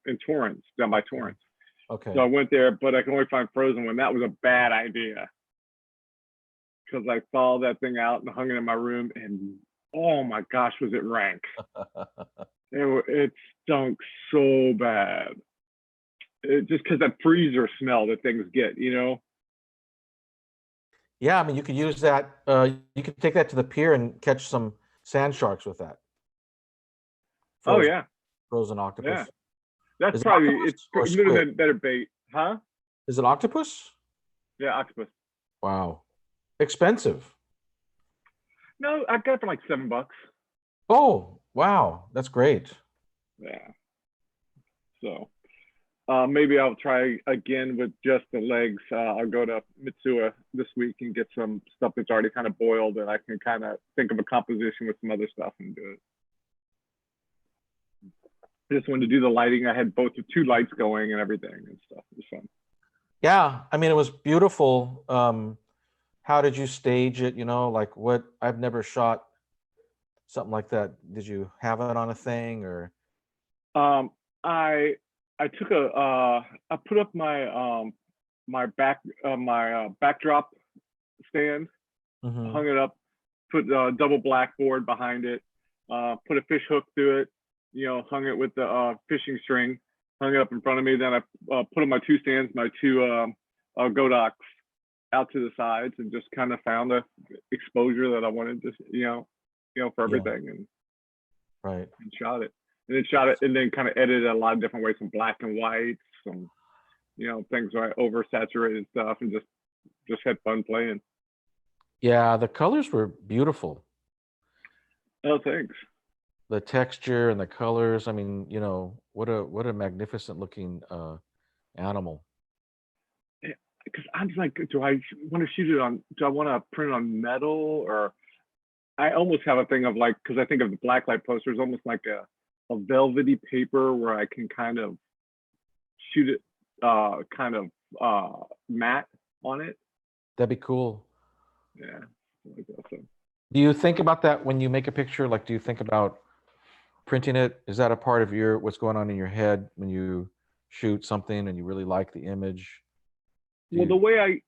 in Torrance, down by Torrance. Okay. So I went there, but I can only find frozen one. That was a bad idea because I followed that thing out and hung it in my room, and oh my gosh, was it rank? It stunk so bad. Just because that freezer smell that things get, you know. Yeah, I mean, you could use that. You could take that to the pier and catch some sand sharks with that. Oh Frozen, yeah, frozen octopus. yeah. That's Is it probably octopus it's or better squid? than better bait, huh? Is it octopus? Yeah, octopus. Wow. Expensive. No, I got it for like $7. Oh, wow. That's great. Yeah. So maybe I'll try again with just the legs. I'll go to Mitsuya this week and get some stuff that's already kind of boiled, and I can kind of think of a composition with some other stuff and do it. I just wanted to do the lighting. I had both the two lights going and everything and stuff. It was fun. Yeah, I mean, it was beautiful. How did you stage it? You know, like what? I've never shot something like that. Did you have it on a thing or? I took I put up my backdrop stand, Mhm. hung it up, put a double blackboard behind it, put a fish hook through it, hung it with the fishing string, hung it up in front of me. Then I put on my two stands, my two Godox out to the sides, and just kind of found the exposure that I wanted to, for Yeah, everything, and right. shot it. And then shot it, and then kind of edited a lot of different ways, some black and white, some things where I oversaturated stuff, and just had fun playing. Yeah, the colors were beautiful. Oh, thanks. The texture and the colors. I mean, what a magnificent looking animal. Because I'm like, do I want to shoot it on? Do I want to print it on metal? Or I almost have a thing of like, because I think of the blacklight posters almost like a velvety paper where I can kind of shoot it kind of matte on it. That'd be cool. Yeah, like that. So. Do you think about that when you make a picture? Like, do you think about printing it? Is that a part of what's going on in your head when you shoot something and you really like the image? Well, the way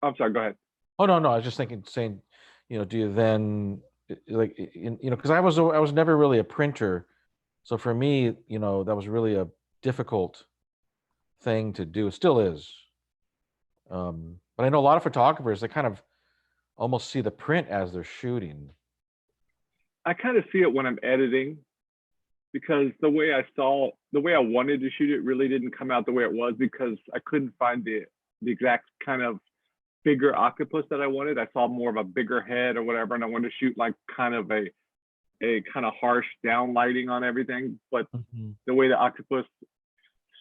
I'm sorry, go ahead. Oh, no, I was just saying, do you then like, because I was never really a printer. So for me, that was really a difficult thing to do. It still is. But I know a lot of photographers, they kind of almost see the print as they're shooting. I kind of see it when I'm editing, because the way I wanted to shoot it really didn't come out the way it was, because I couldn't find the exact kind of bigger octopus that I wanted. I saw more of a bigger head or whatever, and I wanted to shoot like kind of a kind of harsh down lighting on everything. But the way the octopus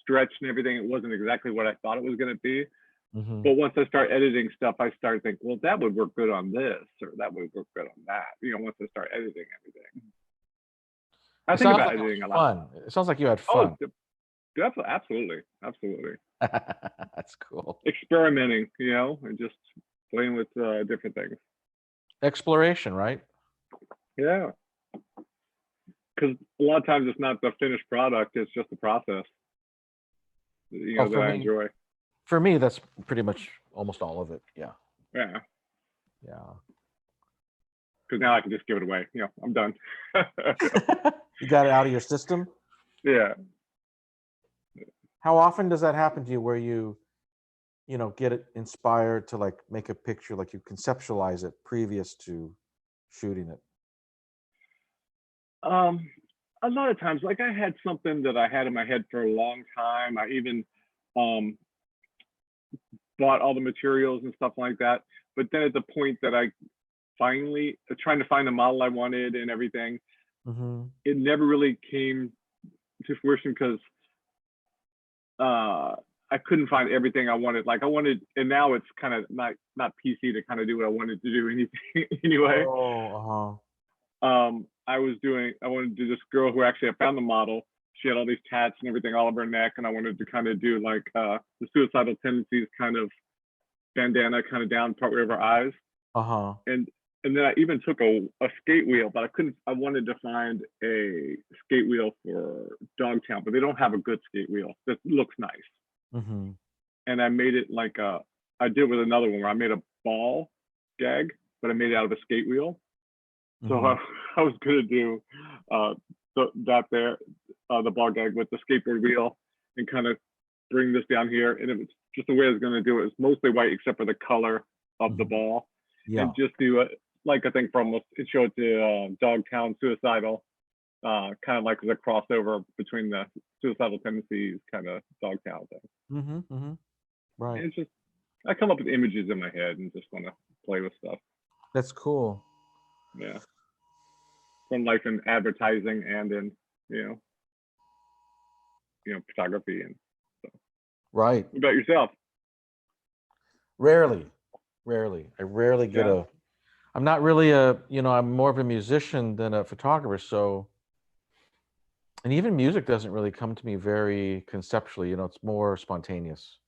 stretched and everything, it wasn't exactly what I thought it was going to be. But once I start editing stuff, I started thinking, well, that would work good on this, or that would work good on that. Once I start editing everything, I think about editing a lot. Fun. It sounds like you had fun. Oh, absolutely. That's cool. Experimenting, and just playing with different things. Exploration, right? Yeah. Because a lot of times it's not the finished product; it's just the process. That I enjoy. For me, that's pretty much almost all of it. Yeah. Yeah. Yeah. Because now I can just give it away. I'm done. You got it out of your system? Yeah. How often does that happen to you where you get it inspired to like make a picture, like you conceptualize it previous to shooting it? A lot of times, like I had something that I had in my head for a long time. I even bought all the materials and stuff like that. But then at the point that I finally trying to find the model I wanted and everything, it never really came to fruition, because I couldn't find everything I wanted. Like I wanted, and now it's kind of not PC to kind of do what I wanted to do anyway. I wanted to do this girl who actually I found the model. She had all these tats and everything all over her neck, and I wanted to kind of do like the suicidal tendencies kind of bandana kind of down partway over her eyes. And and then I even took a skate wheel, but I couldn't. I wanted to find a skate wheel for Dogtown, but they don't have a good skate wheel that looks nice. Mm-hmm. And I made it like I did with another one where I made a ball gag, but I made it out of a skate wheel. So Mm-hmm. I was gonna do uh, that there, the ball gag with the skateboard wheel, and kind of bring this down here. And it was just the way I was gonna do it. It's mostly white except for the color of the Mm-hmm. ball, Yeah. and just do it like I think from it showed the Dogtown Suicidal, kind of like as a crossover between the Suicidal Tendencies kind of Dogtown thing. Mm-hmm. Mm-hmm. Right. And it's just I come up with images in my head and just want to play with stuff. That's cool. Yeah, from life in advertising and in you know photography and so. Right. What about yourself? Rarely. Rarely. I rarely get Yeah. I'm not really I'm more of a musician than a photographer. So, and even music doesn't really come to me very conceptually, it's more spontaneous.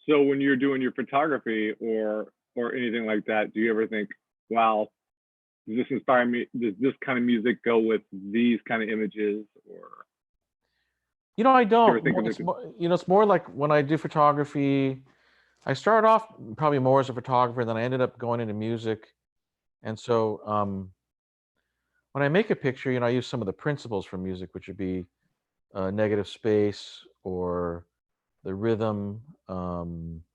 So when you're doing your photography or anything like that, do you ever think, wow, does this inspire me? Does this kind of music go with these kind of images? Or I do you ever don't. think of It's it? more, it's more like when I do photography, I started off probably more as a photographer, then I ended up going into music. And so when I make a picture, I use some of the principles from music, which would be negative space or the rhythm,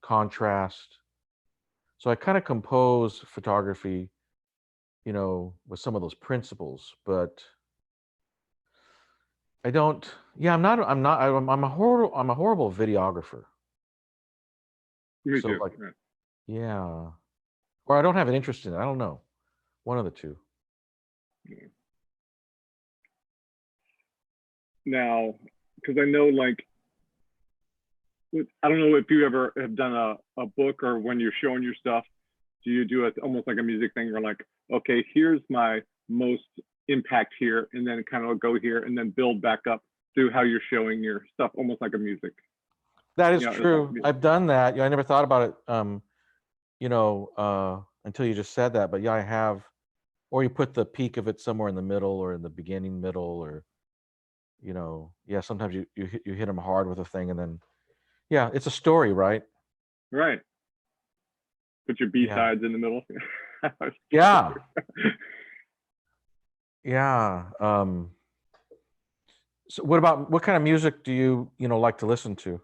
contrast. So I kind of compose photography, with some of those principles, but I don't. Yeah, I'm a horrible videographer. Me So too. like, Yeah. yeah, or I don't have an interest in it. I don't know. One of the two. Yeah. Now, because I know like I don't know if you ever have done a book or when you're showing your stuff, do you do it almost like a music thing where like, okay, here's my most impact here, and then kind of go here and then build back up through how you're showing your stuff, almost like a music. That is You know, it's like, true. I've done that. I never thought about it. Until you just said that. But yeah, I have. Or you put the peak of it somewhere in the middle or in the beginning, middle, or yeah. Sometimes you hit them hard with a thing, and then yeah, it's a story, right? right. Put your B Yeah, sides in the middle. yeah, yeah. So what kind of music do you like to listen to?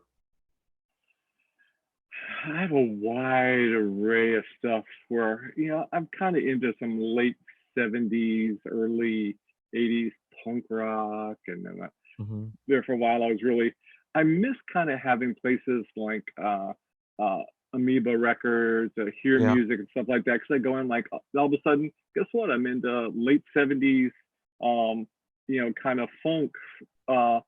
I have a wide array of stuff where, I'm kind of into some late 70s, early 80s punk rock. And then Hmm. there for a while, I miss kind of having places like Amoeba Records, Hear Yeah, Music and stuff like that. Because I go in like, all of a sudden, guess what? I'm into late 70s, kind of funk uh,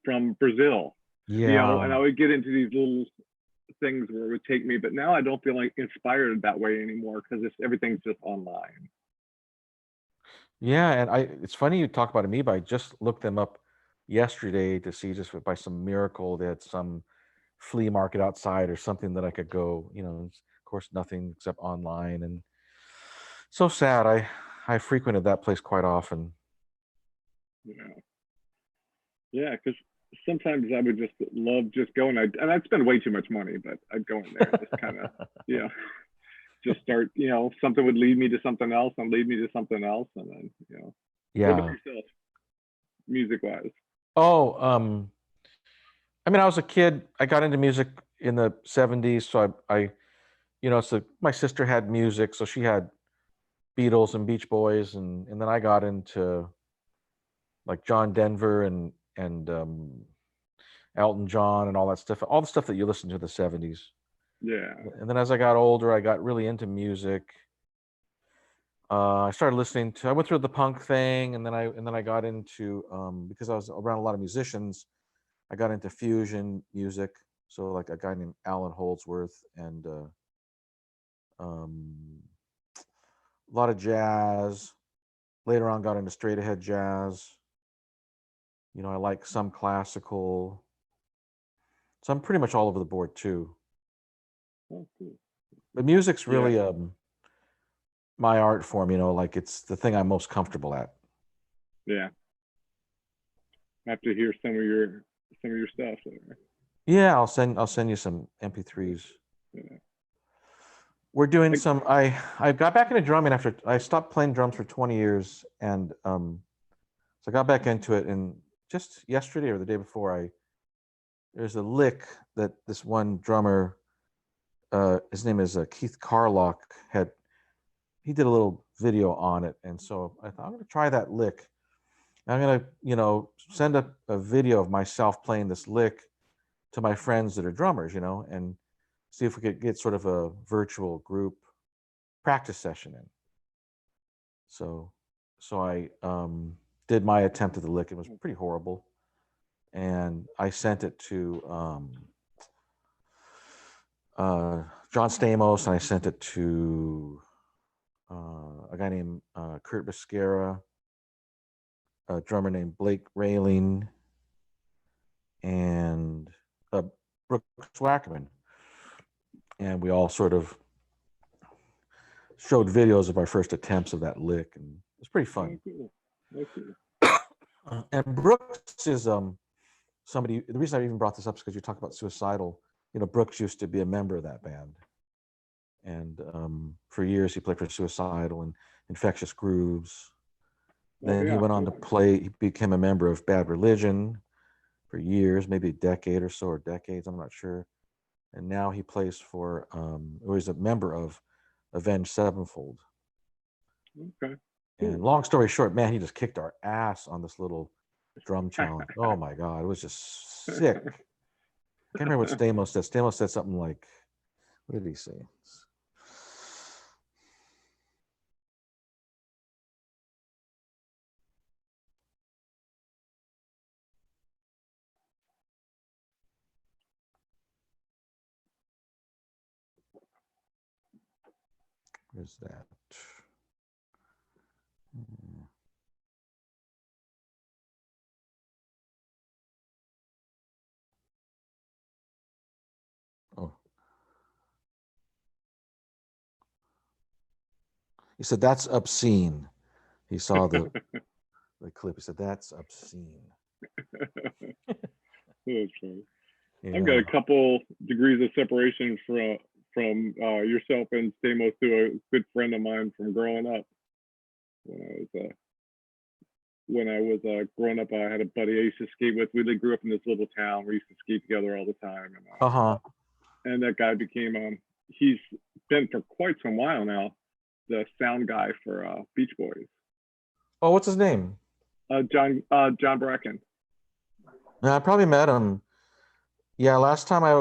from Brazil, and I yeah, would get into these little things where it would take me, but now I don't feel like inspired that way anymore because everything's just online. yeah. And it's funny you talk about Amoeba. I just looked them up yesterday to see just by some miracle they had some flea market outside or something that I could go. Of course, nothing except online, and so sad. I frequented that place quite often. Yeah, yeah, because sometimes I would just love just going. And I'd spend way too much money, but I'd go in there and just kind of, you know, just start. Something would lead me to something else, and lead me to something else, and then. What about Yeah. yourself, music wise? Oh, I mean, I was a kid. I got into music in the '70s, so so my sister had music, so she had Beatles and Beach Boys, and then I got into like John Denver and Elton John and all that stuff, all the stuff that you listen to in the '70s. Yeah. And then as I got older, I got really into music. I started listening to. I went through the punk thing, and then I got into because I was around a lot of musicians. I got into fusion music. So like a guy named Alan Holdsworth and um, a lot of jazz. Later on, got into straight ahead jazz. I like some classical. So I'm pretty much all over the board too. Oh, cool. But music's Yeah. really my art form, you know, like it's the thing I'm most comfortable at. Yeah. I have to hear some of your stuff. So, Yeah, I'll send you some MP3s. yeah. We're doing Like, some. I got back into drumming after I stopped playing drums for 20 years, and so I got back into it. And just yesterday or the day before, there's a lick that this one drummer, his name is Keith Carlock, he did a little video on it, and so I thought I'm going to try that lick. I'm going to send a video of myself playing this lick to my friends that are drummers, and see if we could get sort of a virtual group practice session in. So I did my attempt at the lick. It was pretty horrible, and I sent it to John Stamos, and I sent it to a guy named Kurt Biscara, a drummer named Blake Railing, and Brooks Wackerman, and we all sort of showed videos of our first attempts of that lick, and it was pretty fun. oh, cool. Oh, cool. And Brooks is somebody. The reason I even brought this up is because you talk about Suicidal. Brooks used to be a member of that band, and for years he played for Suicidal and Infectious Grooves. Then he went on to play. He became a member of Bad Religion for years, maybe a decade or so, or decades. I'm not sure. And now he plays for, or he's a member of Avenged Sevenfold. Okay. And long story short, man, he just kicked our ass on this little drum challenge. Oh my God, it was just sick. I can't remember what Stamos said. Stamos said something like, what did he say? Where's that? Oh. He said, that's obscene. He saw the clip. He said, that's obscene. That's funny. Yeah. I've got a couple degrees of separation from yourself and Stamos to a good friend of mine from growing up. When I was growing up, I had a buddy I used to skate with. We grew up in this little town. We used to skate together all the time. And that guy became he's been for quite some while now the sound guy for Beach Boys. Oh, what's his name? John Bracken. Yeah, I probably met him. Yeah, last time I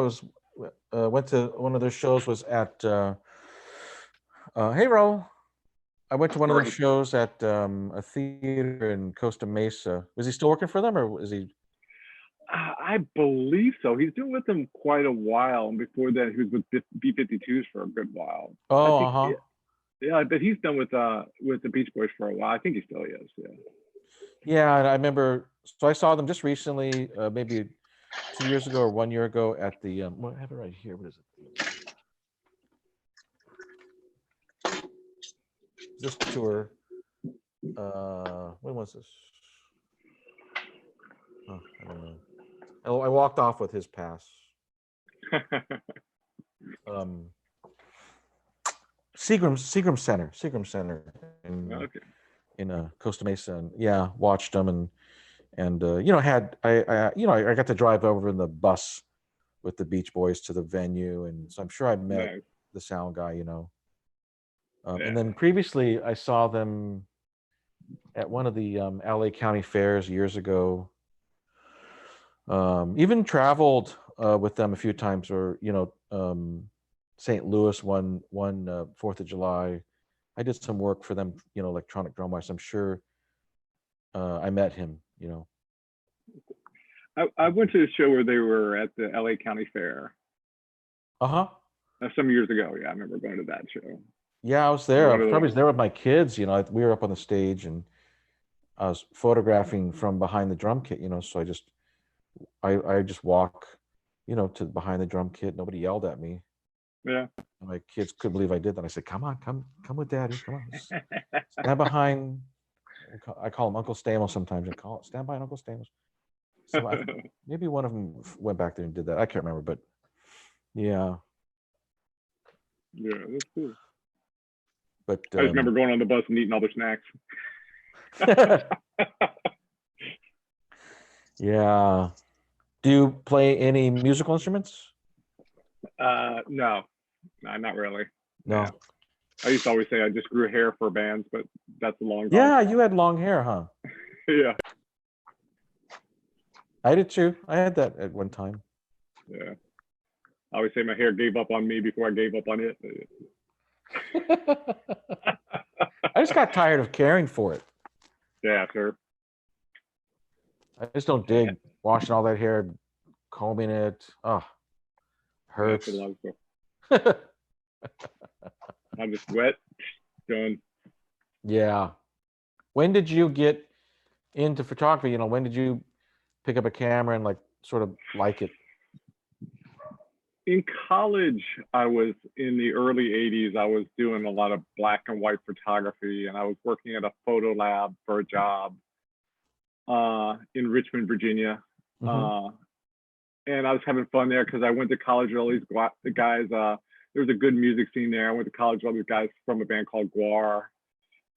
went to one of their shows was at hey Ro. I went to one of their shows at a theater in Costa Mesa. Was he still working for them, or is he? I believe so. He's been with them quite a while, and before that, he was with B-52s for a good while. Oh, yeah, but he's done with the Beach Boys for a while. I think he still is. Yeah. Yeah, and I remember. So I saw them just recently, maybe 2 years ago or 1 year ago at the. I have it right here. What is it? This tour. When was this? Oh, I don't know. I walked off with his pass. Seagram Center in Costa Mesa, and yeah, watched them and had I got to drive over in the bus with the Beach Boys to the venue, and so I'm sure I met the sound guy, and then previously I saw them at one of the LA County fairs years ago. Even traveled with them a few times, or St. Louis one 4th of July. I did some work for them, electronic drum wise. I'm sure I met him. I went to a show where they were at the LA County Fair. Some years ago. Yeah, I remember going to that show. Yeah, I was there. I was probably there with my kids. We were up on the stage, and I was photographing from behind the drum kit. So I just walk, to behind the drum kit. Nobody yelled at me. Yeah. My kids couldn't believe I did that. I said, come on, come with daddy. Come on. Stand behind. I call him Uncle Stamos sometimes. Stand behind Uncle Stamos. So maybe one of them went back there and did that. I can't remember, but yeah. Yeah, that's cool. But I just remember going on the bus and eating all the snacks. yeah. Do you play any musical instruments? No, not really. No. Yeah. I used to always say I just grew hair for bands, but that's a long gone. Yeah, you had long hair, huh? Yeah. I did too. I had that at one time. Yeah. I always say my hair gave up on me before I gave up on it. I just got tired of caring for it. Yeah, sure. I just don't dig washing all that hair, combing it. Oh, hurts. That's a lot of stuff. I'm just wet, done. Yeah. When did you get into photography? You know, when did you pick up a camera and like sort of like it? In college, I was in the early 80s. I was doing a lot of black and white photography, and I was working at a photo lab for a job in Richmond, Virginia. And I was having fun there because I went to college with all these guys. There was a good music scene there. I went to college with all these guys from a band called Guar.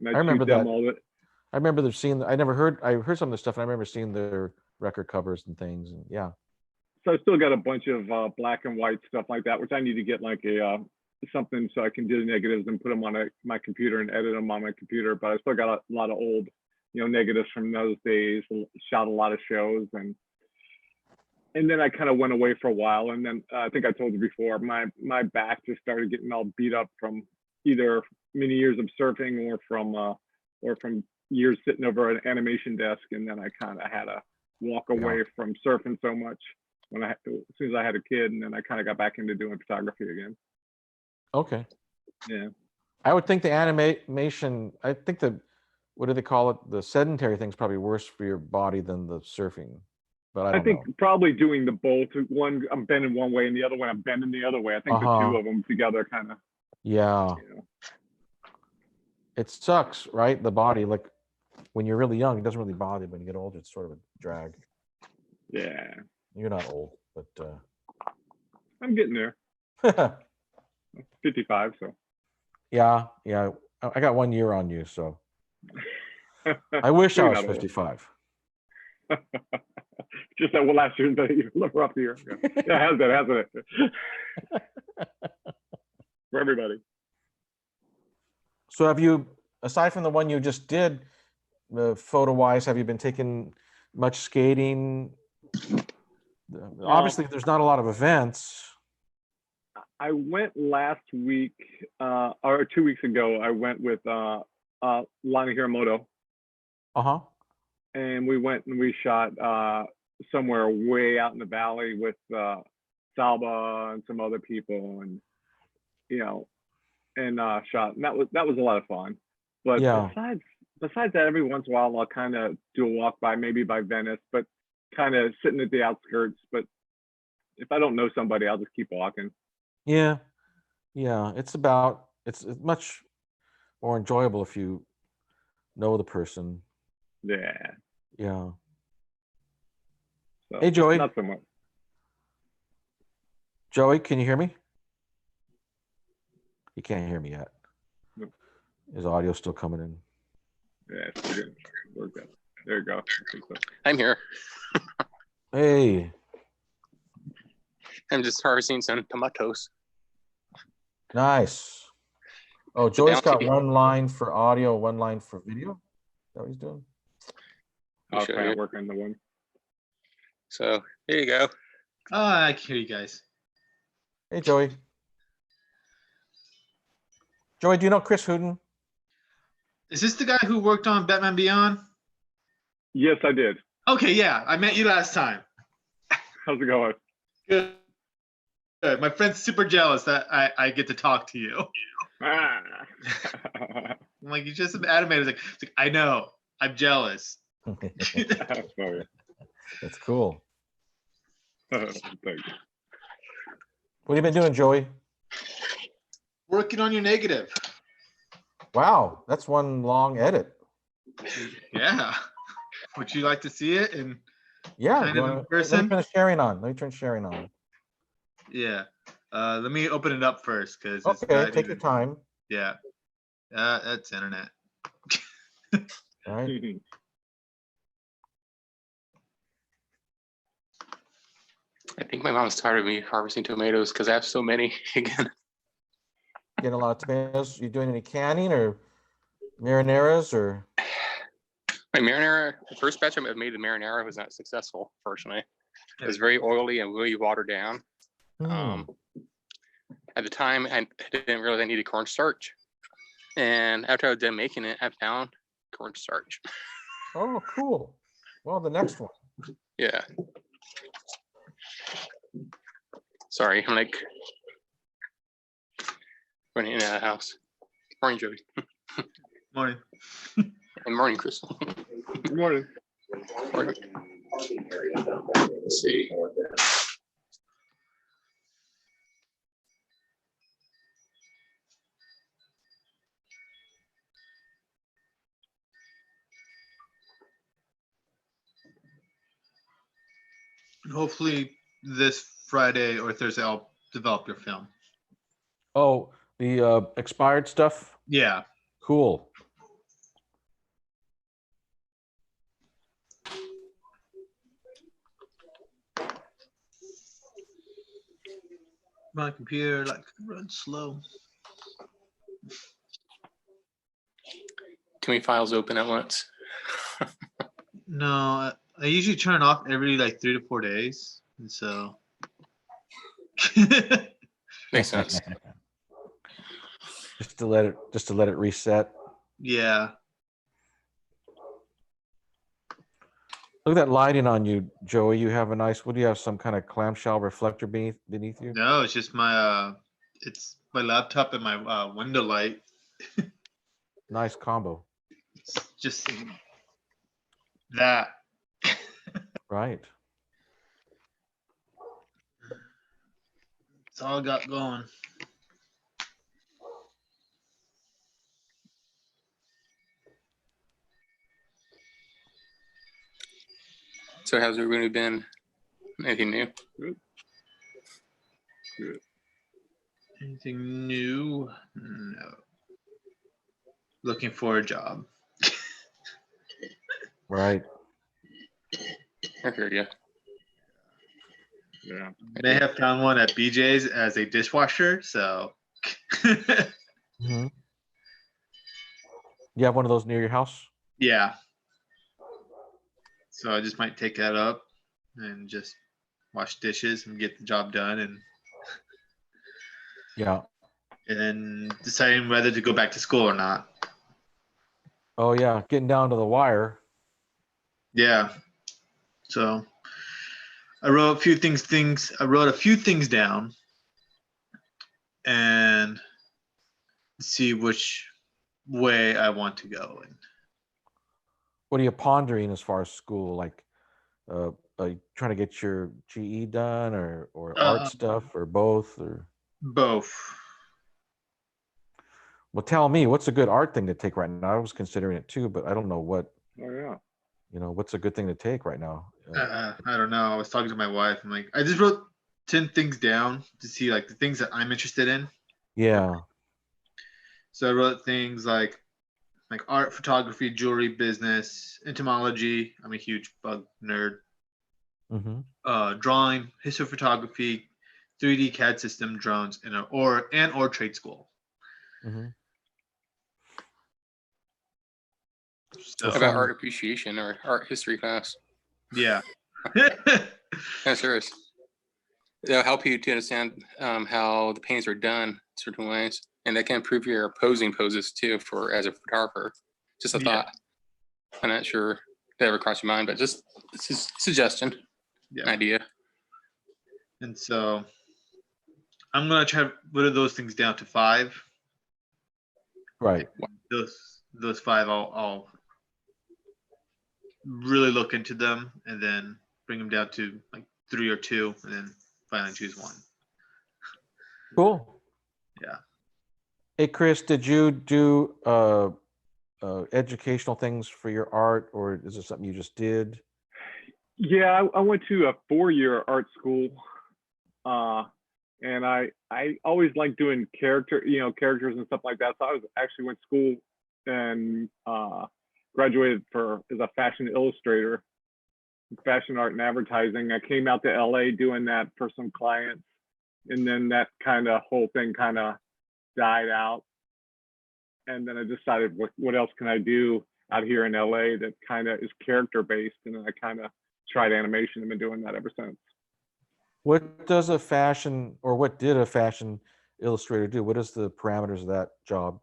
And I remember that. All I remember them seeing. I heard some of the stuff, and I remember seeing their record covers and things. And yeah. So I still got a bunch of black and white stuff like that, which I need to get like a something so I can do the negatives and put them on my computer and edit them on my computer. But I still got a lot of old, negatives from those days. Shot a lot of shows, and then I kind of went away for a while. And then I think I told you before, my back just started getting all beat up from either many years of surfing or from years sitting over an animation desk. And then I kind of had to walk away from surfing so much as soon as I had a kid, and then I kind of got back into doing photography again. Okay. Yeah. I would think the animation. I think what do they call it? The sedentary thing's probably worse for your body than the surfing. But I think probably doing the both. One, I'm bending one way, and the other one, I'm bending the other way. I think the two of them together kind of. Yeah. It sucks, right? The body, like when you're really young, it doesn't really bother you. When you get older, it's sort of a drag. Yeah. You're not old, but I'm getting there. 55, so. Yeah. I got 1 year on you, so. I wish I was 55. Just that last year, the rough year. Yeah, hasn't it? For everybody. So have you, aside from the one you just did, photo-wise, have you been taking much skating? Obviously, there's not a lot of events. I went last week, or 2 weeks ago. I went with Lana Hiramoto. And we went and we shot somewhere way out in the valley with Salba and some other people, and shot. And that was a lot of fun. But besides that, every once in a while I'll kind of do a walk by, maybe by Venice, but kind of sitting at the outskirts. But if I don't know somebody, I'll just keep walking. Yeah. It's much more enjoyable if you know the person. Yeah. Yeah. So, hey, Joey. Not so much. Joey, can you hear me? He can't hear me yet. Nope. His audio's still coming in. Yeah, it's good. There you go. I'm here. Hey. I'm just harvesting some tomatoes. Nice. Oh, Joey's got one line for audio, one line for video. Is that what he's doing? I'll try and work on the one. So here you go. Oh, I can hear you guys. Hey, Joey. Joey, do you know Chris Hooten? Is this the guy who worked on Batman Beyond? Yes, I did. Okay, yeah, I met you last time. How's it going? Good. Good. My friend's super jealous that I get to talk to you. I'm like, you just animated. It's like, I know, I'm jealous. That's funny. That's cool. Thank you. What have you been doing, Joey? Working on your negative. Wow, that's one long edit. Yeah. Would you like to see it? And Yeah, Kind of in let me person? turn sharing on. Let me turn sharing on. yeah, let me open it up first because it's Okay, not take your even. time. Yeah, that's internet. All right. I think my mom's tired of me harvesting tomatoes because I have so many again. Getting a lot of tomatoes. You doing any canning or marinaras or? My marinara, the first batch I made the marinara was not successful, fortunately. It was very oily and really watered down. Hmm. At the time, I didn't realize I needed cornstarch. And after I was done making it, I found cornstarch. Oh, cool. Well, the next one. Yeah. Sorry, I'm like running in and out of the house. Morning, Jody. Morning. And morning, Crystal. Good morning. Morning. Let's see. Hopefully this Friday or Thursday I'll develop your film. Oh, the expired stuff. Yeah. Cool. My computer like runs slow. Too many files open at once. No, I usually turn off every like 3 to 4 days, and so. Makes sense. Just to let it reset. Yeah. Look at that lighting on you, Joey. You have a nice. What do you have? Some kind of clamshell reflector beneath you? No, it's just my it's my laptop and my window light. Nice combo. It's just that. Right. It's all I got going. So how's it really been? Anything new? Good. Anything new? No. Looking for a job. Right. I heard you. Yeah. May have found one at BJ's as a dishwasher, so. Hmm. You have one of those near your house? Yeah. So I just might take that up and just wash dishes and get the job done, and Yeah. then deciding whether to go back to school or not. Oh yeah, getting down to the wire. Yeah. So I wrote a few things down and see which way I want to go. What are you pondering as far as school? Like, are you trying to get your GE done, or art stuff, or both? Or Both. well, tell me, what's a good art thing to take right now? I was considering it too, but I don't know what. Oh yeah. What's a good thing to take right now? I don't know. I was talking to my wife. I'm like, I just wrote 10 things down to see like the things that I'm interested in. Yeah. So I wrote things like art, photography, jewelry, business, entomology. I'm a huge bug nerd. Mm-hmm. Drawing, history, photography, 3D CAD system, drones, or trade school. Mm-hmm. So, How about art appreciation or art history class? yeah. I'm serious. They'll help you to understand how the paintings are done certain ways, and that can improve your posing poses too for as a photographer. Just a Yeah. thought. I'm not sure if that ever crossed your mind, but just it's a suggestion, Yeah. an idea. And so I'm gonna try to whittle those things down to 5. Right. Those 5, I'll really look into them and then bring them down to like 3 or 2, and then finally choose one. Cool. Hey, Chris, did you do educational things for your art, or is it something you just did? Yeah, I went to a 4-year art school, and I always liked doing characters and stuff like that. So I was actually went to school and graduated as a fashion illustrator, fashion art and advertising. I came out to LA doing that for some clients, and then that kind of whole thing kind of died out. And then I decided, what else can I do out here in LA that kind of is character based? And then I kind of tried animation and been doing that ever since. What does a fashion, or what did a fashion illustrator do? What is the parameters of that job?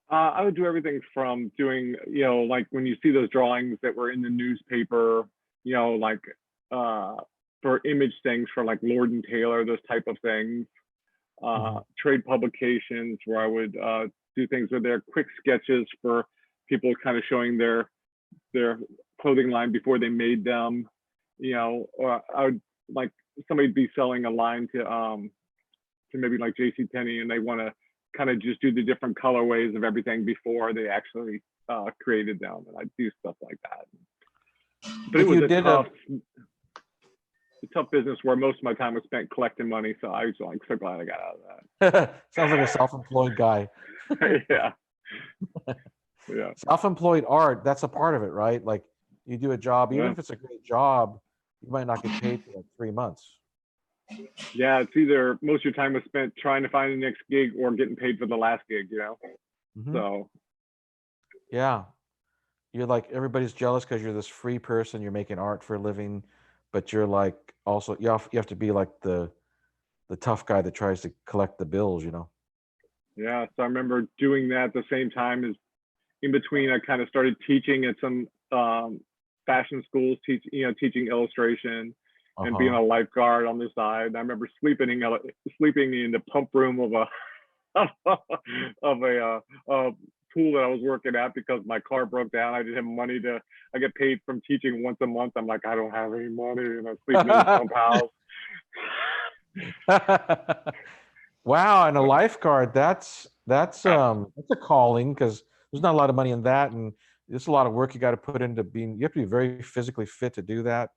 I would do everything from doing, like when you see those drawings that were in the newspaper, like for image things for like Lord and Taylor, those type of things. Trade publications where I would do things with their quick sketches for people kind of showing their clothing line before they made them, or I would like somebody be selling a line to maybe like JCPenney, and they want to kind of just do the different colorways of everything before they actually created them, and I do stuff like that. But it was a tough business where most of my time was spent collecting money, so I was like so glad I got out of that. Sounds like a self-employed guy. Yeah. Self-employed art, that's a part of it, right? Like you do a job, even if it's a great job, you might not get paid for like 3 months. Yeah, it's either most of your time was spent trying to find the next gig or getting paid for the last gig, So yeah, you're like, everybody's jealous because you're this free person, you're making art for a living, but you're like also you have to be like the tough guy that tries to collect the bills. Yeah, so I remember doing that at the same time as in between I kind of started teaching at some fashion schools, teaching illustration and being a lifeguard on the side. I remember sleeping in the pump room of a pool that I was working at because my car broke down. I didn't have money I get paid from teaching once a month. I'm like, I don't have any money, and I'm sleeping in the pump house. Wow, and a lifeguard, that's a calling, because there's not a lot of money in that, and there's a lot of work you got to put into you have to be very physically fit to do that.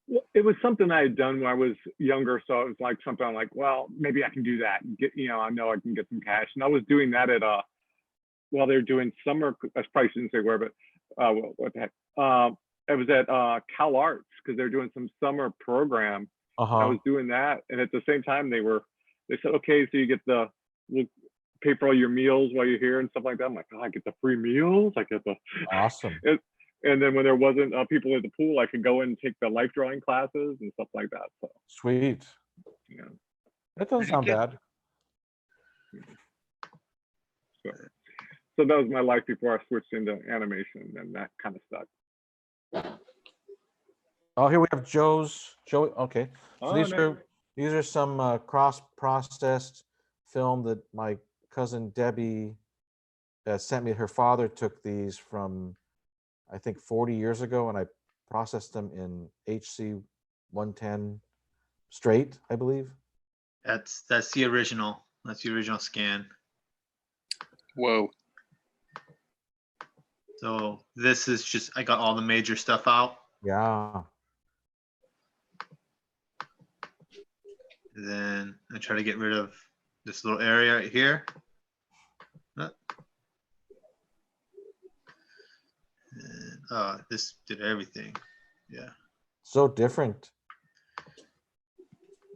Well, it was something I had done when I was younger, so it was like something I'm like, well, maybe I can do that and get, I know I can get some cash. And I was doing that while they were doing summer. I probably shouldn't say where, but what the heck? It was at Cal Arts because they're doing some summer program. I was doing that, and at the same time they said, okay, so you get we'll pay for all your meals while you're here and stuff like that. I'm like, oh, I get the free meals. I get the awesome. And then when there wasn't people at the pool, I could go in and take the life drawing classes and stuff like that. So sweet. Yeah, that doesn't sound bad. So that was my life before I switched into animation, and that kind of stuck. Oh, here we have Joe. Okay, so nice. these are some cross-processed film that my cousin Debbie sent me. Her father took these from, I think, 40 years ago, and I processed them in HC 110 straight, I believe. That's the original. That's the original scan. Whoa. So this is just, I got all the major stuff out. Yeah. And then I try to get rid of this little area right here. And, this did everything. Yeah. So different.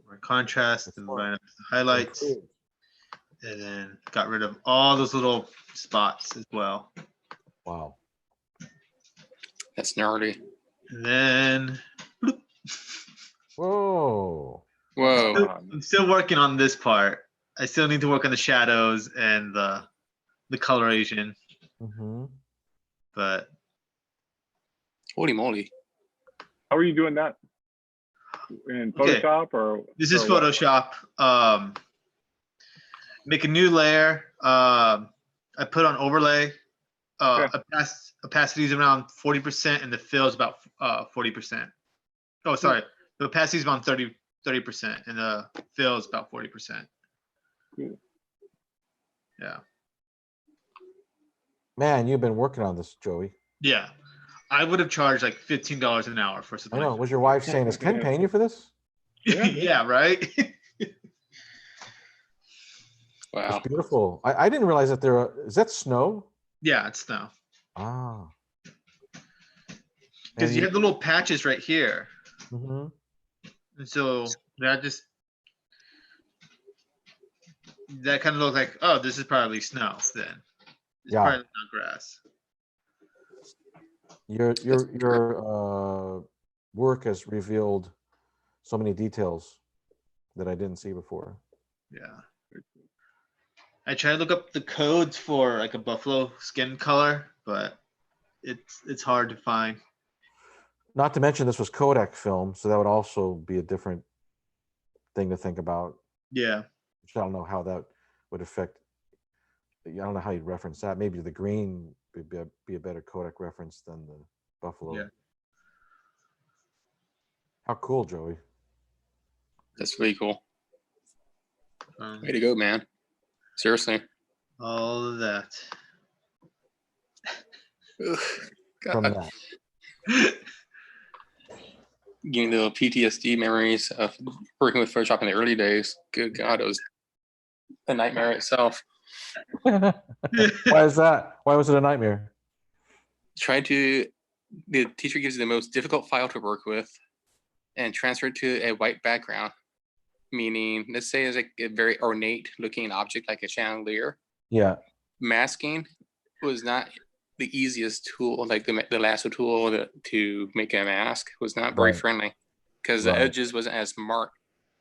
More contrast and the highlights. And then got rid of all those little spots as well. Wow. That's gnarly. And then, bloop. Whoa. Whoa. I'm still working on this part. I still need to work on the shadows and the coloration. But Holy moly. How are you doing that? In Photoshop or? This is Photoshop. Make a new layer. I put on overlay. Opacity is around 40% and the fill is about 40%. Oh, sorry. The opacity is around 30% and the fill is about 40%. Cool. Yeah. Man, you've been working on this, Joey. Yeah. I would have charged like $15 an hour for I something know. like Was your wife saying, "Is Ken paying you for this?" Yeah. yeah, right? Wow. It's beautiful. I didn't realize that is that snow? yeah, it's no. Ah. Because And you have the little patches right here. Mhm. And so that kind of looks like, oh, this is probably snow then. It's Yeah. probably not grass. Your work has revealed so many details that I didn't see before. Yeah. I try to look up the codes for like a buffalo skin color, but it's hard to find. Not to mention this was Kodak film, so that would also be a different thing to think about. Yeah. Which I don't know how that would affect. I don't know how you'd reference that. Maybe the green would be a better Kodak reference than the buffalo. Yeah. How cool, Joey. That's really cool. Way to go, man. Seriously. All of that. Ugh, From God. that. Getting the PTSD memories of working with Photoshop in the early days. Good God, it was a nightmare itself. Why is that? Why was it a nightmare? The teacher gives you the most difficult file to work with and transfer it to a white background. Meaning, let's say it's like a very ornate looking object like a chandelier. Yeah. Masking was not the easiest tool, like the lasso tool to make a mask was not very Right. friendly because the Right. edges wasn't as marked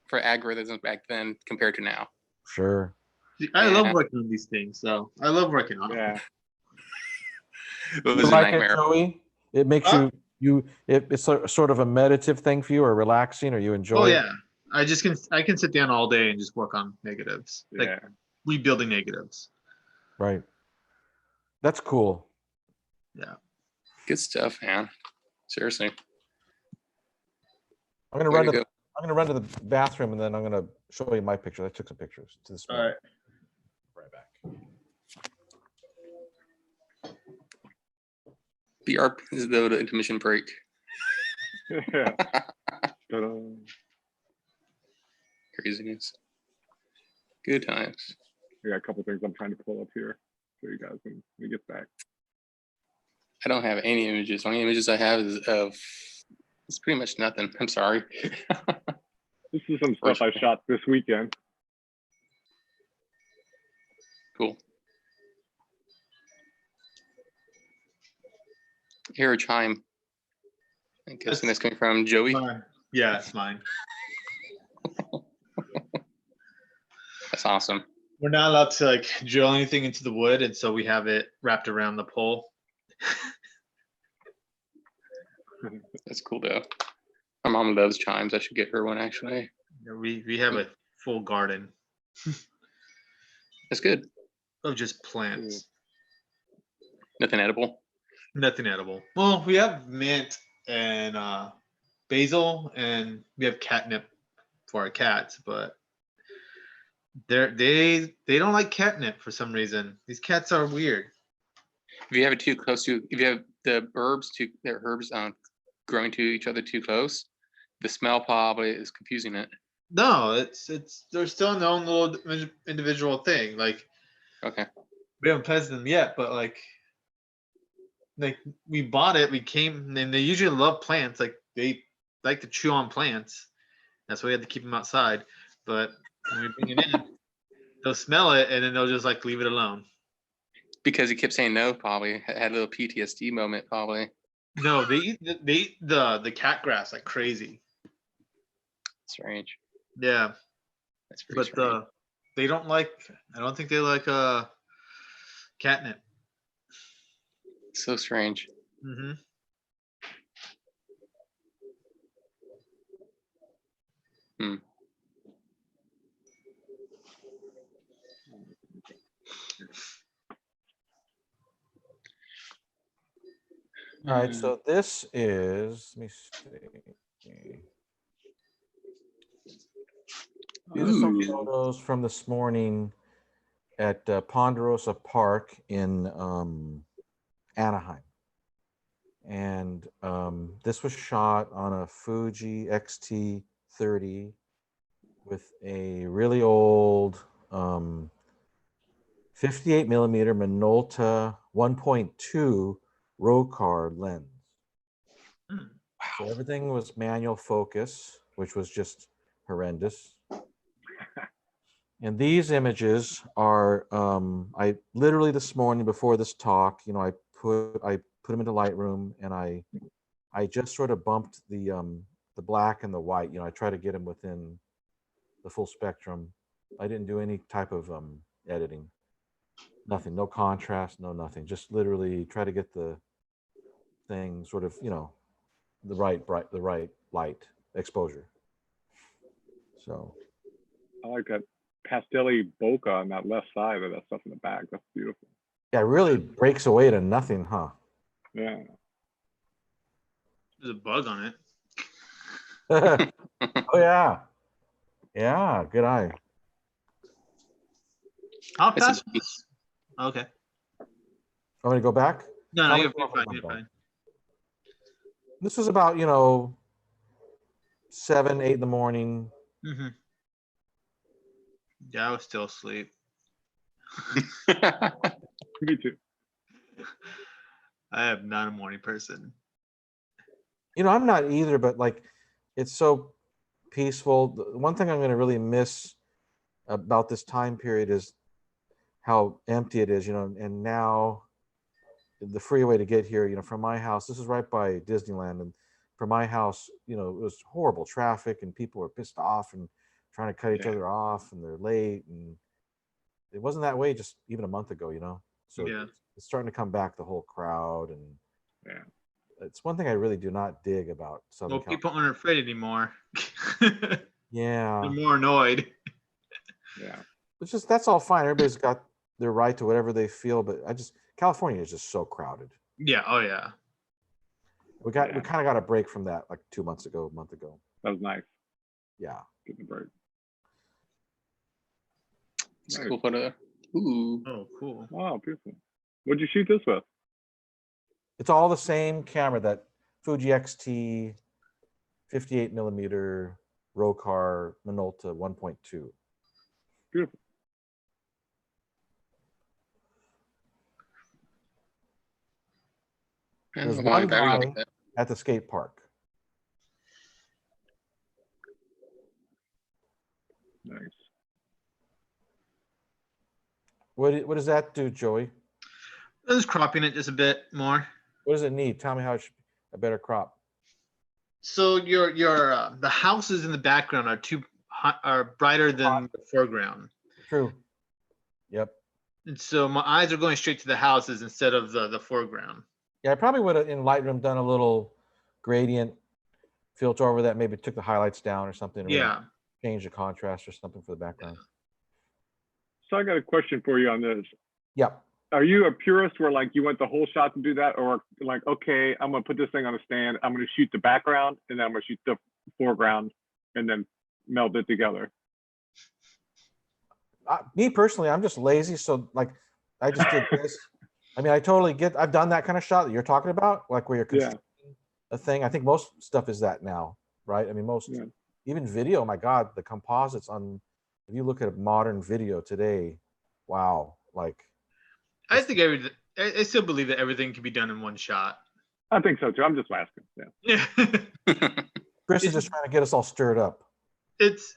for algorithms back then compared to now. Sure. See, I love Yeah. working on these things, so I love working on them. Yeah. It You was a like it, nightmare. Joey? It makes Huh? it's sort of a meditative thing for you, or relaxing, or you enjoy Oh it? yeah. I can sit down all day and just work on negatives. Like Yeah. rebuilding negatives. Right. That's cool. Yeah. Good stuff, man. Seriously. I'm gonna Way run to to go. I'm gonna run to the bathroom and then I'm gonna show you my picture. I took some pictures to this morning. Right back. BR is the intermission break. Yeah. Ta-da. Craziness. Good times. I got a couple things I'm trying to pull up here so you guys when we get back. I don't have any images. The only images I have is of it's pretty much nothing. I'm sorry. This is some stuff I shot this weekend. Cool. Here a chime. I'm guessing that's coming from Joey. Mine. Yeah, it's mine. That's awesome. We're not allowed to like drill anything into the wood, and so we have it wrapped around the pole. That's cool though. My mom loves chimes. I should get her one actually. We have a full garden That's good. of just plants. Nothing edible. Nothing edible. Well, we have mint and basil, and we have catnip for our cats, but they don't like catnip for some reason. These cats are weird. If you have it too close to, if you have the herbs growing to each other too close, the smell probably is confusing it. No, it's they're still in their own little individual thing. Like Okay. we haven't planted them yet, but like we bought it, we came, and they usually love plants. Like they like to chew on plants. That's why we had to keep them outside. But when we bring it in, they'll smell it and then they'll just like leave it alone. Because he kept saying no, probably had a little PTSD moment, probably. No, they eat the cat grass like crazy. Strange. Yeah, That's pretty but strange. they don't like. I don't think they like catnip. So strange. Mm-hmm. Hmm. All right, so this is, let me see. These are some Ooh. photos from this morning at Ponderosa Park in Anaheim. And this was shot on a Fuji X-T30 with a really old 58 millimeter Minolta 1.2 Rocar lens. So everything was manual focus, which was just horrendous. And these images are, I literally this morning before this talk, you know, I put them into Lightroom, and I just sort of bumped the black and the white. You know, I try to get them within the full spectrum. I didn't do any type of editing, nothing, no contrast, no nothing. Just literally try to get the thing sort of, you know, the right light exposure. So I like that pastelly bokeh on that left side of that stuff in the back. That's beautiful. yeah, it really breaks away to nothing, huh? Yeah. There's a bug on it. Oh yeah, yeah, good eye. How That's a fast? Okay. I'm gonna go back. No, Tell me you're if I'm fine. done. You're fine. This was about, you know, 7, 8 in the morning. Mm-hmm. Yeah, I was still asleep. Me too. I am not a morning person. You know, I'm not either, but like, it's so peaceful. The one thing I'm gonna really miss about this time period is how empty it is, you know, and now the freeway to get here, you know, from my house, this is right by Disneyland, and from my house, you know, it was horrible traffic and people were pissed off and trying to cut each Yeah. other off, and they're late, and it wasn't that way just even a month ago, you know. So Yeah. it's starting to come back, the whole crowd, and Yeah. it's one thing I really do not dig about Southern Well, California. people aren't afraid anymore. They're Yeah, more annoyed. Yeah. it's just, that's all fine. Everybody's got their right to whatever they feel, but California is just so crowded. Yeah. Oh yeah. We Yeah. kind of got a break from that like 2 months ago, a month ago. That was nice. Yeah. Getting the bird. It's a Nice. cool photo. Ooh. Oh, cool. Wow, beautiful. What'd you shoot this with? It's all the same camera, that Fuji X-T 58 millimeter Rocar Minolta 1.2. Beautiful. There's Look at my one battery guy like that. at the skate park. Nice. What does that do, Joey? I'm just cropping it just a bit more. What does it need? Tell me how it should, a better crop. So your the houses in the background are brighter than the foreground, True. Yep. and so my eyes are going straight to the houses instead of the foreground. Yeah, I probably would have in Lightroom done a little gradient filter over that, maybe took the highlights down or something. Or Yeah. change the contrast or something for the background. So I got a question for you on this. Yep. Are you a purist where like you want the whole shot to do that, or like, okay, I'm gonna put this thing on a stand, I'm gonna shoot the background, and then I'm gonna shoot the foreground, and then meld it together? Me personally, I'm just lazy, so like I just did this. I mean, I totally get. I've done that kind of shot that you're talking about, like where you're Yeah. constructing a thing. I think most stuff is that now, right? I mean, most Yeah. even video. My God, the composites on. If you look at modern video today, wow, like I think I still believe that everything can be done in one shot. I think so too. I'm just asking. Yeah. Yeah. Chris is just trying to get us all stirred up. it's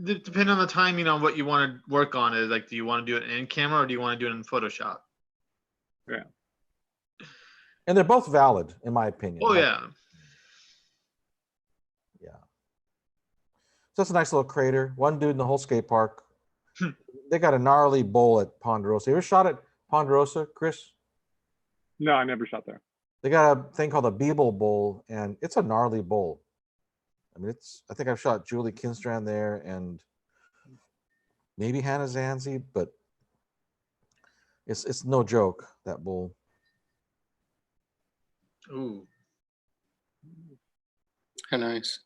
depending on the timing on what you want to work on. Is like, do you want to do it in camera or do you want to do it in Photoshop? And they're both valid, in my opinion. Oh Like, yeah. yeah. So that's a nice little crater. One dude in the whole skate park. They got a gnarly bowl at Ponderosa. You ever shot at Ponderosa, Chris? No, I never shot there. They got a thing called a Beeble Bowl, and it's a gnarly bowl. I mean, I think I've shot Julie Kinstrand there and maybe Hannah Zanzi, but it's no joke, that bowl. Ooh. How nice.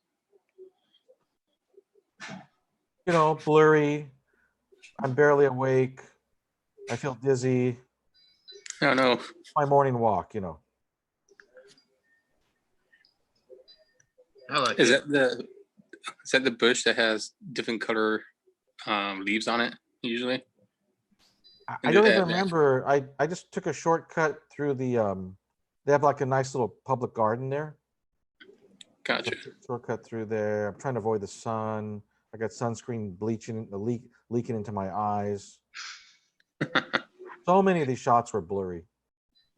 blurry. I'm barely awake. I feel dizzy. I don't know. My morning walk, I like Is it. that the bush that has different color leaves on it usually? I don't even remember. I just took a shortcut through the they have like a nice little public garden there. Gotcha. Shortcut through there. I'm trying to avoid the sun. I got sunscreen leaking into my eyes. So many of these shots were blurry.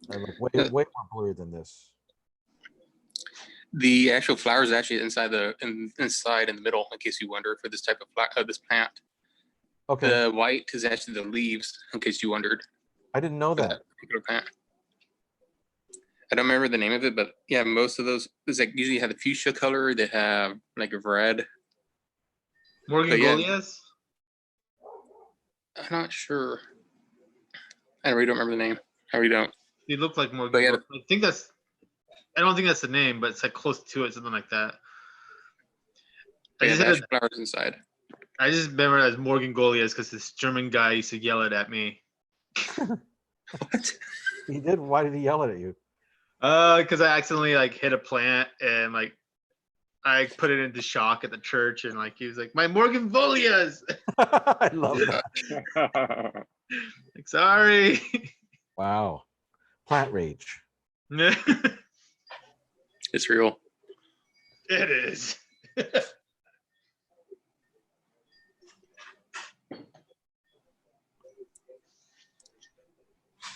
And like way more blurry than this. The actual flower is actually inside inside in the middle, in case you wonder, for this type of this plant. Okay. The white is actually the leaves, in case you wondered. I didn't know For that. that particular plant. I don't remember the name of it, but yeah, most of those is like usually have the fuchsia color. They have like a red. Morgan yeah. Goliath? I'm not sure. I really don't remember the name. I really don't. He looked like Morgan. But yeah, Goliath. I don't think that's the name, but it's like close to it, something like that. Yeah, the actual flowers inside. I just remember it as Morgan Goliath because this German guy used to yell it at me. What? He did. Why did he yell it at you? Because I accidentally like hit a plant and like I put it into shock at the church and like he was like, "My Morgan Goliath." I love that. Like, sorry. Wow. Plant rage. It It's real. is.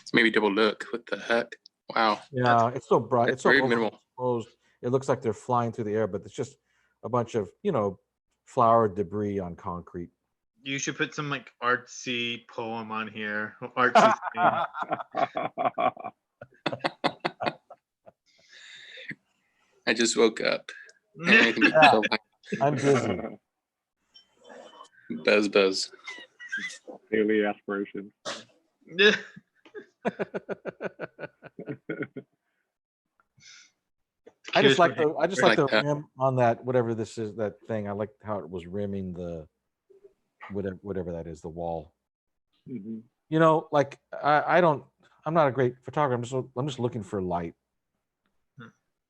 It's maybe double look. What the heck? Wow. Yeah, it's so bright. It's so very minimal. overexposed. It looks like they're flying through the air, but it's just a bunch of, flower debris on concrete. You should put some like artsy poem on here. Artsy I just woke up. thing. Yeah. I'm busy. Buzz. Daily aspiration. I just like the Like that. rim on that, whatever this is, that thing. I like how it was rimming the whatever that is, the wall. Mhm. Like I'm not a great photographer. I'm just looking for light.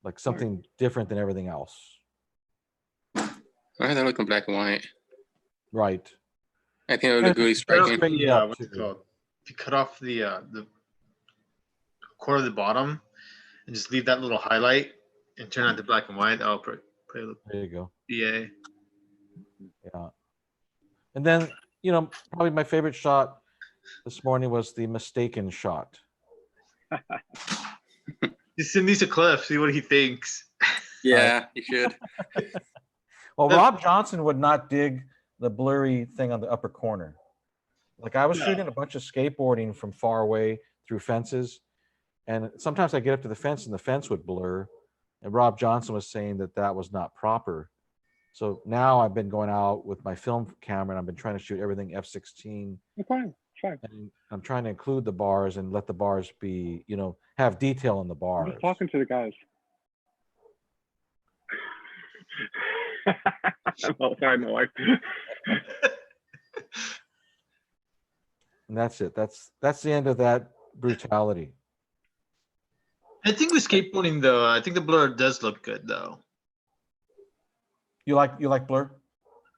Like something different than everything else. Why are they looking black and white? Right. I think it would look really striking. Straightened up, What's it too. called? If you cut off the corner of the bottom and just leave that little highlight and turn on to black and white, that'll probably look There you go. BA. Yeah. And then, probably my favorite shot this morning was the mistaken shot. Just send these to Cliff, see what he thinks. Yeah, you should. Well, Rob Johnson would not dig the blurry thing on the upper corner. Like I was shooting a bunch of skateboarding from far away through fences. And sometimes I get up to the fence and the fence would blur. And Rob Johnson was saying that was not proper. So now I've been going out with my film camera and I've been trying to shoot everything f/16. Fine. And I'm trying to include the bars and let the bars be, have detail in the I'm bars. just talking to the guys. Oh, sorry, my wife. And that's it. That's the end of that brutality. I think with skateboarding though, I think the blur does look good though. You like blur?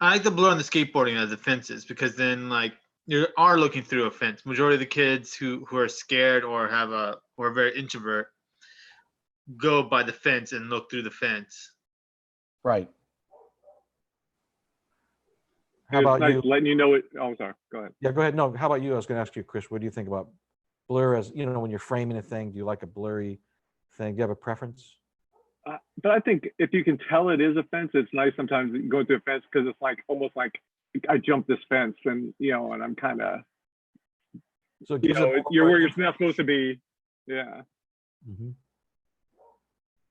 I like the blur on the skateboarding as the fences because then like you are looking through a fence. Majority of the kids who are scared or are very introvert go by the fence and look through the fence. Right. How It's about nice you? letting you know it. Oh, I'm sorry. Go ahead. Yeah, go ahead. No, how about you? I was going to ask you, Chris, what do you think about blur as, when you're framing a thing? Do you like a blurry thing? Do you have a preference? But I think if you can tell it is a fence, it's nice sometimes going through a fence because it's like almost like I jumped this fence and and I'm kind of So it gives it you're where you're not supposed to be. Yeah, Mhm.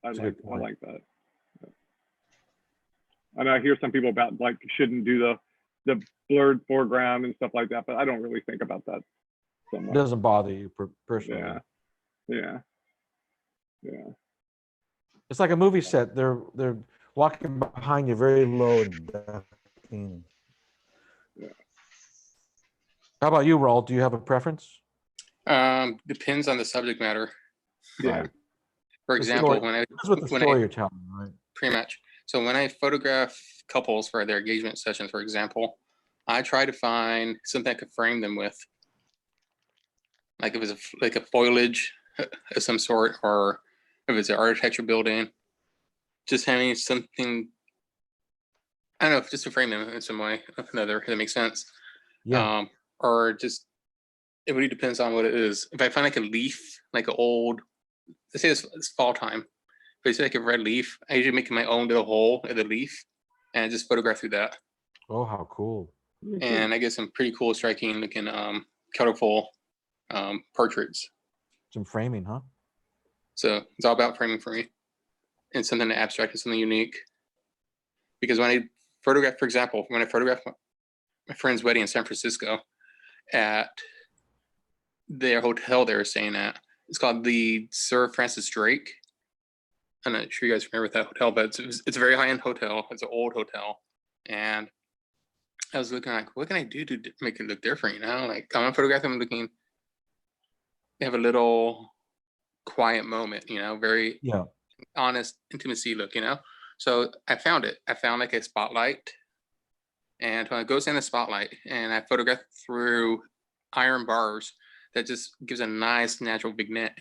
I That's a good point. like that. And I hear some people about like shouldn't do the blurred foreground and stuff like that, but I don't really think about that so It much. doesn't bother you personally. Yeah. It's like a movie set. They're walking behind you very low and ducking. How about you, Raul? Do you have a preference? Depends on the subject matter. Yeah. Right. For The example, story- when I That's what the when story I you're telling, right? pretty much. So when I photograph couples for their engagement sessions, for example, I try to find something I could frame them with. Like if it's like a foliage of some sort, or if it's an architecture building, just having something, I don't know, just to frame them in some way or another, if that makes sense. Yeah. Or just, it really depends on what it is. If I find like a leaf, like an old, let's say it's fall time, if it's like a red leaf, I usually make my own little hole in the leaf and just photograph through that. Oh, how cool. And I get some pretty cool, striking looking, colorful portraits. Some framing, huh? So it's all about framing for me, and something abstract and something unique. Because when I photograph, for example, when I photographed my friend's wedding in San Francisco at their hotel they were staying at, it's called the Sir Francis Drake. I'm not sure you guys remember that hotel, but it's a very high-end hotel. It's an old hotel, and I was looking like, what can I do to make it look different? You know, like I'm gonna photograph them looking. They have a little quiet moment, you know, very Yeah. honest intimacy look, you know. So I found it. I found like a spotlight, and when I go in the spotlight, and I photograph through iron bars, that just gives a nice natural vignette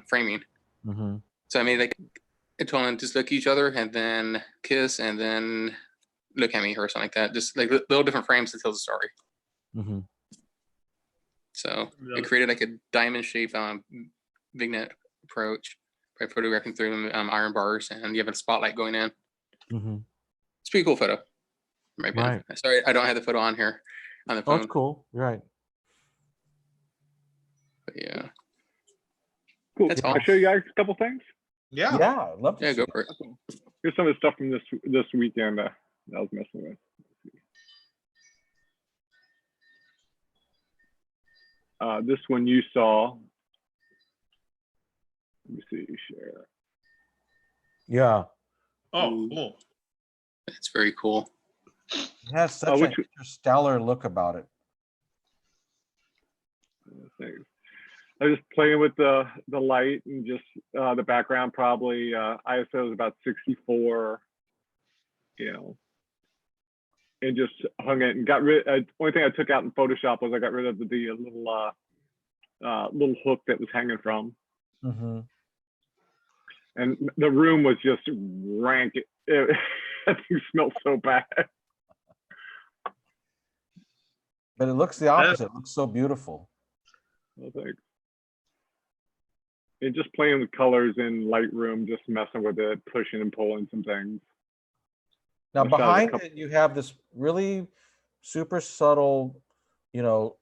framing. Mm-hmm. So I made like, I told them just look at each other and then kiss and then look at me or something like that. Just like little different frames to tell the story. Mm-hmm. So I Yeah. created like a diamond shaped vignette approach by photographing through iron bars, and you have a spotlight going in. Mm-hmm. It's a pretty cool photo. in my opinion. Right. Sorry, I don't have the photo on here on the Oh, phone. it's cool. You're right. But yeah, Cool. That's Can all. I show you guys a couple things? Yeah. Yeah, I'd love to yeah, see go it. for it. Here's some of the stuff from this weekend that I was messing with. This one you saw. Let me see, share. Yeah. Oh, cool. It's very cool. It has such which- a stellar look about it. Things. I was just playing with the light and just the background. Probably ISO is about 64. You know, and just hung it and got rid. Only thing I took out in Photoshop was I got rid of the little hook that was hanging from. Mm-hmm. And the room was just rank. That thing smelled so bad. But it looks the opposite. It looks so beautiful. I think. And just playing with colors in Lightroom, just messing with it, pushing and pulling some things. Now I shot a behind couple- it, you have this really super subtle,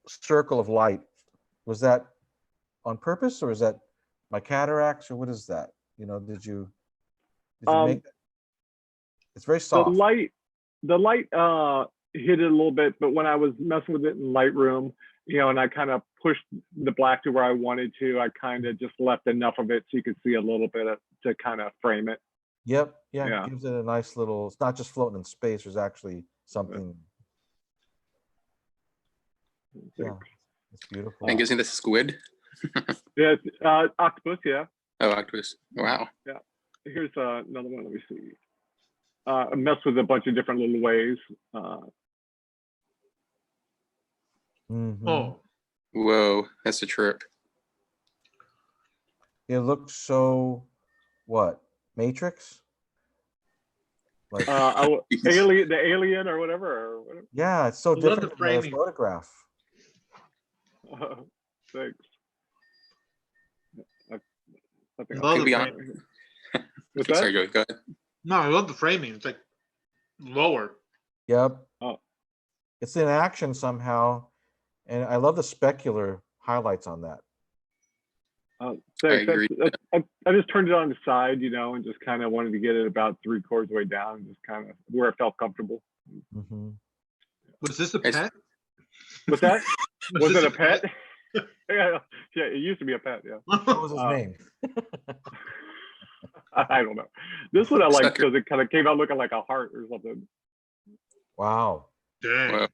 circle of light. Was that on purpose, or is that my cataracts, or what is that? Did you make that? It's very The soft. light hit it a little bit, but when I was messing with it in Lightroom, and I kind of pushed the black to where I wanted to, I kind of just left enough of it so you could see a little bit to kind of frame it. Yep. Yeah. Yeah. It gives it a nice little, it's not just floating in space. There's actually something. Yeah. It's beautiful. I'm guessing this is squid. Yeah, octopus. Yeah. Oh, octopus. Wow. Here's another one. Let me see. I messed with a bunch of different little ways. Mhm. Oh, Whoa, that's a trip. It looks so, what? Matrix? Like, Alien, the alien or whatever. yeah, it's so I love different the from the other framing. photograph. Thanks. I think Love To the be framing. honest, What's sorry, that? go ahead. No, I love the framing. It's like lower. Yep. Oh. It's in action somehow. And I love the specular highlights on that. Thanks. agree. I just turned it on the side, and just kind of wanted to get it about 3/4 way down, just kind of where it felt comfortable. Hmm. Was this a It's- pet? What's that? Was this it a pet? Yeah, it used to be a pet. Yeah, What was his name? I don't know. This one I like Sucker. because it kind of came out looking like a heart or something. Wow. Dang. Wow.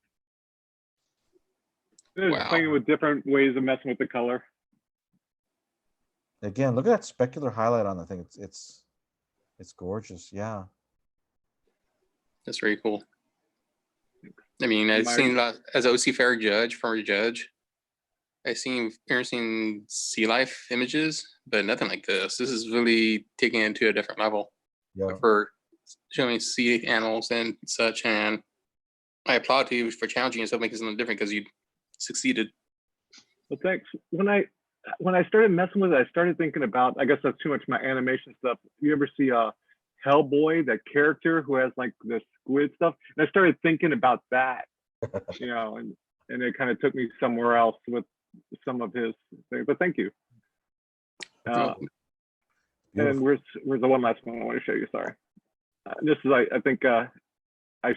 Just Wow. playing with different ways of messing with the color. Again, look at that specular highlight on the thing. It's gorgeous. Yeah. That's very cool. I mean, I've My- seen a lot as OC Fair judge, former judge. I've seen sea life images, but nothing like this. This is really taking it to a different level Yeah. for showing sea animals and such. And I applaud to you for challenging yourself, making something different because you succeeded. Well, thanks. When I started messing with it, I started thinking about, I guess that's too much of my animation stuff. You ever see Hellboy, that character who has like the squid stuff? And I started thinking about that, you know, and it kind of took me somewhere else with some of his things. But thank you. Beautiful. And where's the one last one I want to show you? Sorry. This is I think I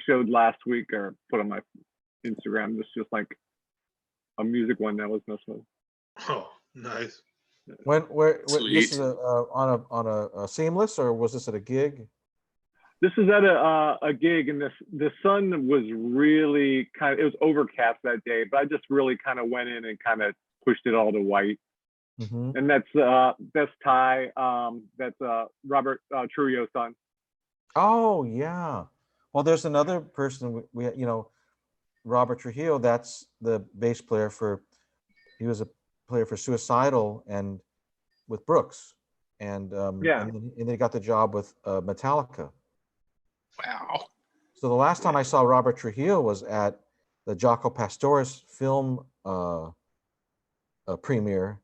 showed last week or put on my Instagram. This is just like a music one that was messed with. Oh, nice. Where this Sweet. is on a seamless, or was this at a gig? This is at a gig, and the sun was really it was overcast that day, but I just really kind of went in and kind of pushed it all to white. Mm-hmm. And that's Ty. That's Robert Trujillo's son. Oh yeah. Well, there's another person we Robert Trujillo. That's the bass player he was a player for Suicidal and with Brooks, and Yeah. and then he got the job with Metallica. Wow. So the last time I saw Robert Trujillo was at the Jaco Pastorius film premiere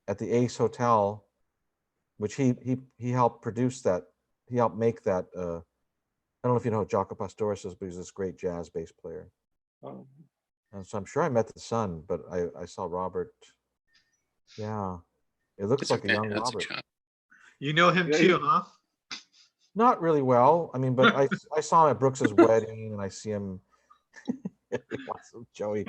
at the Ace Hotel, which he helped produce that. He helped make that. I don't know if you know who Jaco Pastorius is, but he's this great jazz bass player. And so I'm sure I met the son, but I saw Robert. Yeah, it looks It's a like a young fantastic Robert. shot. You know him Yeah, too, huh? Not really well. I mean, but I saw him at Brooks's wedding, and I see him. Joey.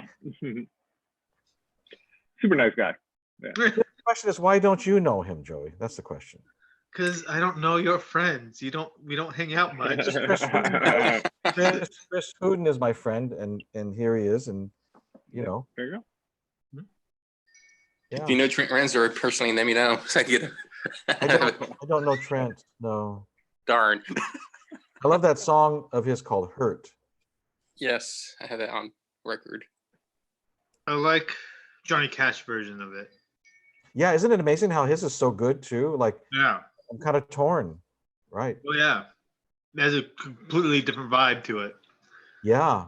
Super nice guy. The question is, why don't you know him, Joey? That's the question. Because I don't know your friends. We don't hang out much. Chris Hooden is my friend, and here he is, and you know, There you go. yeah. If you know Trent Renzer personally, let me know. So I get it. I don't know Trent. No, Darn. I love that song of his called "Hurt." Yes, I have that on record. I like Johnny Cash version of it. Yeah, isn't it amazing how his is so good too? Like, Yeah. I'm kind of torn, right? Oh yeah. It has a completely different vibe to it. Yeah,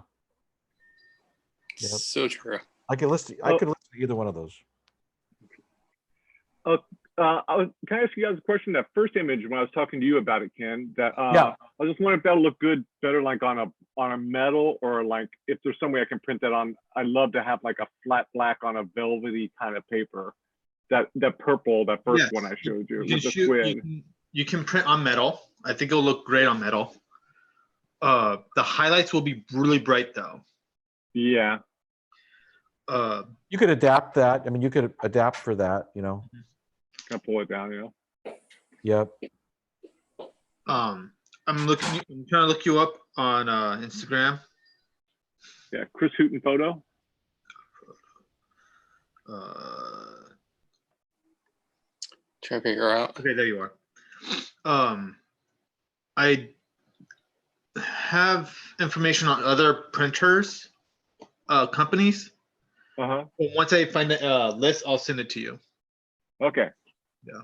Yep. So true. I could listen to either one of those. Can I ask you guys a question? That first image when I was talking to you about it, Ken, that Yeah. I just wondering if that'll look good, better like on a metal, or like if there's some way I can print that on. I'd love to have like a flat black on a velvety kind of paper. That purple, that first Yes. one I showed you, You can with the shoot. squid. You can print on metal. I think it'll look great on metal. The highlights will be really bright though. Yeah. You could adapt that. I mean, you could adapt for that. You know. Can pull it down, you know. Yep. I'm trying to look you up on Instagram. Yeah, Chris Hooten photo. Trying to figure out. Okay, there you are. I have information on other printers, companies. Uh-huh. But once I find the list, I'll send it to you. Okay. Yeah.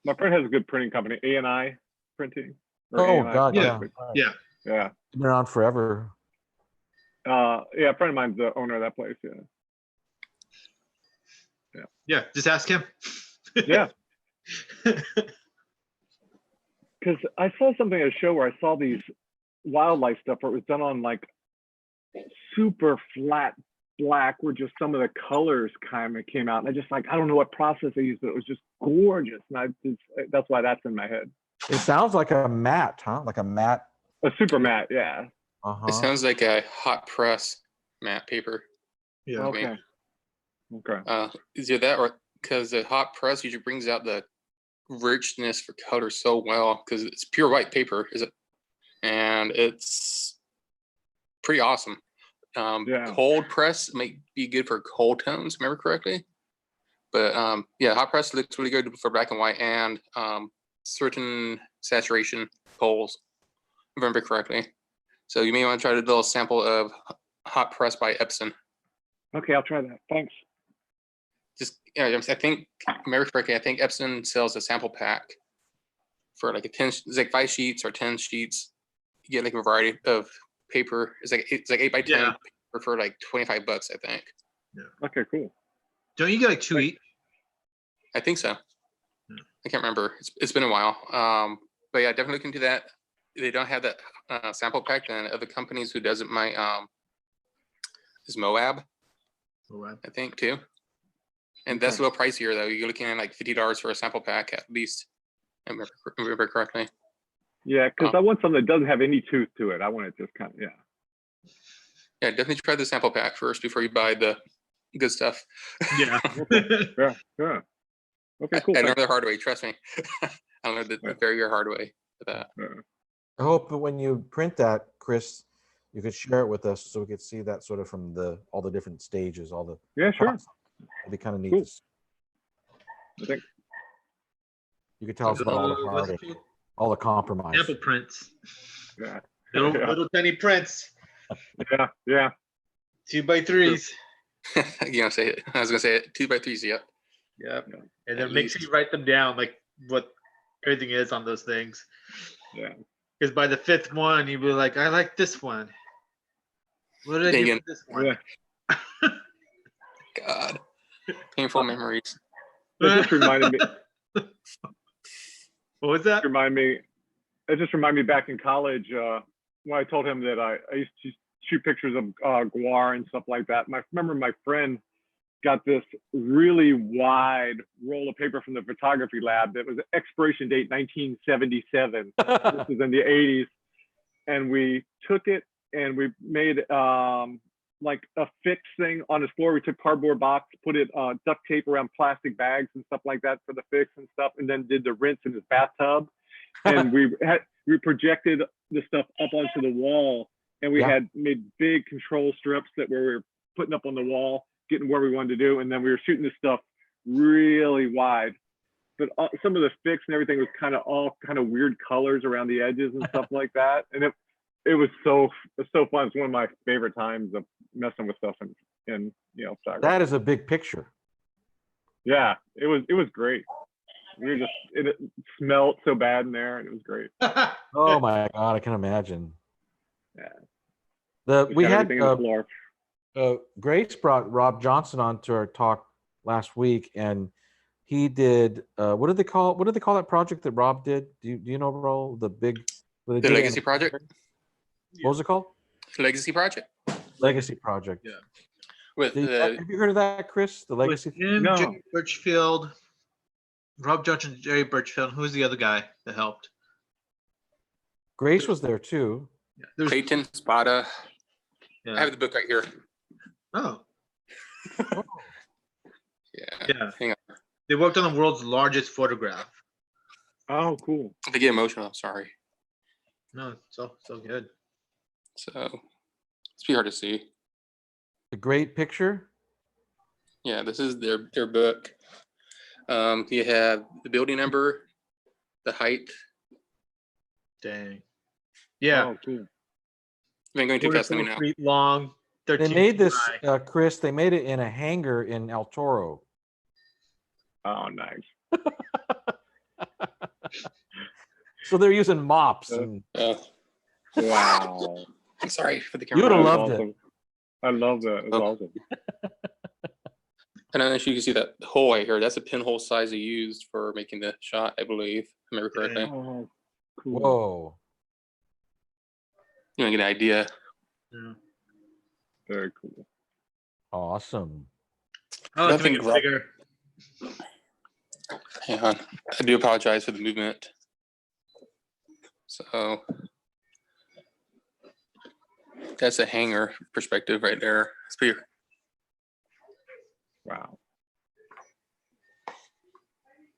My friend has a good printing company, A&I Printing. or Oh A&I God, yeah. Plastics. Yeah. Yeah. Been around forever. Yeah, a friend of mine's the owner of that place. Yeah. Yeah, just ask him. Yeah. Because I saw something at a show where I saw these wildlife stuff where it was done on like super flat black, where just some of the colors kind of came out. And I just like, I don't know what process they used, but it was just gorgeous. And that's why that's in my head. It sounds like a matte, huh? Like a matte. A super matte, yeah. It Uh-huh. sounds like a hot press matte paper. Yeah. Okay. Okay. Either that or because the hot press usually brings out the richness for color so well because it's pure white paper, is it? And it's pretty awesome. Yeah. Cold press might be good for cold tones, remember correctly. But yeah, hot press looks really good for black and white and certain saturation colors, if I remember correctly. So you may want to try a little sample of hot press by Epson. Okay, I'll try that. Thanks. Just yeah, I think, if I remember correctly, I think Epson sells a sample pack for like it's like 5 sheets or 10 sheets. You get like a variety of paper. It's like 8 by 10 Yeah. paper for like $25, I think. Okay, cool. Don't you get like 2 each? I think so. Hmm. I can't remember. It's been a while. But yeah, definitely look into that. They don't have that sample pack, then other companies who does it might is Moab, Oh, wow. I think too. And that's a little pricier though. You're looking at like $50 for a sample pack at least. I remember correctly. Yeah, because I want something that doesn't have any tooth to it. I want it just kind of, yeah. Yeah, definitely try the sample pack first before you buy the good stuff. Yeah. Yeah, yeah. Okay, cool. I learned thanks. the hard way, trust me. I learned the very hard way for that. Yeah. I hope that when you print that, Chris, you could share it with us so we could see that sort of from all the different stages, all the Yeah, sure. process. It'd be kind of neat. Cool. to see. I think You could tell us about all the What's it heartache, called? all the compromise. Sample prints. yeah. Little, Yeah. little tiny prints. Yeah, yeah. 2x3s. You know, say it. I was gonna say it. 2 by 3s. Yep. Yep. Yeah. And At then make sure least. you write them down, like what everything is on those things. Yeah. Because by the 5th one, you'll be like, I like this one. What did I Then do you with this one? Yeah. God, painful memories. It just reminded me. What was that? It just reminded me back in college when I told him that I used to shoot pictures of guar and stuff like that. Remember my friend got this really wide roll of paper from the photography lab that was expiration date 1977. This was in the 80s, and we took it and we made like a fix thing on his floor. We took cardboard box, put it duct tape around plastic bags and stuff like that for the fix and stuff, and then did the rinse in his bathtub. And we projected the stuff up onto the wall, and we Yeah. had made big control strips that we were putting up on the wall, getting where we wanted to do, and then we were shooting this stuff really wide. But some of the fix and everything was all kind of weird colors around the edges and stuff like that, and it was so fun. It's one of my favorite times of messing with stuff and photography. That is a big picture. Yeah, it was great. We were just it smelled so bad in there, and it was great. Oh my God, I can imagine. Yeah. We Got had everything on the floor. Grace brought Rob Johnson on to our talk last week, and he did what did they call that project that Rob did? Do you know, Ro, the big The Legacy Project. What was it called? Legacy Project. Legacy Project. Yeah. With Have you heard of that, Chris? The With Legacy. him, No. Jerry Birchfield, Rob Johnson, Jerry Birchfield. Who's the other guy that helped? Grace was there too. Yeah. There's, Clayton Spada. I yeah. have the book right here. Oh, Yeah. yeah. Hang on. They worked on the world's largest photograph. Oh, cool. If I get emotional, I'm sorry. No, it's so good. So it's pretty hard to see. The great picture. Yeah, this is their book. You have the building number, the height. Dang. Yeah. Oh, cool. If I'm going too fast, let me 44 know. feet long. 13 They made feet this, high. Chris. They made it in a hangar in El Toro. Oh, nice. So they're using mops, Uh, and Wow. I'm sorry for the You camera. would've That was loved it. awesome. I love that. It's Oh. awesome. I don't know if you can see that hole right here. That's a pinhole size they used for making the shot, I believe. If I remember correctly. Oh, cool. whoa. You want to get an idea? Yeah. Very cool. Awesome. Oh, it's Nothing making it rough. bigger. Hang on. I do apologize for the movement. So that's a hanger perspective right there. It's pretty. Wow.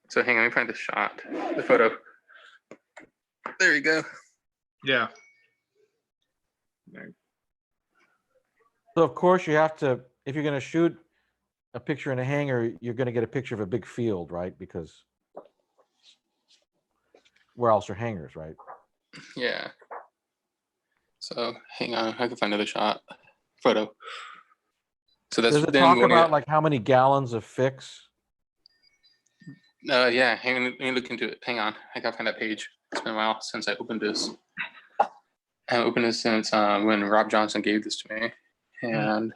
So hang on, let me find the shot, the photo. There you go. Yeah. Nice. So of course you have to, if you're going to shoot a picture in a hangar, you're going to get a picture of a big field, right? Because where else are hangars, right? Yeah. So hang on, I can find another photo. So that's Does it then talk going about like how many gallons of fix? yeah, hang on, let me look into it. Hang on, I gotta find that page. It's been a while since I opened this. I haven't opened this since when Rob Johnson gave this to me, and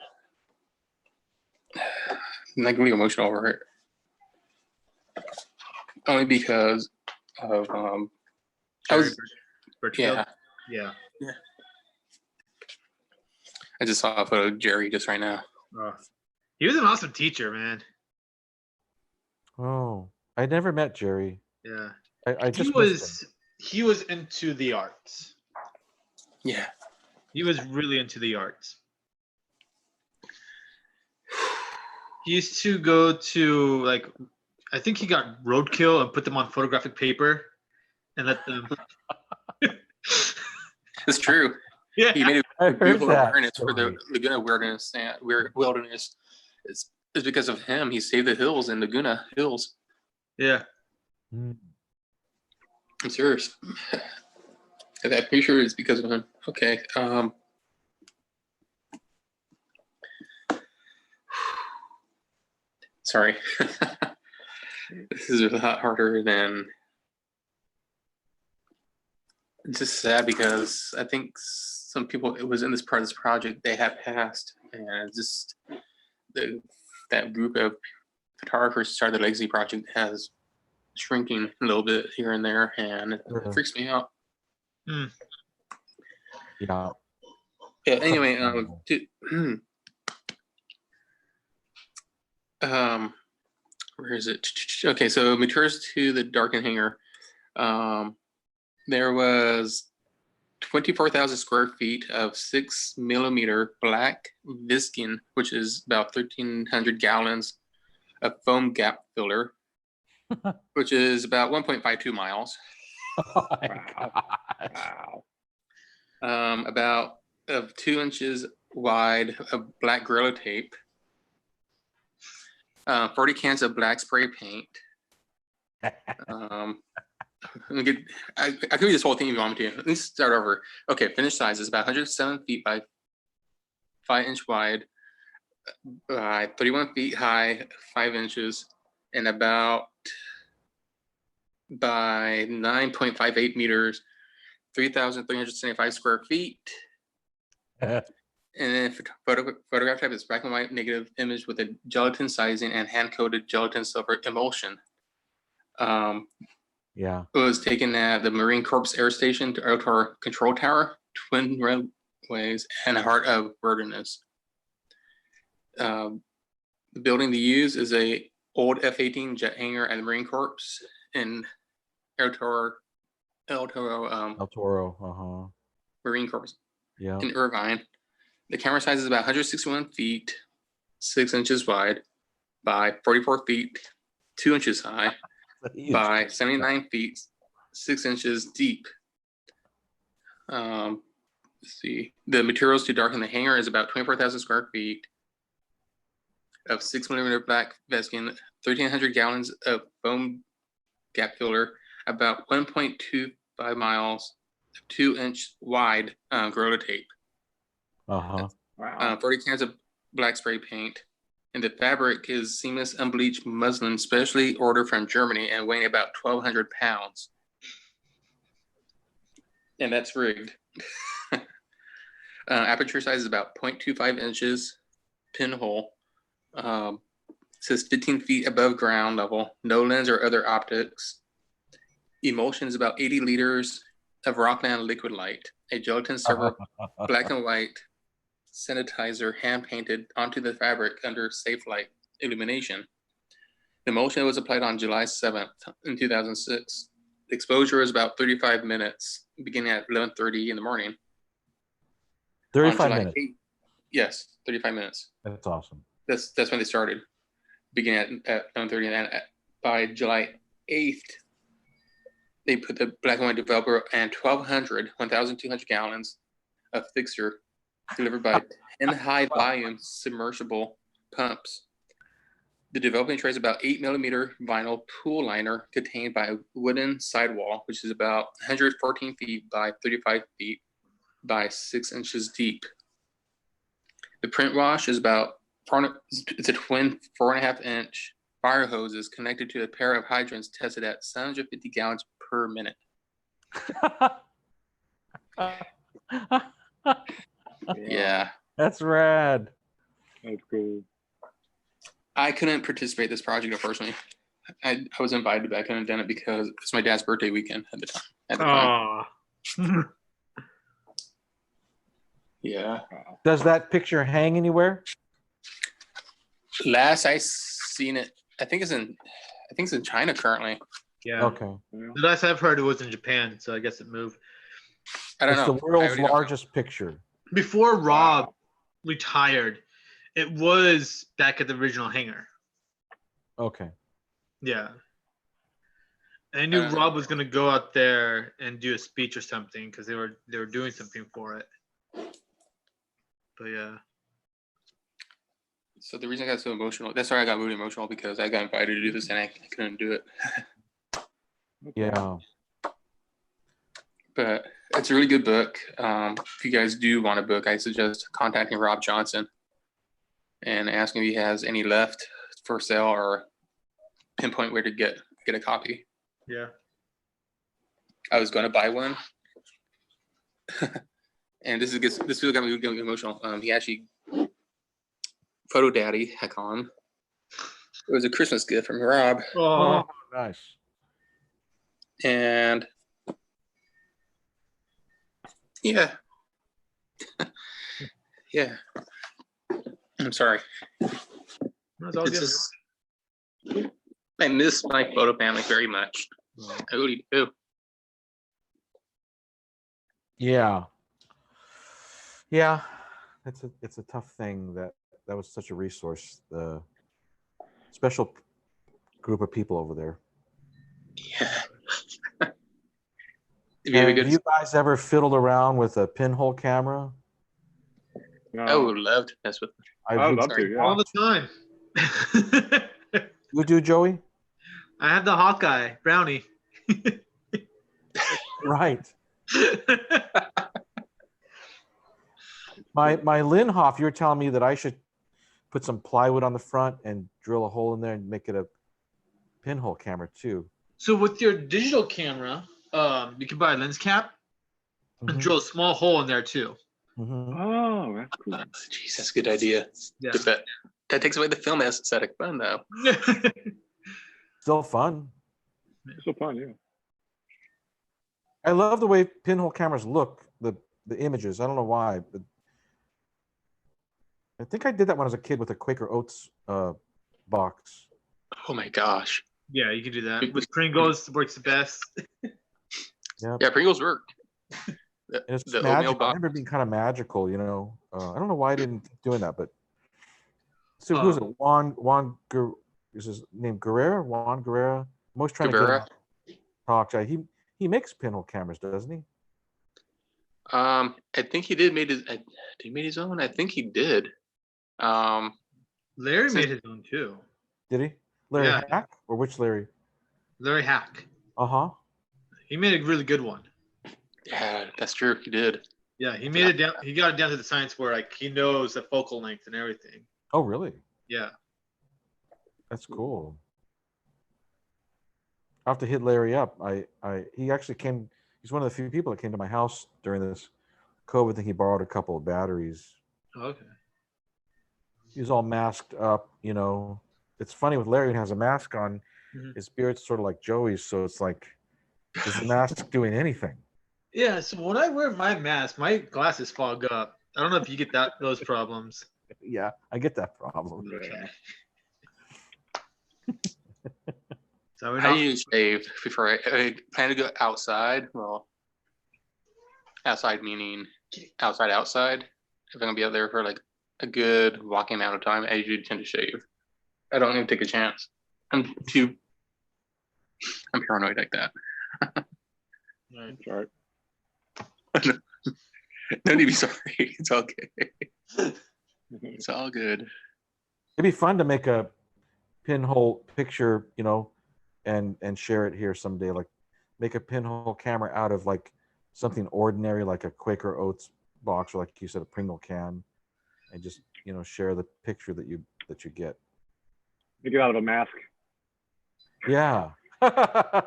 I'm like really emotional over it, only because of I was Birchfield? yeah. Yeah. I just saw a photo of Jerry just right now. Oh. He was an awesome teacher, man. Oh, I never met Jerry. Yeah. I He just missed him. was into the arts. Yeah. He was really into the arts. He used to go to like, I think he got roadkill and put them on photographic paper and let them. It's true. Yeah. He made I a heard beautiful that awareness for the story. Laguna wilderness and wilderness. It's because of him. He saved the hills in Laguna Hills. Yeah. Mm. I'm serious. And that picture is because of him. Okay. Sorry. This is a lot harder than. It's just sad because I think some people it was in this part of this project they have passed, and just that group of photographers started the Legacy Project has shrinking a little bit here and there, and it freaks me out. Yeah. Yeah. Anyway, where is it? Okay, so materials to the darkened hangar. There was 24,000 square feet of 6mm black Viscin, which is about 1,300 gallons of foam gap filler, which is about 1.52 miles. Oh my Wow. gosh. About 2 inches wide of black Gorilla tape, 40 cans of black spray paint. I could read this whole thing if you want me to. Let me start over. Okay, finished size is about 107 feet by 5 inch wide, 31 feet high, 5 inches, and about by 9.58 meters, 3,375 square feet. And then photograph type is black and white negative image with a gelatin sizing and hand-coated gelatin silver emulsion. Yeah. It was taken at the Marine Corps Air Station to Outdoor Control Tower, Twin Railways, and Heart of Wilderness. The building they use is a old F-18 jet hangar at the Marine Corps in El Toro, El Toro. Marine Corps Yeah. in Irvine. The camera size is about 161 feet, 6 inches wide, by 44 feet, 2 inches high, by 79 feet, 6 inches deep. Let's see. The materials to darken the hangar is about 24,000 square feet of 6mm black Viscin, 1,300 gallons of foam gap filler, about 1.25 miles, 2-inch wide Gorilla tape. Uh-huh. Wow. 40 cans of black spray paint. And the fabric is seamless unbleached muslin, specially ordered from Germany and weighing about 1,200 pounds. And that's rigged. Aperture size is about 0.25 inches, pinhole. Says 15 feet above ground level, no lens or other optics. Emulsion is about 80 liters of Rockland liquid light, a gelatin silver black and white sanitizer hand painted onto the fabric under safe light illumination. The emulsion was applied on July 7th in 2006. The exposure is about 35 minutes, beginning at 11:30 in the morning. 35 minutes. 8th, yes, 35 minutes. That's awesome. That's when they started, beginning at 11:30, and by July 8th, they put the black and white developer and 1,200 gallons of fixture delivered by 10 high volume submersible pumps. The developing tray is about 8mm vinyl pool liner contained by a wooden sidewall, which is about 114 feet by 35 feet by 6 inches deep. The print wash is it's a twin 4.5-inch fire hoses connected to a pair of hydrants tested at 750 gallons per minute. Yeah. That's rad. That's cool. I couldn't participate in this project, unfortunately. I was invited, but I couldn't have done it because it's my dad's birthday weekend at the time. Aw. Yeah. Does that picture hang anywhere? Last I seen it, I think it's in China currently. Yeah. Okay. Yeah. The last I've heard it was in Japan, so I guess it moved. I don't It's know. the world's really don't know. largest picture. Before Rob retired, it was back at the original hangar. Okay. Yeah. And I knew Uh, Rob was gonna go out there and do a speech or something because they were doing something for it. But yeah. So the reason I got so emotional, that's why I got really emotional, because I got invited to do this and I couldn't do it. Yeah. But it's a really good book. If you guys do want a book, I suggest contacting Rob Johnson and asking if he has any left for sale or pinpoint where to get a copy. Yeah. I was going to buy one, and this really got me emotional. He actually, Photo Daddy, I call him. It was a Christmas gift from Rob, Oh, Oh, nice. and yeah, yeah. I'm sorry. that's all It's good. just, I miss my photo family very much. I really do. Yeah. Yeah. It's a tough thing that was such a resource. The special group of people over there. Yeah. If you have a Have good, you guys ever fiddled around with a pinhole camera? No, I would love to mess with. I would love to. Yeah. All the time. You do, Joey? I have the Hawkeye brownie. Right. My Linhof, you were telling me that I should put some plywood on the front and drill a hole in there and make it a pinhole camera too. So with your digital camera, you can buy a lens cap and Mhm. drill a small hole in there too. Mhm. Oh, that's cool. Jeez, that's a good idea. Yeah. That takes away the film aesthetic fun, though. Still fun. It's so fun. Yeah. I love the way pinhole cameras look, the images. I don't know why, but I think I did that when I was a kid with a Quaker Oats box. Oh my gosh. Yeah, you can do that. With Pringles, works the best. Yeah, Pringles work. And it's The oatmeal magical. I box. remember it being kind of magical, you know. I don't know why I didn't keep doing that, but so who's it? Juan is his name Guerrera? Juan Guerrera. I'm always trying Guevara. to get him to talk. He makes pinhole cameras, doesn't he? I think he did made his. Did he made his own? I think he did. Larry made his own too. Did he? Larry Yeah. Hack? Or which Larry? Larry Hack. Uh-huh. He made a really good one. Yeah, that's true. He did. Yeah, he made it down. He got it down to the science where like he knows the focal length and everything. Oh, really? Yeah. That's cool. I'll have to hit Larry up. He actually came, he's one of the few people that came to my house during this COVID thing. He borrowed a couple of batteries. Okay. He was all masked up, you know. It's funny with Larry, when he has a mask on, Mhm. his beard's sort of like Joey's, so it's like, is the mask doing anything? Yeah, so when I wear my mask, my glasses fog up. I don't know if you get those problems. Yeah, I get that problem. Yeah. So we're I not, usually shave before I plan to go outside. Well, outside meaning outside. If I'm gonna be out there for like a good walking amount of time, I usually tend to shave. I don't even take a chance. I'm paranoid like that. right. That's all right. No need to be sorry. It's all good. It's all good. It'd be fun to make a pinhole picture, and share it here someday. Like make a pinhole camera out of like something ordinary, like a Quaker Oats box, or like you said, a Pringle can, and just share the picture that you get. Make it out of a mask. Yeah. How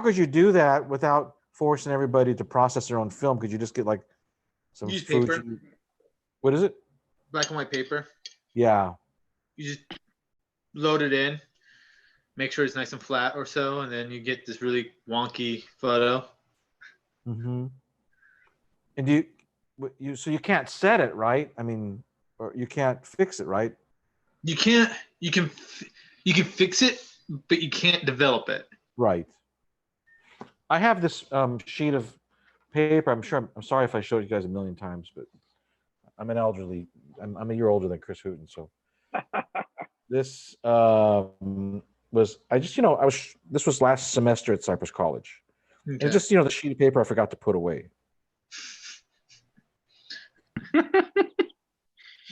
could you do that without forcing everybody to process their own film? Could you just get like some Use Fuji? paper. What is it? Black and white paper. Yeah. You just load it in, make sure it's nice and flat or so, and then you get this really wonky photo. Mm-hmm. And so you can't set it, right? I mean, or you can't fix it, right? You can fix it, but you can't develop it. Right. I have this sheet of paper. I'm sorry if I showed you guys a million times, but I'm a year older than Chris Hooten. So this this was last semester at Cypress College. Okay. And just, the sheet of paper I forgot to put away.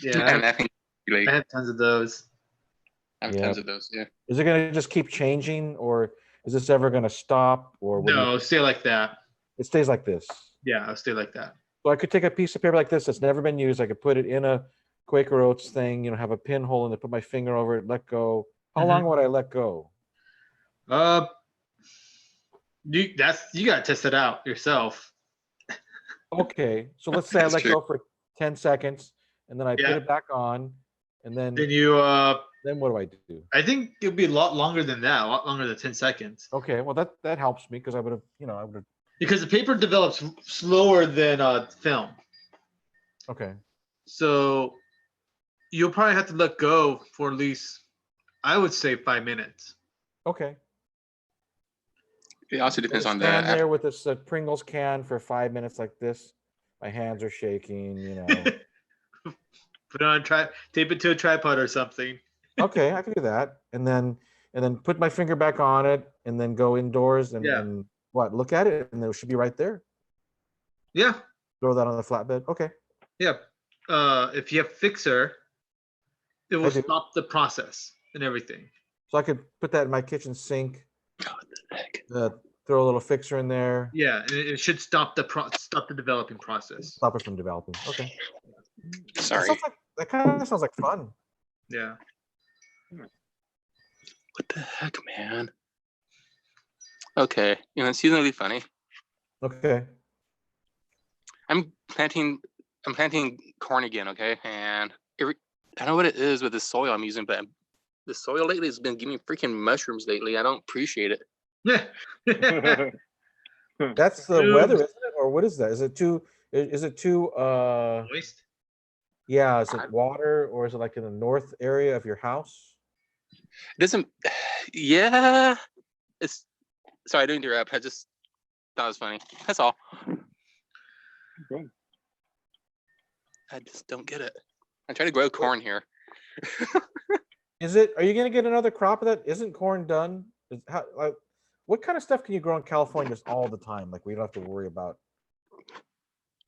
Yeah, And I think I have tons of those. I have Yeah. tons of those. Yeah. Is it going to just keep changing, or is this ever going to stop? Or what do you- No, stay like that. it stays like this? Yeah, I'll stay like that. So I could take a piece of paper like this that's never been used. I could put it in a Quaker Oats thing, have a pinhole in it, put my finger over it, let go. How Mhm. long would I let go? You gotta test it out yourself. Okay, so let's say I That's let true. go for 10 seconds, and then I Yeah. put it back on, and then Then you then what do I do? I think it'll be a lot longer than that, a lot longer than 10 seconds. Okay, well that helps me because I would have. Because the paper develops slower than film. Okay, So you'll probably have to let go for at least, I would say, 5 minutes. okay. It also depends on the. Stand there with this Pringles can for 5 minutes like this. My hands are shaking. Put it on tape it to a tripod or something. Okay, I can do that, and then put my finger back on it, and then go indoors and, Yeah. and look at it, and it should be right there. Yeah, Throw that on the flatbed. Okay. yeah. If you have Fixer, it will do. stop the process and everything. So I could put that in my kitchen sink. What the heck? Throw a little fixer in there. Yeah, and it should stop the developing process. Stop it from developing. Okay. Sorry. That kind of sounds like fun. Yeah. What the heck, man? Okay, it's seasonally funny. Okay. I'm planting corn again, okay? And I don't know what it is with the soil I'm using, but the soil lately has been giving me freaking mushrooms lately. I don't appreciate it. Yeah. That's the weather, isn't it? Or what is that? Is it too Moist. yeah, is it water, or is it like in the north area of your house? It doesn't. Yeah. It's. Sorry, I didn't interrupt. I just thought it was funny. That's all. Okay. I just don't get it. I'm trying to grow corn here. Are you going to get another crop of that? Isn't corn done? What kind of stuff can you grow in California just all the time? Like we don't have to worry about.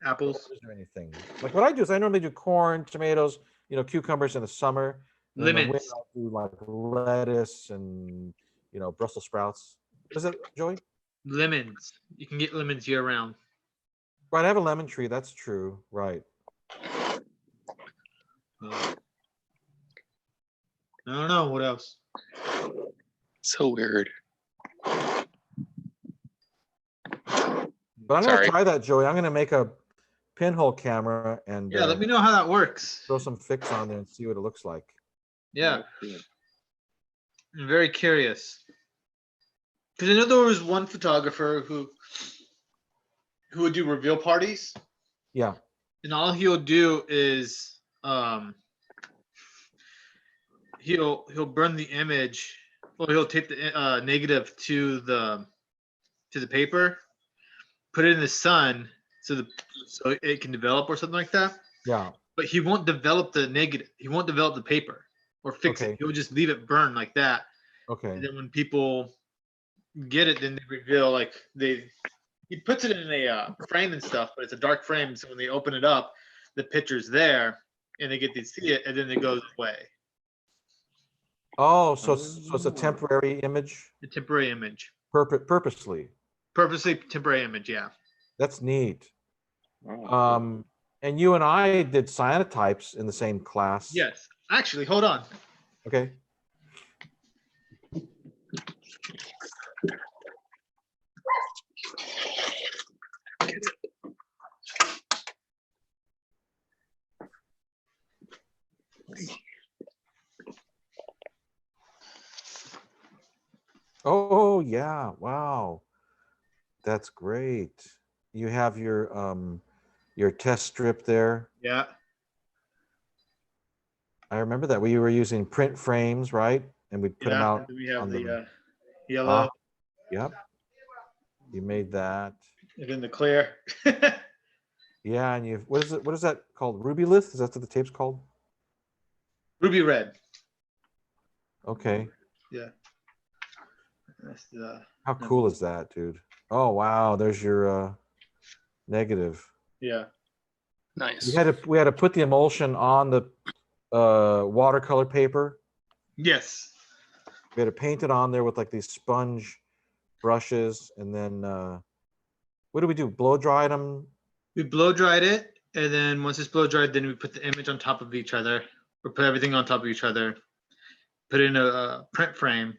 Apples. Is there anything? Like what I do is I normally do corn, tomatoes, cucumbers in the summer. And in the winter, Lemons. I'll do like lettuce and Brussels sprouts. Is it, Joey? Lemons. You can get lemons year round. Right, I have a lemon tree. That's true. Right. I don't know what else. So weird. But I'm Sorry. gonna try that, Joey. I'm gonna make a pinhole camera and Yeah, let me know how that works. throw some fix on there and see what it looks like. Yeah, I'm very curious. Because I know there was one photographer who would do reveal parties, Yeah. and all he'll do is he'll burn the image, or he'll tape the negative to the paper, put it in the sun so it can develop or something like that. Yeah. But he won't develop the negative. He won't develop the paper or fix Okay. it. He'll just leave it burn like that. Okay. And then when people get it, then they reveal like they he puts it in a frame and stuff, but it's a dark frame. So when they open it up, the picture's there, and they get to see it, and then it goes away. Oh, so it's a temporary image, The temporary image, purposely. purposely temporary image. Yeah. That's neat. Oh, And you and I did cyanotypes in the same class. Yes. Actually, hold on. Okay. Oh, yeah. Wow. That's great. You have your test strip there. Yeah. I remember that we were using print frames, right? And we'd put them Yeah. out. We have on the yellow Yep. You made that. and then the clear. Yeah, and you what is that called? Rubylith? Is that what the tape's called? Ruby red. Okay. Yeah. That's the How cool is that, dude? Oh wow, there's your negative. yeah. Nice. We had to put the emulsion on the watercolor paper. Yes. We had to paint it on there with like these sponge brushes, and then what do we do? Blow dried them. We blow dried it, and then once it's blow dried, then we put the image on top of each other, or put everything on top of each other. Put it in a print frame,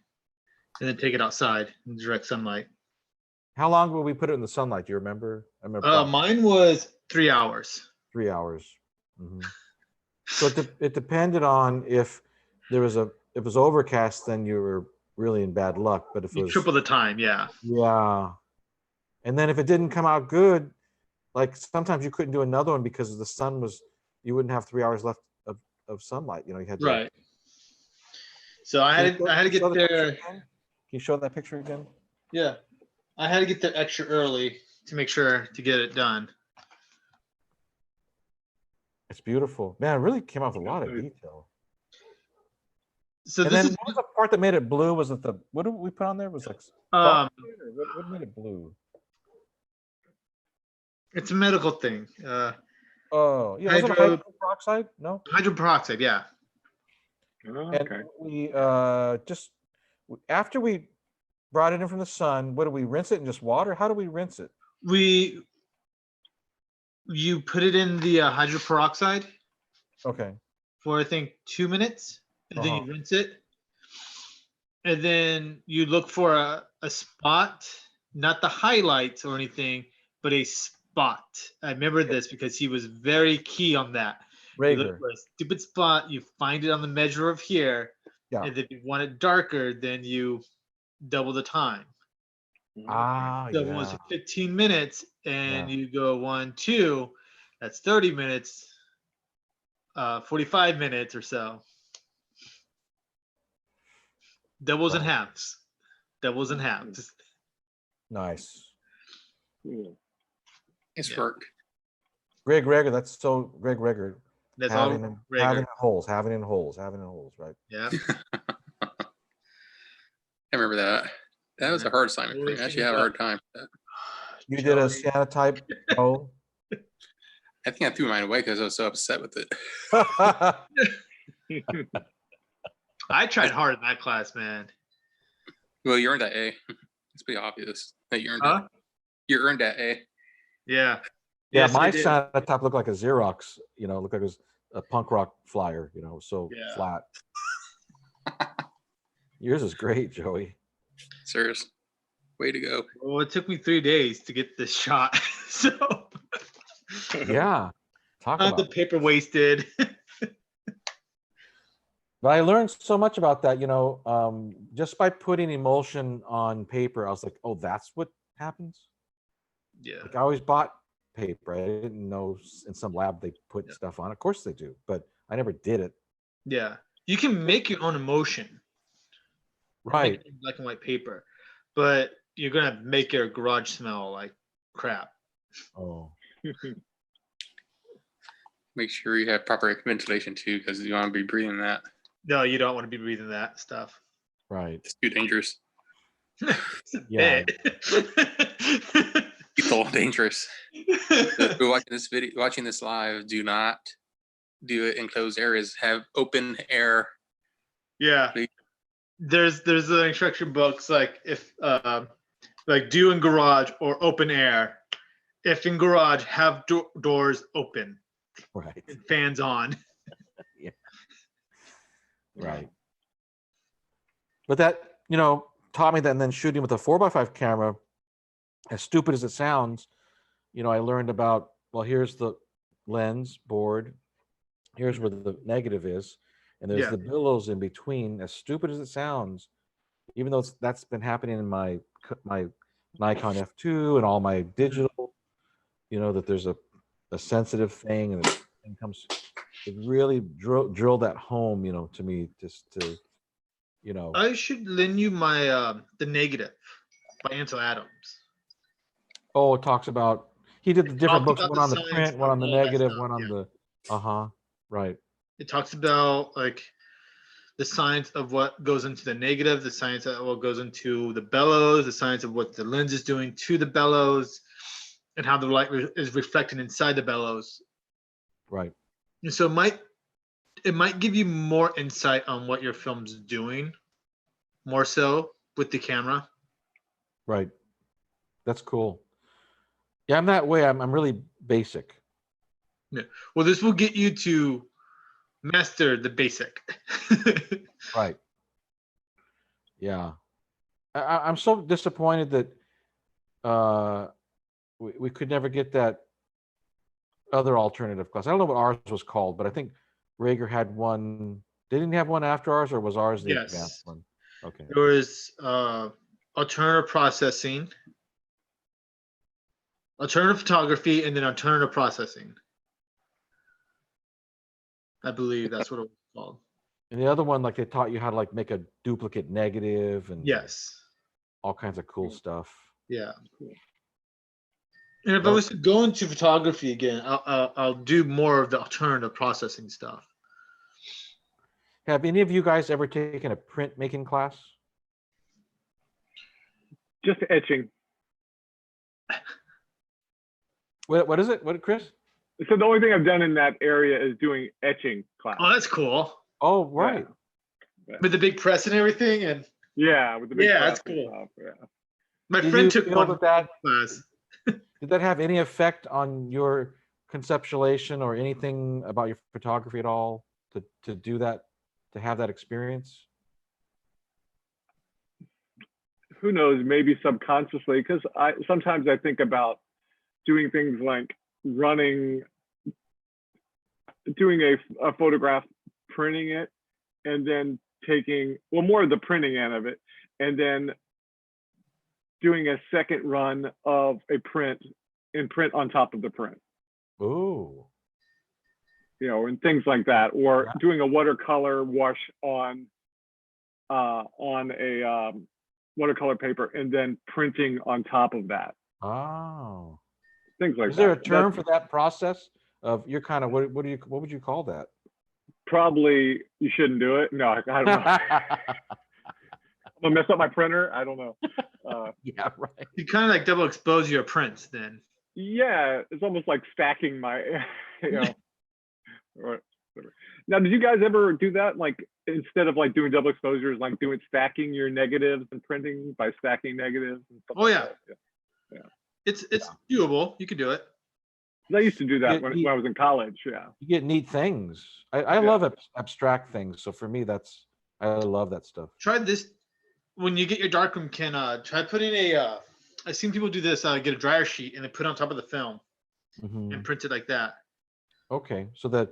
and then take it outside in direct sunlight. How long will we put it in the sunlight? Do you remember? I remember Mine was 3 hours. 3 hours. Mhm. So it depended on if it was overcast, then you were really in bad luck. But if it You was triple the time, yeah. yeah, and then if it didn't come out good, like sometimes you couldn't do another one because the sun was, you wouldn't have 3 hours left of sunlight. You know, you had to. Right. So I had to get show the picture there. again? Can you show that picture again? Yeah, I had to get there extra early to make sure to get it done. It's beautiful, man. It really came out with a lot of detail. So And this then is what was the part that made it blue? Was it what did we put on there? Was like um, what made it blue? it's a medical thing. Oh, yeah, was it Hydro- hydrogen peroxide? No. Hydrogen peroxide, yeah. And okay. we just after we brought it in from the sun, what do we rinse it in just water? How do we rinse it? You put it in the hydrogen peroxide Okay. for I think 2 minutes, and then Uh-huh. you rinse it, and then you look for a spot, not the highlights or anything, but a spot. I remember this because he was very key on that. You look Rager. for a stupid spot, you find it on the measure of here, Yeah. and if you want it darker, then you double the time. Ah, So once yeah. it's 15 minutes and Yeah. you go 1, 2, that's 30 minutes, 45 minutes or so. Doubles and Right. halves. Doubles and halves. Nice. Cool. Nice Yeah. work. Greg Reger, that's so Greg Reger. That's all Having in regular. holes, having in holes, right? Yeah. I remember that. That was a hard assignment for me. I actually had a hard time. You did a Joey. cyanotype. Oh. I think I threw mine away because I was so upset with it. I tried hard in that class, man. Well, you earned that A. It's pretty obvious that you earned Huh? it. You earned that A. Yeah. Yeah, Yes, I my did. cyanotype looked like a Xerox, you know, looked like it was a punk rock flyer, you know, so Yeah. flat. Yours is great, Joey. Serious. Way to go. Well, it took me 3 days to get this shot. So Yeah. Talk the about. paper wasted. But I learned so much about that, you know, just by putting emulsion on paper. I was like, oh, that's what happens. Yeah. Like I always bought paper. I didn't know in some lab they put stuff on. Of course they do, but I never did it. Yeah. You can make your own emotion. Make Right. it in black and white paper, but you're gonna make your garage smell like crap. Oh, Make sure you have proper ventilation too, because you want to be breathing that. No, you don't want to be breathing that stuff. right. It's too dangerous. It's a Yeah. bit. You little dangerous. If you're watching this video, watching this live, do not do it in closed areas. Have open air. Yeah. Please. There's the instruction books like if like do in garage or open air. If in garage, have doors open, Right. and fans on. Right. But that, you know, taught me that, and then shooting with a 4x5 camera, as stupid as it sounds, you know, I learned about, well, here's the lens board, here's where the negative is, and there's Yeah. the billows in between. As stupid as it sounds, even though that's been happening in my Nikon F2 and all my digital, you know, that there's a sensitive thing, and it comes, it really drilled that home, you know, to me, just to, you know. I should lend you my the negative by Ansel Adams. Oh, it talks about, he did the different talks books, about one the on the science print, one of on the all that negative, stuff, one on yeah. the, right. It talks about like the science of what goes into the negative, the science of what goes into the bellows, the science of what the lens is doing to the bellows, and how the light is reflected inside the bellows. Right. And so it might give you more insight on what your film's doing, more so with the camera. Right. That's cool. Yeah, I'm that way. I'm really basic. Well, this will get you to master the basic. Right. Yeah. I'm so disappointed that we could never get that other alternative class. I don't know what ours was called, but I think Rager had one. They didn't have one after ours, or was ours the Yes. advanced one? Okay. There was alternative processing, alternative photography, and then alternative processing. I believe that's what it was called. And the other one, like they taught you how to like make a duplicate negative and Yes. all kinds of cool stuff. Yeah. And if I was to go into photography again, I'll do more of the alternative processing stuff. Have any of you guys ever taken a print making class? Just etching. What is it? What, Chris? So the only thing I've done in that area is doing etching class. Oh, that's cool. Oh, right. With the big press and everything, and Yeah, with the big Yeah, that's press and cool. stuff, yeah. my Did friend you took feel one that class. did that have any effect on your conceptualization or anything about your photography at all to do that, to have that experience? Who knows, maybe subconsciously, because sometimes I think about doing things like doing a photograph, printing it, and then taking, well, more of the printing end of it, and then doing a second run of a print on top of the print, Ooh. you know, and things like that, or Yeah. doing a watercolor wash on a watercolor paper and then printing on top of that, Oh. things like that. Is there a term That's for that process of your kind of, what would you call that? probably, you shouldn't do it. No, I don't know. I'm gonna mess up my printer. I don't know. Yeah, right. You kind of like double expose your prints then. Yeah, it's almost like stacking my, you know. or whatever. Now, did you guys ever do that? Like instead of like doing double exposures, like stacking your negatives and printing by stacking negatives and stuff. Oh, like yeah. that? It's doable. You could do it. 'Cause I used to do that Yeah, when I was in college. Yeah. You get neat things. I Yeah. love abstract things. So for me, I love that stuff. Try this when you get your darkroom. Can try putting a. I've seen people do this. Get a dryer sheet and then put it on top of the film Mhm. and print it like that. Okay, so that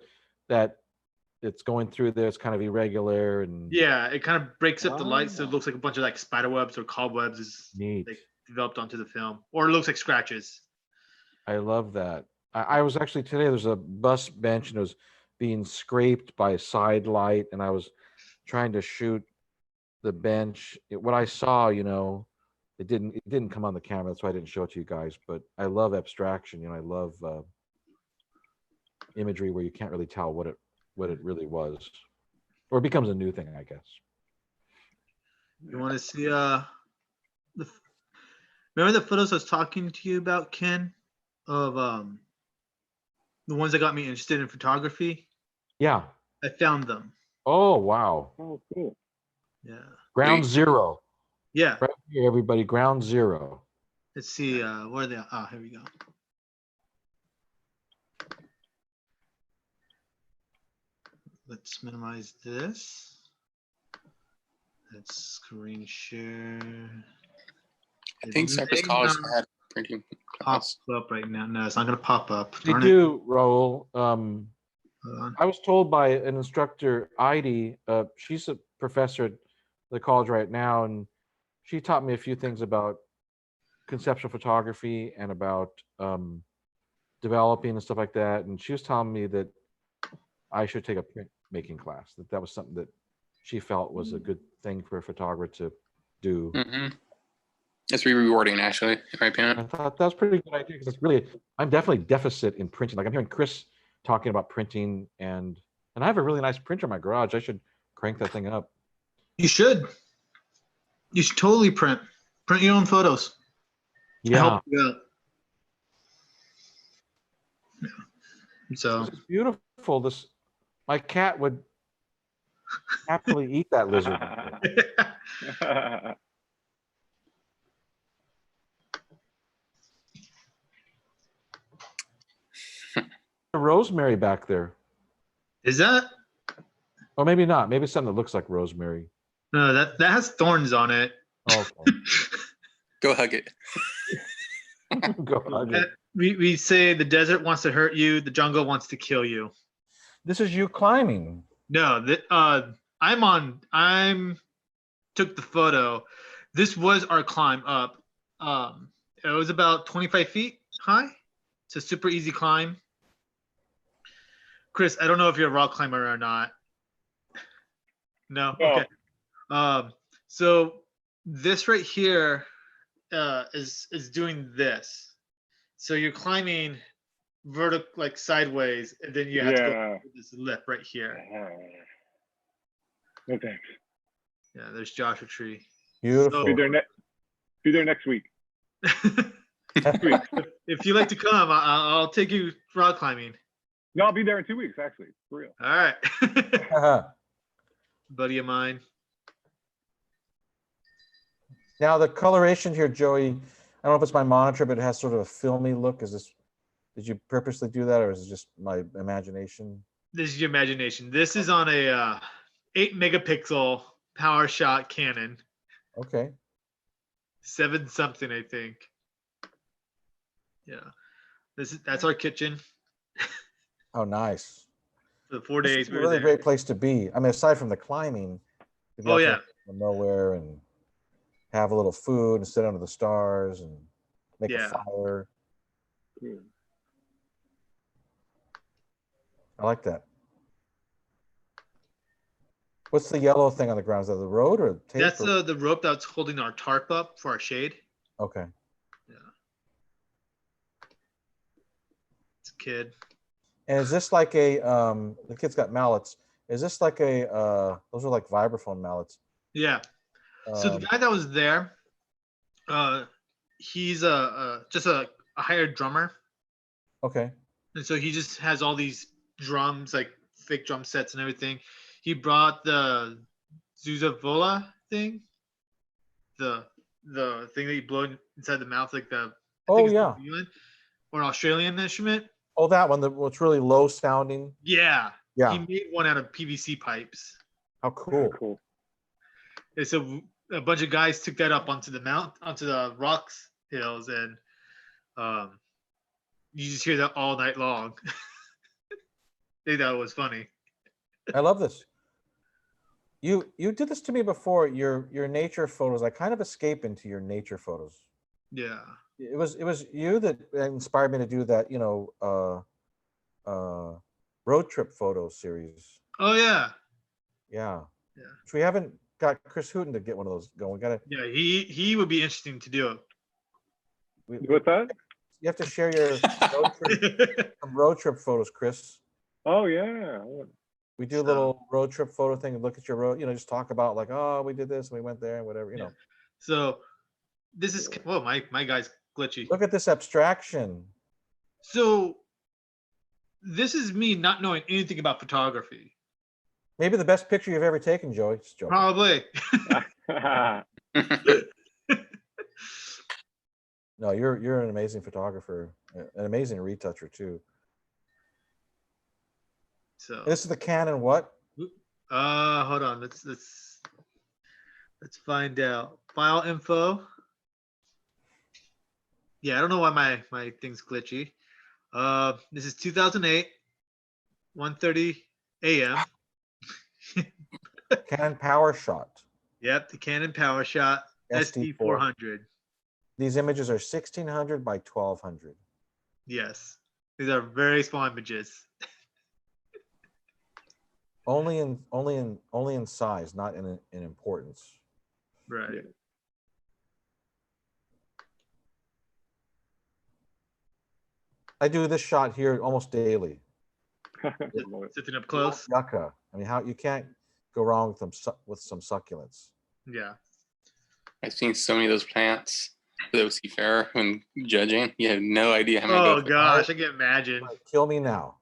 it's going through there, it's kind of irregular and Yeah, it kind of breaks up the light, so Oh. it looks like a bunch of like spider webs or cobwebs is neat. like developed onto the film, or it looks like scratches. I love that. I was actually today, there's a bus bench and it was being scraped by a side light, and I was trying to shoot the bench. What I saw, you know, it didn't come on the camera, that's why I didn't show it to you guys. But I love abstraction, you know, I love imagery where you can't really tell what it really was, or it becomes a new thing, I guess. You want to see Remember the photos I was talking to you about, Ken, of the ones that got me interested in photography? Yeah. I found them. Oh, wow. Oh, cool. Yeah. Ground Sweet. zero. Yeah. Right here, everybody. Ground zero. Let's see. Where are they? Oh, here we go. Let's minimize this. Let's screen share. I think Cypress It may College not had printing pop class. up right now. No, it's not gonna pop up. They Darn it. do, Raul. Hold on. I was told by an instructor, Heidi, she's a professor at the college right now, and she taught me a few things about conceptual photography and about developing and stuff like that. And she was telling me that I should take a printmaking class. That was something that she felt was a good thing for a photographer to do. Mm-hmm. It's really rewarding, actually, in my I opinion. thought that was a pretty good idea because it's really, I'm definitely deficit in printing. Like I'm hearing Chris talking about printing, and I have a really nice printer in my garage. I should crank that thing up. You should. You should totally print. Print your own photos. Yeah, Help you out. Yeah. So this is beautiful. This, my cat would happily eat that lizard. Rosemary back there, is that or maybe not. Maybe something that looks like rosemary. no? That has thorns on it. Oh, okay. Go hug it. Go hug it. We say the desert wants to hurt you, the jungle wants to kill you. This is you climbing. No, that I'm took the photo. This was our climb up. It was about 25 feet high. It's a super easy climb. Chris, I don't know if you're a rock climber or not. No. No. Okay. So this right here is doing this. So you're climbing vertical, like sideways, and then you have to go Yeah. through this lip right here. No thanks. Yeah, there's Joshua Tree. Beautiful. Be there next week. If you like to come, I'll take you rock climbing. No, I'll be there in 2 weeks, actually, for real. All right. Buddy of mine. Now the coloration here, Joey, I don't know if it's my monitor, but it has sort of a filmy look. Did you purposely do that, or is it just my imagination? This is your imagination. This is on a 8 megapixel PowerShot Canon. Okay. 7 something, I think. Yeah. That's our kitchen. Oh, nice. For the 4 This days is we a were really there. great place to be. I mean, aside from the climbing, to be Oh, out yeah. there in nowhere and have a little food and sit under the stars and make Yeah. a fire. Cool. I like that. What's the yellow thing on the ground? Is that the road or tape? That's or- the rope that's holding our tarp up for our shade. Okay. Yeah. It's a kid. And is this like a the kid's got mallets? Is this like a those are like vibraphone mallets? Yeah. So the Um, guy that was there, he's just a hired drummer, okay. and so he just has all these drums, like fake drum sets and everything. He brought the Zuzavola thing, the thing that you blow inside the mouth, like the I Oh think it's yeah. New Zealand, or an Australian instrument. Oh, that one. What's really low sounding. Yeah. Yeah. He made one out of PVC pipes. How cool. Cool. And so a bunch of guys took that up onto the rocks hills, and you just hear that all night long. They thought it was funny. I love this. You did this to me before. Your nature photos. I kind of escape into your nature photos. Yeah. It was you that inspired me to do that. Road trip photo series. Oh yeah. Yeah. Yeah. Which we haven't got Chris Hooten to get one of those going. We gotta. Yeah. He would be interesting to do What's that? You have to share your it. some road trip photos, Chris. Oh, yeah. We do a little road trip photo thing and look at your road. Just talk about like, oh, we did this, we went there, and whatever. Yeah. So this is, whoa, my guy's glitchy. Look at this abstraction. So this is me not knowing anything about photography. Maybe the best picture you've ever taken, Joey. Just joking. Probably. No, you're an amazing photographer, an amazing retoucher too. So This is the Canon what? hold on. Let's find out. File info. Yeah, I don't know why my thing's glitchy. This is 2008, 1:30 a.m. Canon PowerShot. Yep, the Canon PowerShot SD400. These images are 1600 by 1200. Yes, these are very small images. Only in size, not in importance. Right. I do this shot here almost daily. Sitting up close. Yucca. I mean, how you can't go wrong with them with some succulents. Yeah. I've seen so many of those plants at the OC Fair when judging. You have no idea how many. Oh go for. gosh, I can imagine. Kill me now.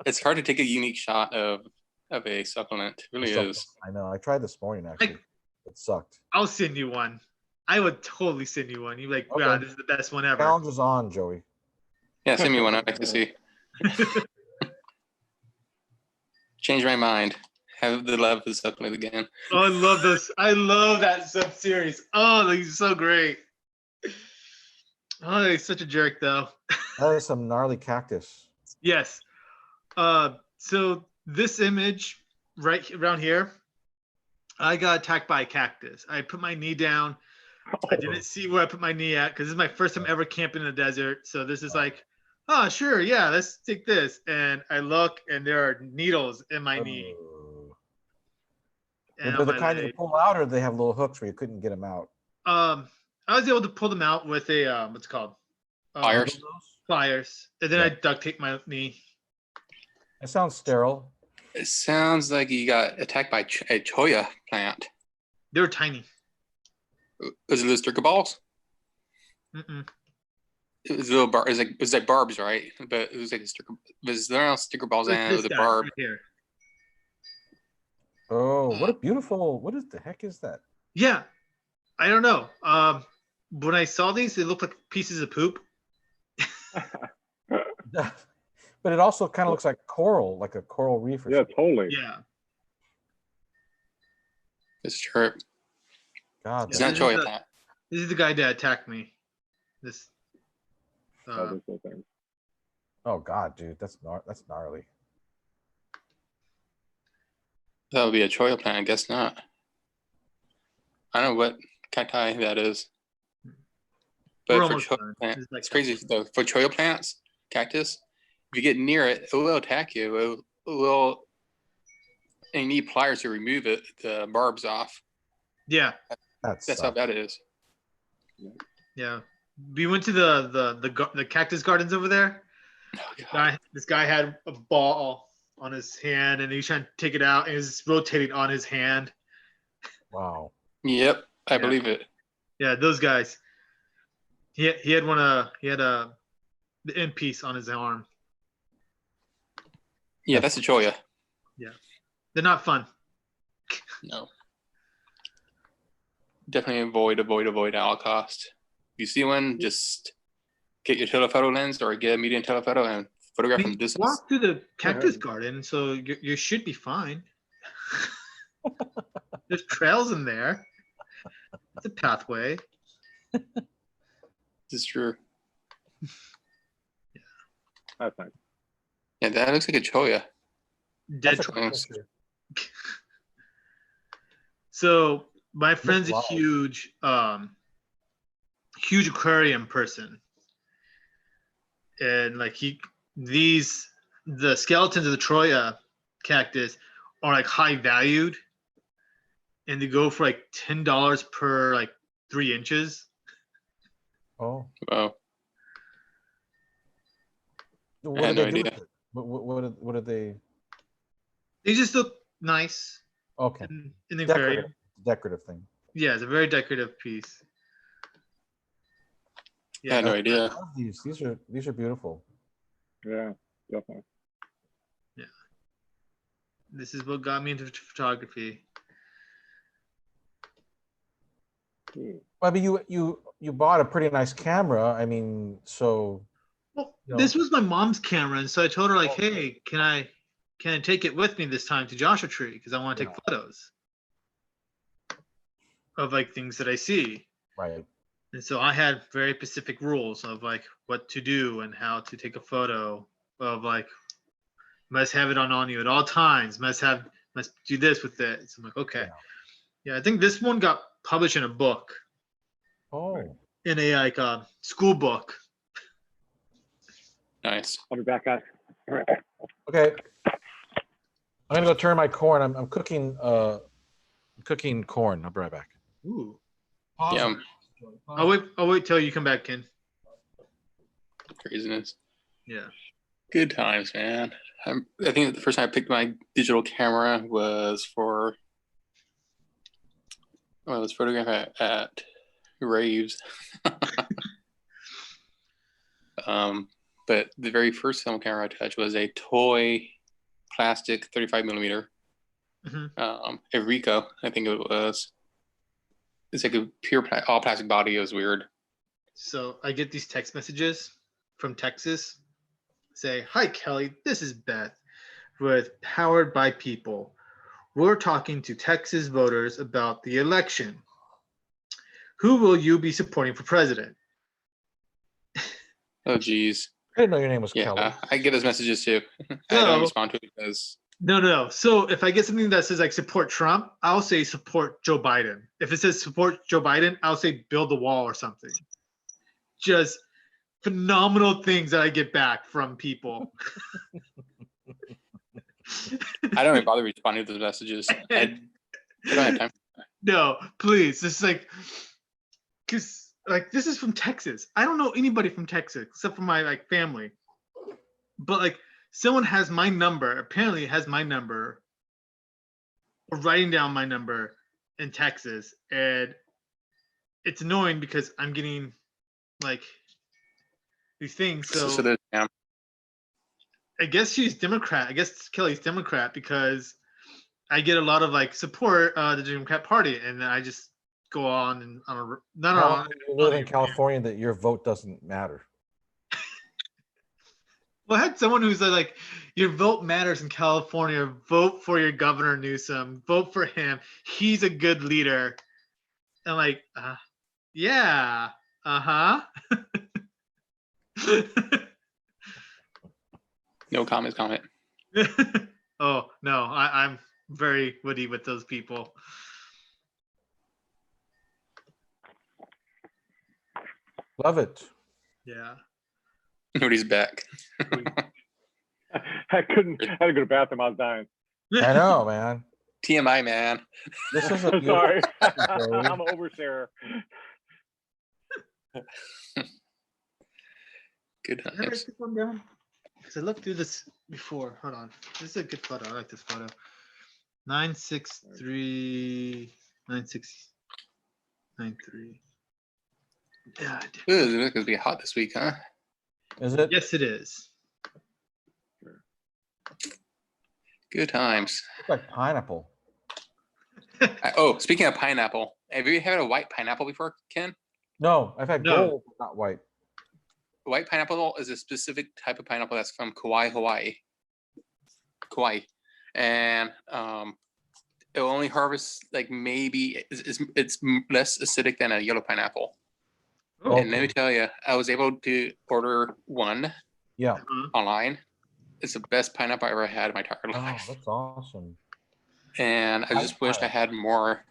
It's hard to take a unique shot of a supplement. It really is. I know. I tried this morning actually. It sucked. I'll send you one. I would totally send you one. You're like, Okay. wow, this is the best one ever. Challenge is on, Joey. Yeah, send me one. I'd like to see. Change my mind. Have the love for the supplement again. Oh, I love this. I love that sub series. Oh, he's so great. Oh, he's such a jerk though. That is some gnarly cactus. Yes. So this image right around here, I got attacked by a cactus. I put my knee down. I didn't see where I put my knee at because this is my first time ever camping in the desert. So this is like, oh, sure, yeah, let's take this. And I look, and there are needles in my knee. Oh. And They're on the my kind that you leg. pull out, or they have little hooks where you couldn't get them out. I was able to pull them out with a what's it called? Pliers? Pliers. And then Yeah. I duct tape my knee. It sounds sterile. It sounds like you got attacked by a cholla plant. They were tiny. Was it those sticker balls? Mm-mm. It was little bar. It was like barbs, right? But it was like a sticker. Was there else sticker balls Look, and this with a guy barb? right here. Oh, what a beautiful! What is the heck is that? Yeah, I don't know. When I saw these, they looked like pieces of poop. But it also kind of looks like coral, like a coral reef. Or Yeah, something. totally. Yeah. It's true. God, It's Yeah. not This is cholla the- plant. This is the guy that attacked me. This. Oh, this whole thing. oh God, dude, that's gnarly. That would be a cholla plant. I guess not. I don't know what cacti that is. We're But for almost cholla done. plant, This is like it's crazy though. For cholla plants, cactus, if you get near it, it will attack you. It will, and you need pliers to remove it, the barbs off. Yeah, That's That's how bad it is. yeah. We went to the cactus gardens over there. Oh, God. This guy had a ball on his hand, and he's trying to take it out, and it's rotating on his hand. wow. Yep, I Yeah. believe it. Yeah, those guys. He had the end piece on his arm. Yeah, that's a cholla. They're not fun. No. Definitely avoid at all cost. If you see one, just get your telephoto lens or get a medium telephoto and photograph from We distance. walked through the cactus garden, so you should be fine. There's trails in there. It's a pathway. This is true. That's nice. Yeah, that looks like a cholla. Dead That's a trails. picture. So my friend's a live. huge aquarium person. And like the skeletons of the Troya cactus are like high valued. And they go for like $10 per like 3 inches. Oh, Wow. what had did no they do idea. with it? What did they? They just look nice Okay, in the aquarium. decorative thing. Yeah, it's a very decorative piece. I had no Yeah, idea. I love these are beautiful. Yeah, definitely. this is what got me into photography. Hmm. I mean, you bought a pretty nice camera. I mean, so Well, You know. this was my mom's camera, and so I told her like, Oh. "Hey, can I take it with me this time to Joshua Tree because I want to take Yeah. photos of like things that I see." right. And so I had very specific rules of like what to do and how to take a photo of like must have it on you at all times, must do this with it. So I'm like, okay. Yeah, I think this one got published in a book, Oh, in a like school book. Nice. I'll be back, guys. All right. okay. I'm gonna go turn my corn. I'm cooking corn. I'll be right back. Ooh. Yeah, I'll wait till you come back, Ken. craziness. Yeah. Good times, man. I think the first time I picked my digital camera was for, well, it was photograph at raves. But the very first film camera I touched was a toy plastic 35 millimeter, Mhm. a Ricoh, I think it was. It's like a pure all plastic body. It was weird. So I get these text messages from Texas. Say, "Hi Kelly, this is Beth with Powered by People. We're talking to Texas voters about the election. Who will you be supporting for president?" Oh, geez. I didn't know your name was Kelly. Yeah, I get those messages too. I So- don't respond to it because No. So if I get something that says like support Trump, I'll say support Joe Biden. If it says support Joe Biden, I'll say build the wall or something. Just phenomenal things that I get back from people. I don't even bother responding to those messages. I don't have time. No, please. It's like, because like this is from Texas. I don't know anybody from Texas except for my like family. But like someone has my number, apparently has my number, or writing down my number in Texas, and it's annoying because I'm getting like these things. So there's, yeah. I guess she's Democrat. I guess Kelly's Democrat because I get a lot of like support the Democrat Party, and then I just go on and on a not How on. long you live in California that your vote doesn't matter? Well, I had someone who's like, your vote matters in California. Vote for your Governor Newsom. Vote for him. He's a good leader. And like, yeah, uh-huh. No comment. Oh, no, I'm very witty with those people. Love it. Yeah. Nobody's back. I couldn't. I had to go to the bathroom. I was dying. I know, man. TMI, man. This is a I'm sorry. beautiful I'm an oversharer. Good Did I write times. this one down? Because I looked through this before. Hold on. This is a good photo. I like this photo. 963 9693. Yeah. Ooh, it's gonna be hot this week, huh? Is it? Yes, it is. Good times. It's like pineapple. Oh, speaking of pineapple, have you had a white pineapple before, Ken? No, I've had No. gold, but not white. White pineapple is a specific type of pineapple that's from Kauai, Hawaii. Kauai, and it will only harvest like maybe it's less acidic than a yellow pineapple. Oh, And let me tell you, I was able to order one Yeah. online. It's the best pineapple I ever had in my entire Oh, life. that's awesome. And I just wished I had more,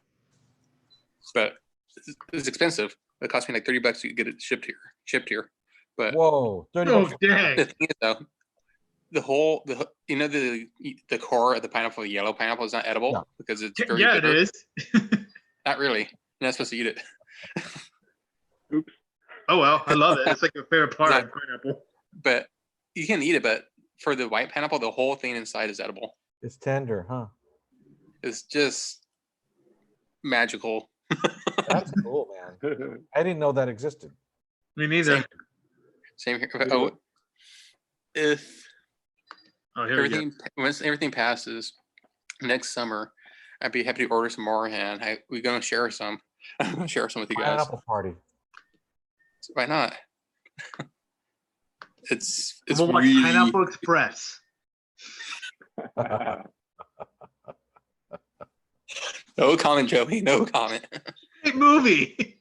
but it's expensive. It cost me like $30 to get it shipped here. But Whoa, 30 oh bucks. dang. the thing is though, the core of the pineapple, the yellow pineapple, is not edible Yeah. because it's very Yeah, it bitter. is. Not really. You're not supposed to eat it. Oops. Oh well, I love it. It's like a favorite part Like- of pineapple. But you can eat it. But for the white pineapple, the whole thing inside is edible. It's tender, huh? It's just magical. That's cool, man. I didn't know that existed. Me neither. Same. Same here. Yeah. Oh, if Oh, here we go. once everything passes next summer, I'd be happy to order some more, and we're gonna share some. I'm gonna share some with you guys. Pineapple party. Why not? It's We'll watch really Pineapple Express. no comment, Joey. No comment. Great movie.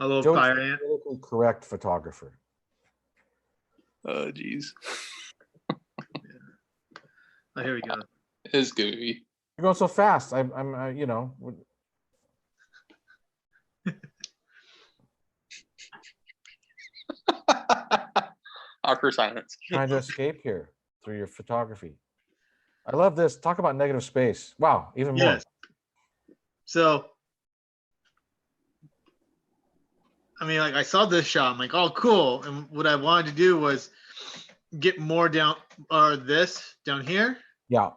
A little Joey's fire a ant. politically correct photographer. Oh, geez. Oh, here we go. It's goofy. You're going so fast. You know, Awkward silence. trying to escape here through your photography. I love this. Talk about negative space. Wow, even more. Yes. So, I mean, like I saw this shot. I'm like, oh, cool. And what I wanted to do was get more down, or this down here, Yeah.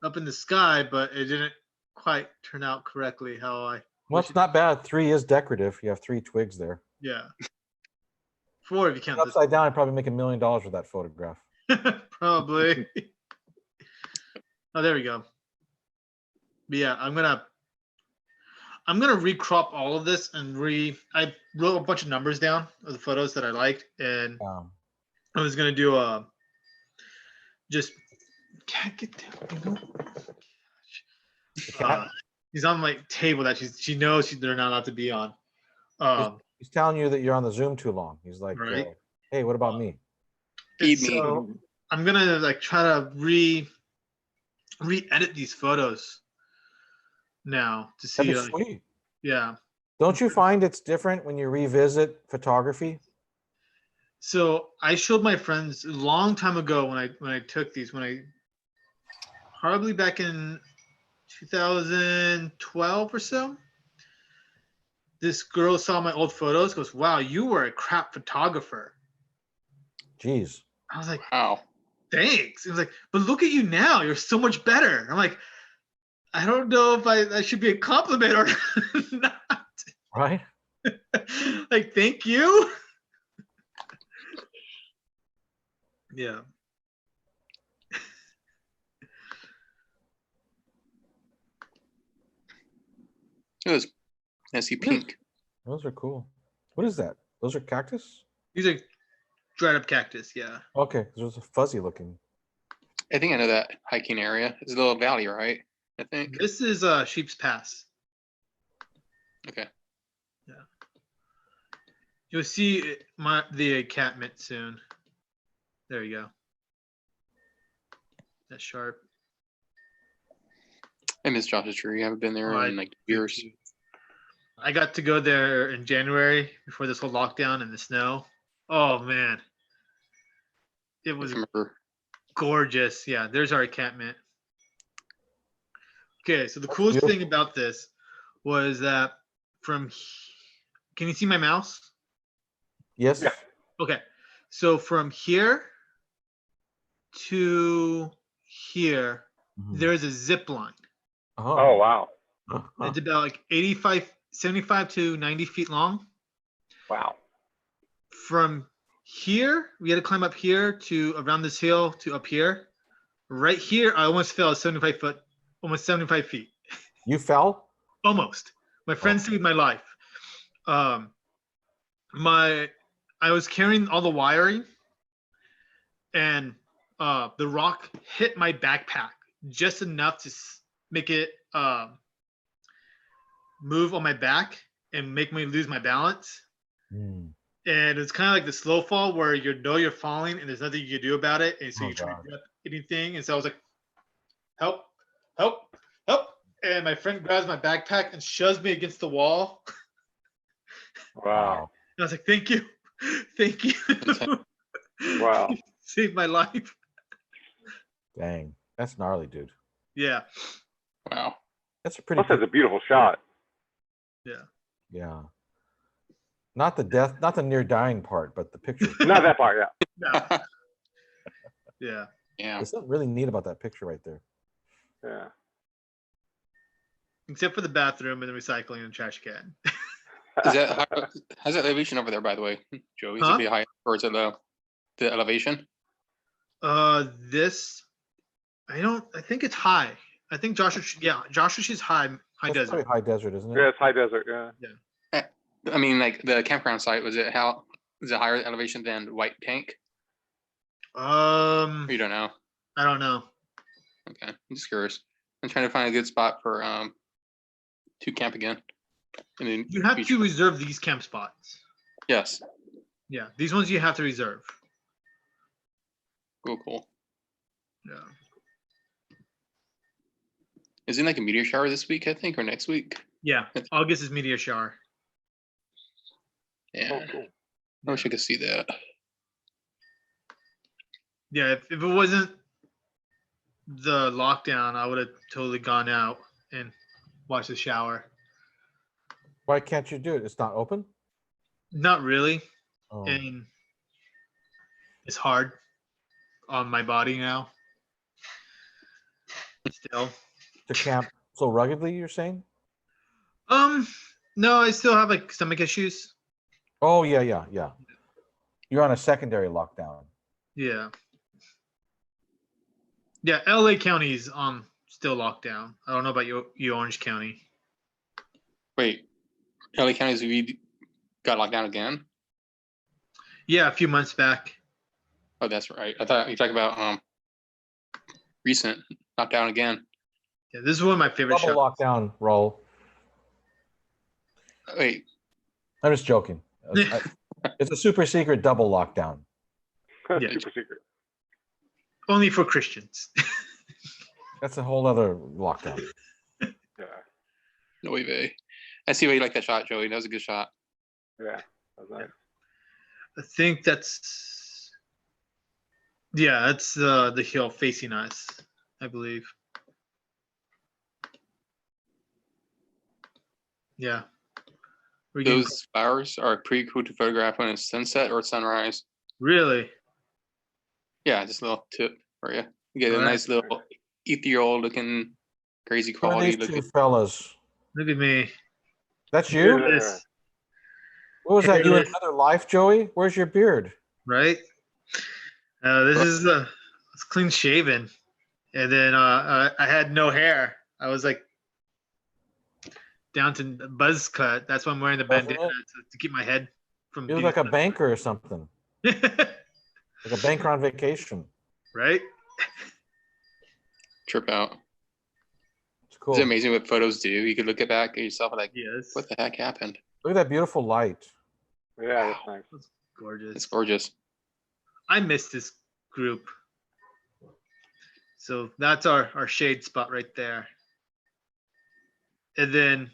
up in the sky, but it didn't quite turn out correctly how I. Well, it's not bad. 3 is decorative. You have 3 twigs there. Yeah. 4 if you count this. Upside down, I'd probably make $1 million with that photograph. Probably. Oh, there we go. But yeah, I'm gonna recrop all of this and I wrote a bunch of numbers down of the photos that I liked, and I was gonna do just can't get down. You know? He's on my table that she knows they're not allowed to be on. He's telling you that you're on the Zoom too long. He's like, Right. hey, what about me? Feed me. So I'm gonna like try to re-edit these photos now to see. That'd be sweet. Yeah. Don't you find it's different when you revisit photography? So I showed my friends a long time ago when I took these, probably back in 2012 or so. This girl saw my old photos, goes, "Wow, you were a crap photographer." Jeez. I was like, Wow. "Thanks." It was like, "But look at you now, you're so much better." I'm like, I don't know if that should be a compliment or not. Right? Like, thank you. Yeah. It was messy pink. Those are cool. What is that? Those are cactus? These are dried up cactus. Yeah. Okay, those are fuzzy looking. I think I know that hiking area. It's a little valley, right? I think. This is Sheep's Pass. Okay. Yeah. You'll see the encampment soon. There you go. That's sharp. I miss Josh's Tree. I haven't been there in like years. I got to go there in January before this whole lockdown and the snow. Oh man. It was Remember. gorgeous. Yeah, there's our encampment. Okay, so the coolest thing about this was that can you see my mouse? Yes. Yeah. Okay, so from here to here, Mhm. there's a zip line. Oh, wow. It's about like 75 to 90 feet long. Wow. From here, we had to climb up here to around this hill to up here. Right here, I almost fell almost 75 feet. You fell? Almost. My friend saved my life. I was carrying all the wiring, and the rock hit my backpack just enough to make it move on my back and make me lose my balance. Mm. And it's kind of like the slow fall where you know you're falling and there's nothing you can do about it, and so Oh, you try to God. grab anything. And so I was like, "Help! Help! Help!" And my friend grabs my backpack and shoves me against the wall. Wow. And I was like, "Thank you, thank you." Wow. Saved my life. Dang. That's gnarly, dude. Yeah, Wow. That's a pretty Plus, that's a beautiful shot. yeah. Not the near dying part, but the picture. Not that part, yeah. no. Yeah. Yeah. There's something really neat about that picture right there. Yeah. except for the bathroom and the recycling and trash can. Is that how's that elevation over there, by the way, Joey? Is Huh? it be high or is it low? The elevation? This I think it's high. I think Joshua Tree's high That's desert. probably high desert, isn't it? Yeah, it's high desert, yeah. I mean, like the campground site, is it higher elevation than White Tank? Or you don't know? I don't know. Okay, I'm just curious. I'm trying to find a good spot for to camp again. And then You have to reserve these camp spots. yes, Yeah, these ones you have to reserve. cool. Yeah. Is it like a meteor shower this week? I think, or next week? Yeah. August is meteor shower. Yeah, Oh, cool. I wish I could see that. Yeah, if it wasn't the lockdown, I would have totally gone out and watched the shower. Why can't you do it? It's not open? Not really. Oh. And it's hard on my body now. Still. To camp so ruggedly, you're saying? No, I still have like stomach issues. Oh, yeah. You're on a secondary lockdown. Yeah. Yeah, LA County is still locked down. I don't know about you Orange County. Wait, LA County's we got locked down again? Yeah, a few months back. Oh, that's right. I thought you talked about recent lockdown again. Yeah, this is one of my favorite Double shows. lockdown, roll. Wait, I'm just joking. It's a super secret double lockdown. Yeah. Super secret. Only for Christians. That's a whole other lockdown. Yeah, no way. I see why you like that shot, Joey. That was a good shot. yeah. That's nice. I think that's the hill facing us, I believe. Yeah. We're getting Those flowers are pretty cool to photograph when it's sunset or sunrise. really. Yeah, just a little tip for you. You get a Alright. nice little ethereal looking, crazy What are quality these two looking. fellas? Look at me. That's Yeah. you? This, What was that? You in Hairless. another life, Joey? Where's your beard? right? This is it's clean shaven, and then I had no hair. I was like down to buzz cut. That's why I'm wearing the Wasn't bandana it? to keep my head from. You look like a banker or something. Like a banker on vacation. right? Trip out. It's cool. It's amazing what photos do. You could look it back at yourself and like, Yes. what the heck happened? Look at that beautiful light. Yeah, that's nice. That's gorgeous. It's gorgeous. I miss this group. So that's our shade spot right there. And then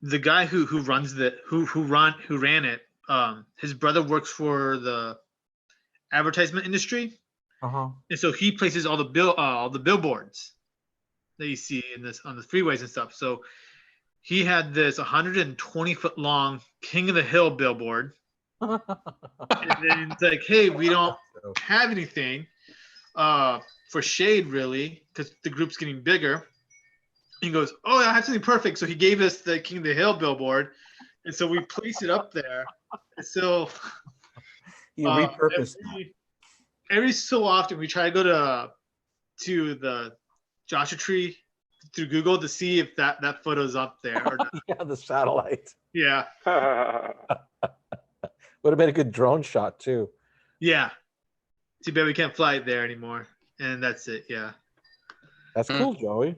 the guy who runs who ran it, his brother works for the advertisement industry, Uh-huh. and so he places all the billboards that you see in this on the freeways and stuff. So he had this 120-foot long King of the Hill billboard, and then it's like, hey, we don't have anything for shade really because the group's getting bigger. He goes, oh, I have something perfect. So he gave us the King of the Hill billboard, and so we placed it up there. And so You repurposed. every so often we try to go to the Joshua Tree through Google to see if that photo's up there or not. Yeah, the satellite. Yeah, Would have been a good drone shot too. yeah. Too bad we can't fly it there anymore. And that's it. Yeah. That's cool, Joey.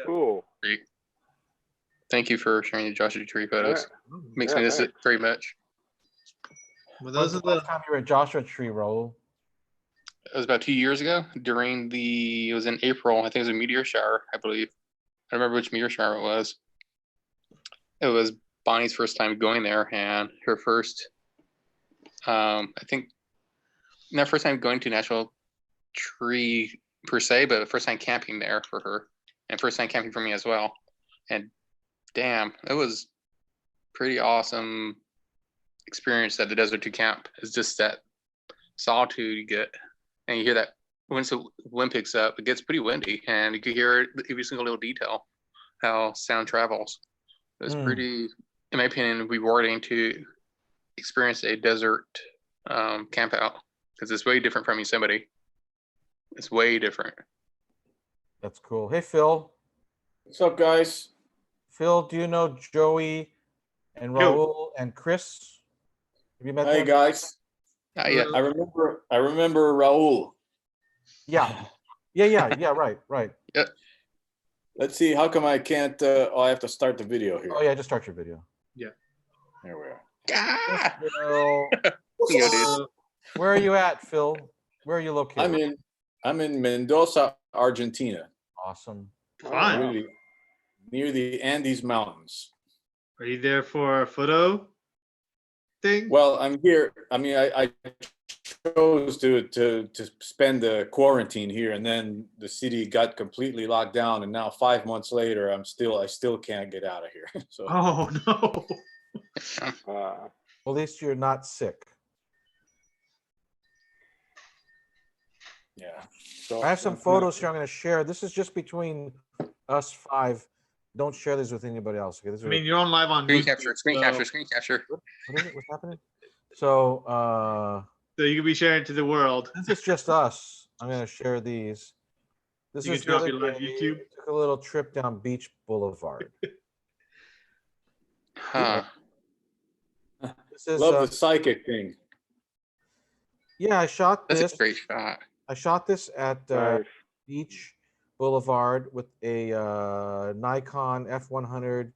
Cool. Great. Thank you for sharing the Joshua Tree photos. Makes me Yeah, miss it thanks. very much. Well, When's those are the last the time you were at Joshua Tree, Roll? It was about 2 years ago during it was in April. I think it was a meteor shower, I believe. I don't remember which meteor shower it was. It was Bonnie's first time going there and her first, I think, not first time going to National Tree per se, but first time camping there for her and first time camping for me as well. And damn, it was pretty awesome experience at the Desert 2 camp. It's just that solitude you get. And you hear that once the wind picks up, it gets pretty windy and you can hear every single little detail. how sound travels. It's Mm. pretty, in my opinion, rewarding to experience a desert camp out because it's way different from Yosemite. It's way different. That's cool. Hey, Phil. What's up, guys? Phil, do you know Joey and Yo. Raul and Chris? Have you met Hey, them? guys. Yeah, I remember Raul. Yeah. Yeah. Right. Let's see. How come I can't? I have to start the video here. Oh yeah, just start your video. Here we are. ah! Phil, Yo, dude. where are you at, Phil? Where are you located? I'm in Mendoza, Argentina, Awesome. Fun. near the Andes Mountains. Are you there for a photo thing? Well, I'm here. I mean, I chose to spend the quarantine here, and then the city got completely locked down, and now 5 months later, I still can't get out of here. So Oh no. Well, at least you're not sick. yeah. So I have some photos here I'm going to share. This is just between us five. Don't share these with anybody else. Okay, this is I mean, you're on live on Screen YouTube, capture, screen so- capture, screen capture. what is it? What's happening? So So you can be sharing to the world. since it's just us, I'm going to share these. This You is can the turn off other your live day, YouTube. we took a little trip down Beach Boulevard. Huh. This is love the psychic thing. yeah. I shot That's this. a great shot. I shot this at Nice. Beach Boulevard with a Nikon F100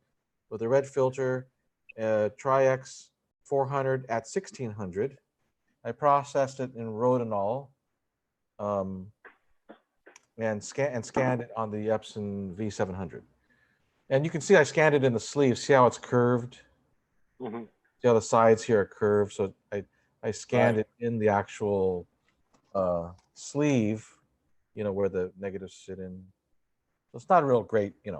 with a red filter, Tri-X 400 at 1600. I processed it in Rodinal, and scanned it on the Epson V700. And you can see I scanned it in the sleeve. See how it's curved? Mhm. See how the sides here are curved? So I scanned Right. it in the actual sleeve, where the negatives sit in. So it's not real great, Yeah,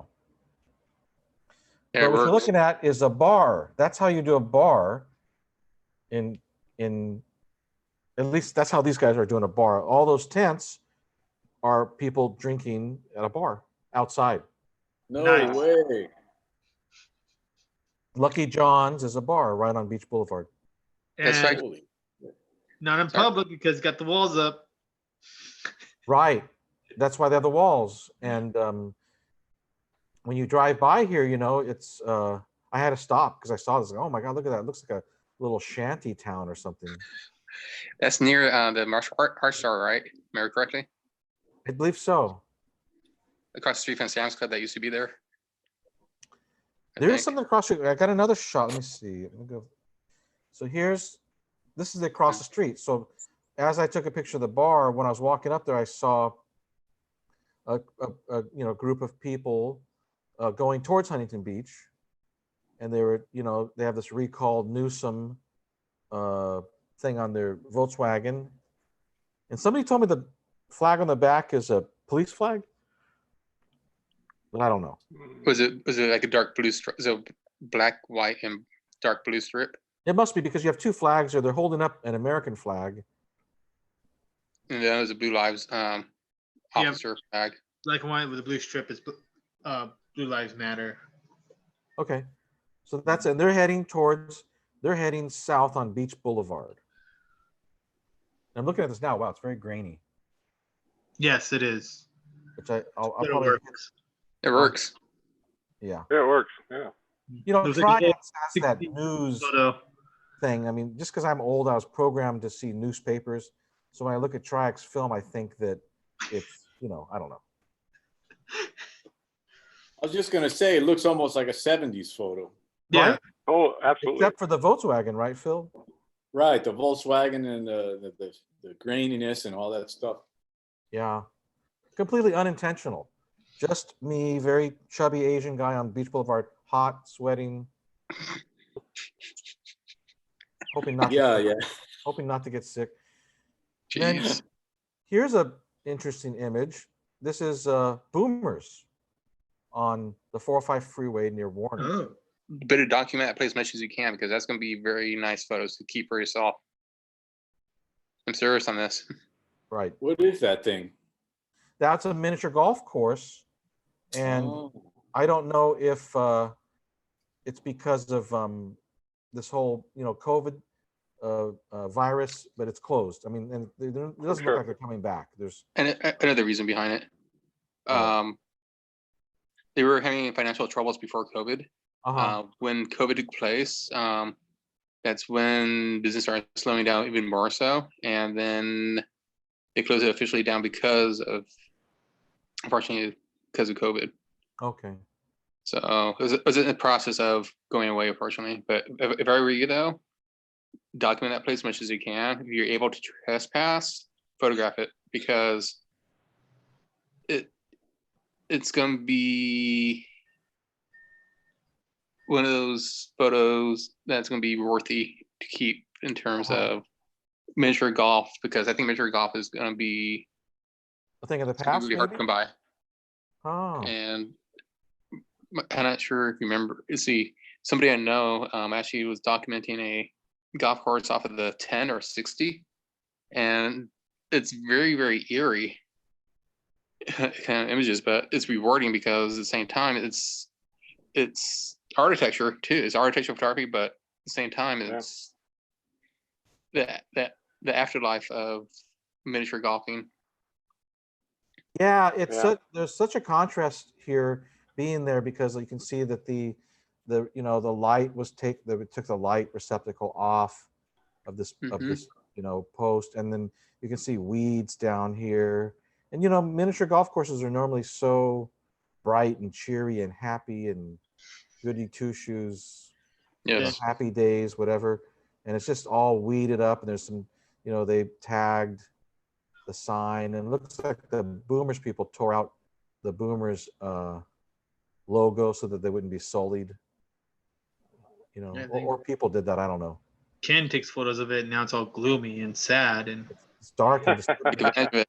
But it what you're works. looking at is a bar. That's how you do a bar. In at least that's how these guys are doing a bar. All those tents are people drinking at a bar outside. No Nice. way. Lucky John's is a bar right on Beach Boulevard. That's And right. Holy. not in Sorry. public because it's got the walls up. Right. That's why they have the walls. And when you drive by here, it's I had to stop because I saw this. Like, oh my God, look at that. It looks like a little shanty town or something. That's near the Marshall Art Star, right? Am I remember correctly? I believe so. Across the street from Sam's Club that used to be there. I There is think. something across the. I got another shot. Let me see. Let me go. So this is across the street. So as I took a picture of the bar, when I was walking up there, I saw a group of people going towards Huntington Beach, and they were they have this recalled Newsom thing on their Volkswagen, and somebody told me the flag on the back is a police flag, but I don't know. Was it like a dark blue strip? So black, white, and dark blue strip? It must be because you have two flags there. They're holding up an American flag. And then it was a Blue Lives officer flag. Black and white with a blue strip is Blue Lives Matter. Okay, so that's it. They're heading south on Beach Boulevard. I'm looking at this now. Wow, it's very grainy. Yes, it is. Which I'll But it probably works. It works. yeah. Yeah, it works. Yeah. Looks like a Tri-X has that 60 news Photo. thing. I mean, just because I'm old, I was programmed to see newspapers. So when I look at Tri-X film, I think that it's I don't know. I was just gonna say, it looks almost like a '70s photo. Yeah. Right? Oh, absolutely. Except for the Volkswagen, right, Phil? Right, the Volkswagen and the graininess and all that stuff. Yeah. Completely unintentional. Just me, very chubby Asian guy on Beach Boulevard, hot, sweating. Hoping not to get sick. Then Jeez. here's a interesting image. This is boomers on the 405 freeway near Warner. Oh. Better document that place as much as you can because that's going to be very nice photos to keep for yourself. I'm serious on this. Right. What is that thing? That's a miniature golf course. And Oh. I don't know if it's because of this whole, COVID virus, but it's closed. I mean, and it doesn't sure. look like they're coming back. There's And another reason behind it, What? they were having financial troubles before COVID. uh-huh. When COVID took place, that's when business started slowing down even more so, and then they closed it officially down unfortunately, because of COVID. Okay. So it was in the process of going away, unfortunately. But if I were you, though, document that place as much as you can. If you're able to trespass, photograph it, because it's gonna be one of those photos that's gonna be worthy to keep in terms of miniature golf, because I think miniature golf is gonna be A thing of the it's gonna be past, really hard to maybe? come by. Oh, And I'm not sure if you remember. See, somebody I know actually was documenting a golf course off of the 10 or 60, and it's very, very eerie kind of images, but it's rewarding because at the same time it's architecture too. It's architectural photography, but at the same time it's the afterlife of miniature golfing. yeah, Yeah. there's such a contrast here being there because you can see that the light was they took the light receptacle off of Mhm. this post, and then you can see weeds down here. And miniature golf courses are normally so bright and cheery and happy and goody two shoes, Yes. happy days, whatever. And it's just all weeded up, and there's some, they tagged the sign, and it looks like the Boomers people tore out the Boomers logo so that they wouldn't be sullied. I Or, think people did that. I don't know. Ken takes photos of it. And now it's all gloomy and sad. And It's dark and Take advantage of it.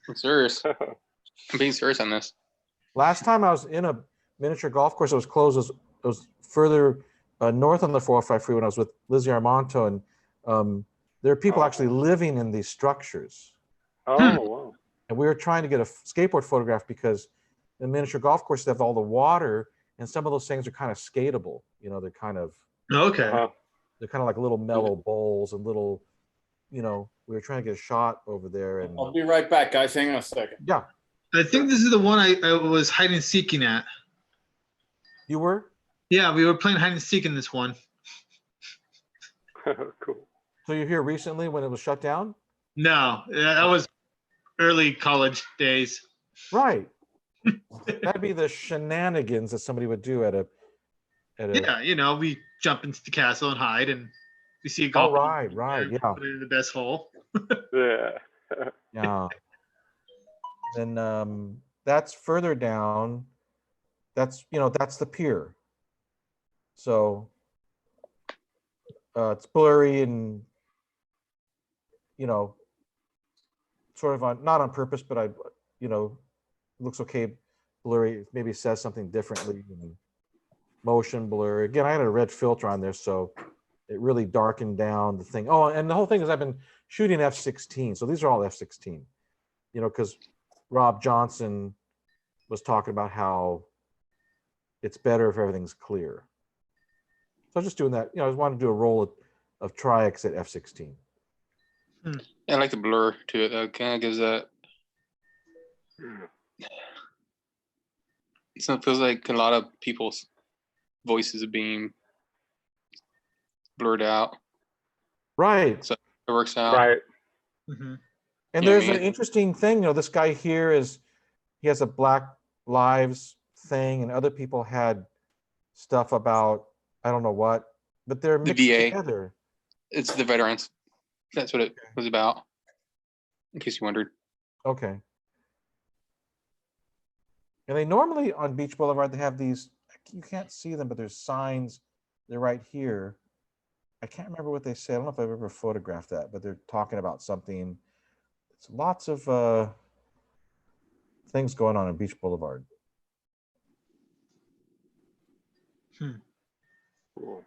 I'm serious. I'm being serious on this. last time I was in a miniature golf course, it was closed. It was further north on the 405 freeway when I was with Lizzie Armanto, and there are people actually living in these structures. Oh, wow. And we were trying to get a skateboard photograph because the miniature golf courses have all the water, and some of those things are kind of skatable. They're kind of okay. Uh-huh. they're kind of like little mellow bowls and little, we were trying to get a shot over there, and I'll be right back, guys. Hang on a second. yeah, I think this is the one I was hide and seeking at. you were. Yeah, we were playing hide and seek in this one. Cool. So you're here recently when it was shut down, No, that was early college days. right? That'd be the shenanigans that somebody would do at a. Yeah, we jump into the castle and hide, and we see a Oh, golf ball right, and yeah, put it in the best hole. Yeah. yeah. Then that's further down. That's that's the pier. So it's blurry and sort of not on purpose, but looks okay, blurry. Maybe says something differently. Motion blur. Again, I had a red filter on there, so it really darkened down the thing. Oh, and the whole thing is I've been shooting f/16, so these are all f/16. Because Rob Johnson was talking about how it's better if everything's clear. So I was just doing that. I just wanted to do a roll of Tri-X at f/16. I like the blur to it. That kind of gives that. It feels like a lot of people's voices are being blurred out. Right. So it works out. Right. Mm-hmm. And Yeah, there's man. an interesting thing. This guy here he has a Black Lives thing, and other people had stuff about I don't know what, but they're The mixed VA. together. It's the veterans. That's what it was about. In case you wondered. Okay. And they normally on Beach Boulevard, they have these, you can't see them, but there's signs. They're right here. I can't remember what they say. I don't know if I've ever photographed that, but they're talking about something. It's lots of things going on Beach Boulevard. Cool.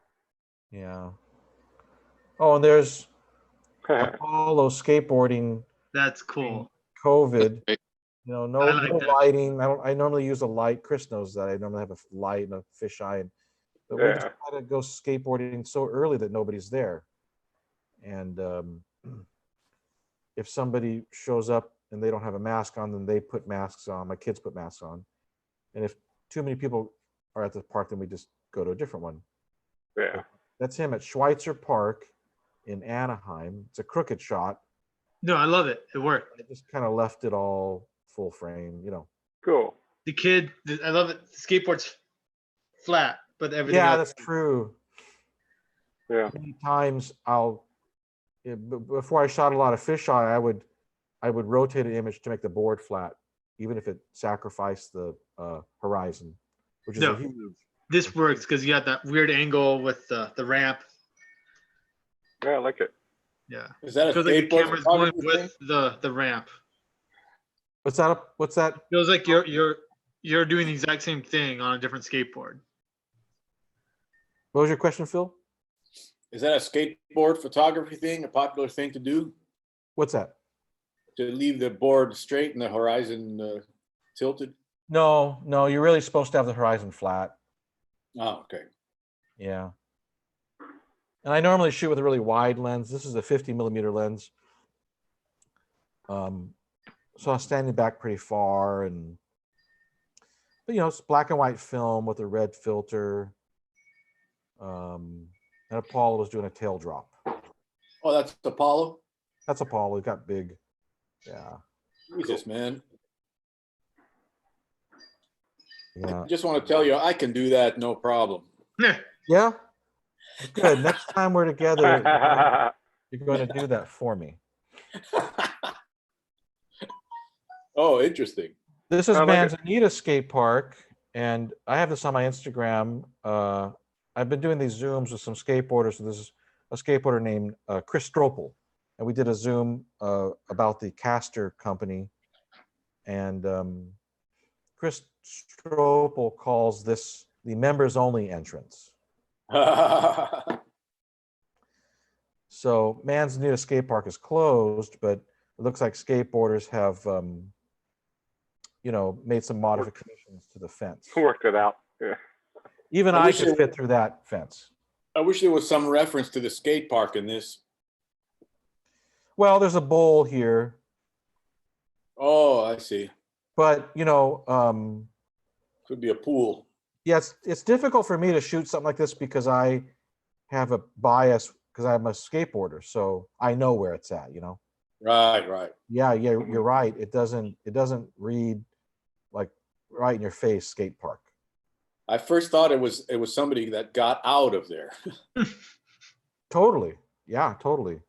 Yeah. Oh, and there's Apollo skateboarding That's cool. COVID. That's You know, I like no that. lighting. I normally use a light. Chris knows that. I normally have a light and a fisheye, but we just Yeah. try to go skateboarding so early that nobody's there. And if somebody shows up and they don't have a mask on, then they put masks on. My kids put masks on. And if too many people are at the park, then we just go to a different one. Yeah. That's him at Schweitzer Park in Anaheim. It's a crooked shot. No, I love it. It worked. I just kind of left it all full frame, you know. Cool. The kid, I love it. The skateboard's flat, but everything Yeah, else. that's true. Yeah. Many times before I shot a lot of fisheye, I would rotate an image to make the board flat, even if it sacrificed the horizon, which is No. a huge. This works because you got that weird angle with the ramp. Yeah, I like it. Yeah. Is that a Feels like the skateboard camera's going photography thing? with the ramp. What's that? What's that? Feels like you're doing the exact same thing on a different skateboard. What was your question, Phil? Is that a skateboard photography thing, a popular thing to do? What's that? To leave the board straight and the horizon tilted? No, you're really supposed to have the horizon flat. Oh, okay. Yeah. And I normally shoot with a really wide lens. This is a 50mm lens. So I'm standing back pretty far, but you know, it's black and white film with a red filter. And Apollo was doing a tail drop. Oh, that's Apollo? That's Apollo. He got big. Yeah. Jesus, man. Yeah. I just want to tell you, I can do that, no problem. Yeah. Good. Next time we're together, you're going to do that for me. Oh, interesting. This is I like it. Manzanita Skate Park, and I have this on my Instagram. I've been doing these Zooms with some skateboarders. So this is a skateboarder named Chris Stropel, and we did a Zoom about the Caster company. And Chris Stropel calls this the members-only entrance. So Manzanita Skate Park is closed, but it looks like skateboarders have, you know, made some modifications to the fence. Worked it out. Yeah. Even I I wish could it- fit through that fence. I wish there was some reference to the skate park in this. Well, there's a bowl here, Oh, I see. but you know, Could be a pool. yeah, it's difficult for me to shoot something like this because I have a bias because I'm a skateboarder, so I know where it's at. You know. Right, right. Yeah, you're right. It doesn't read like right in your face skate park. I first thought it was somebody that got out of there. Totally. Yeah, totally.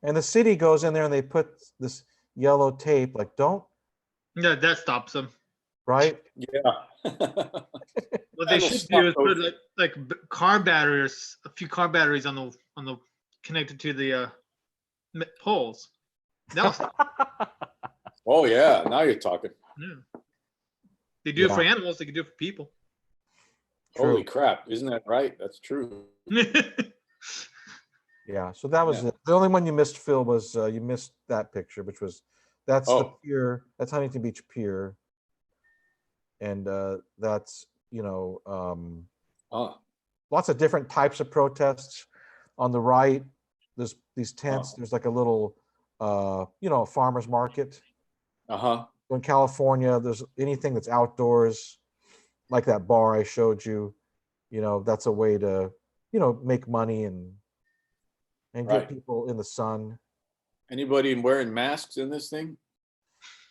And the city goes in there and they put this yellow tape, like don't, Yeah, that stops them. right? Yeah. What they That'll should stop do is those- put car batteries, a few car batteries on the connected to the poles. That'll stop. Oh yeah, now you're talking. Yeah. They do it for animals. They can do it for people. Holy True. crap, isn't that right? That's true. Yeah, so that was Yeah. it. The only one you missed, Phil, was you missed that picture, which was that's the Oh. pier. That's Huntington Beach Pier, and that's Oh, lots of different types of protests. On the right, there's these tents. Oh. There's like a little, farmer's market. uh-huh. In California, there's anything that's outdoors, like that bar I showed you. You know, that's a way to, make money and get Right. people in the sun. Anybody wearing masks in this thing?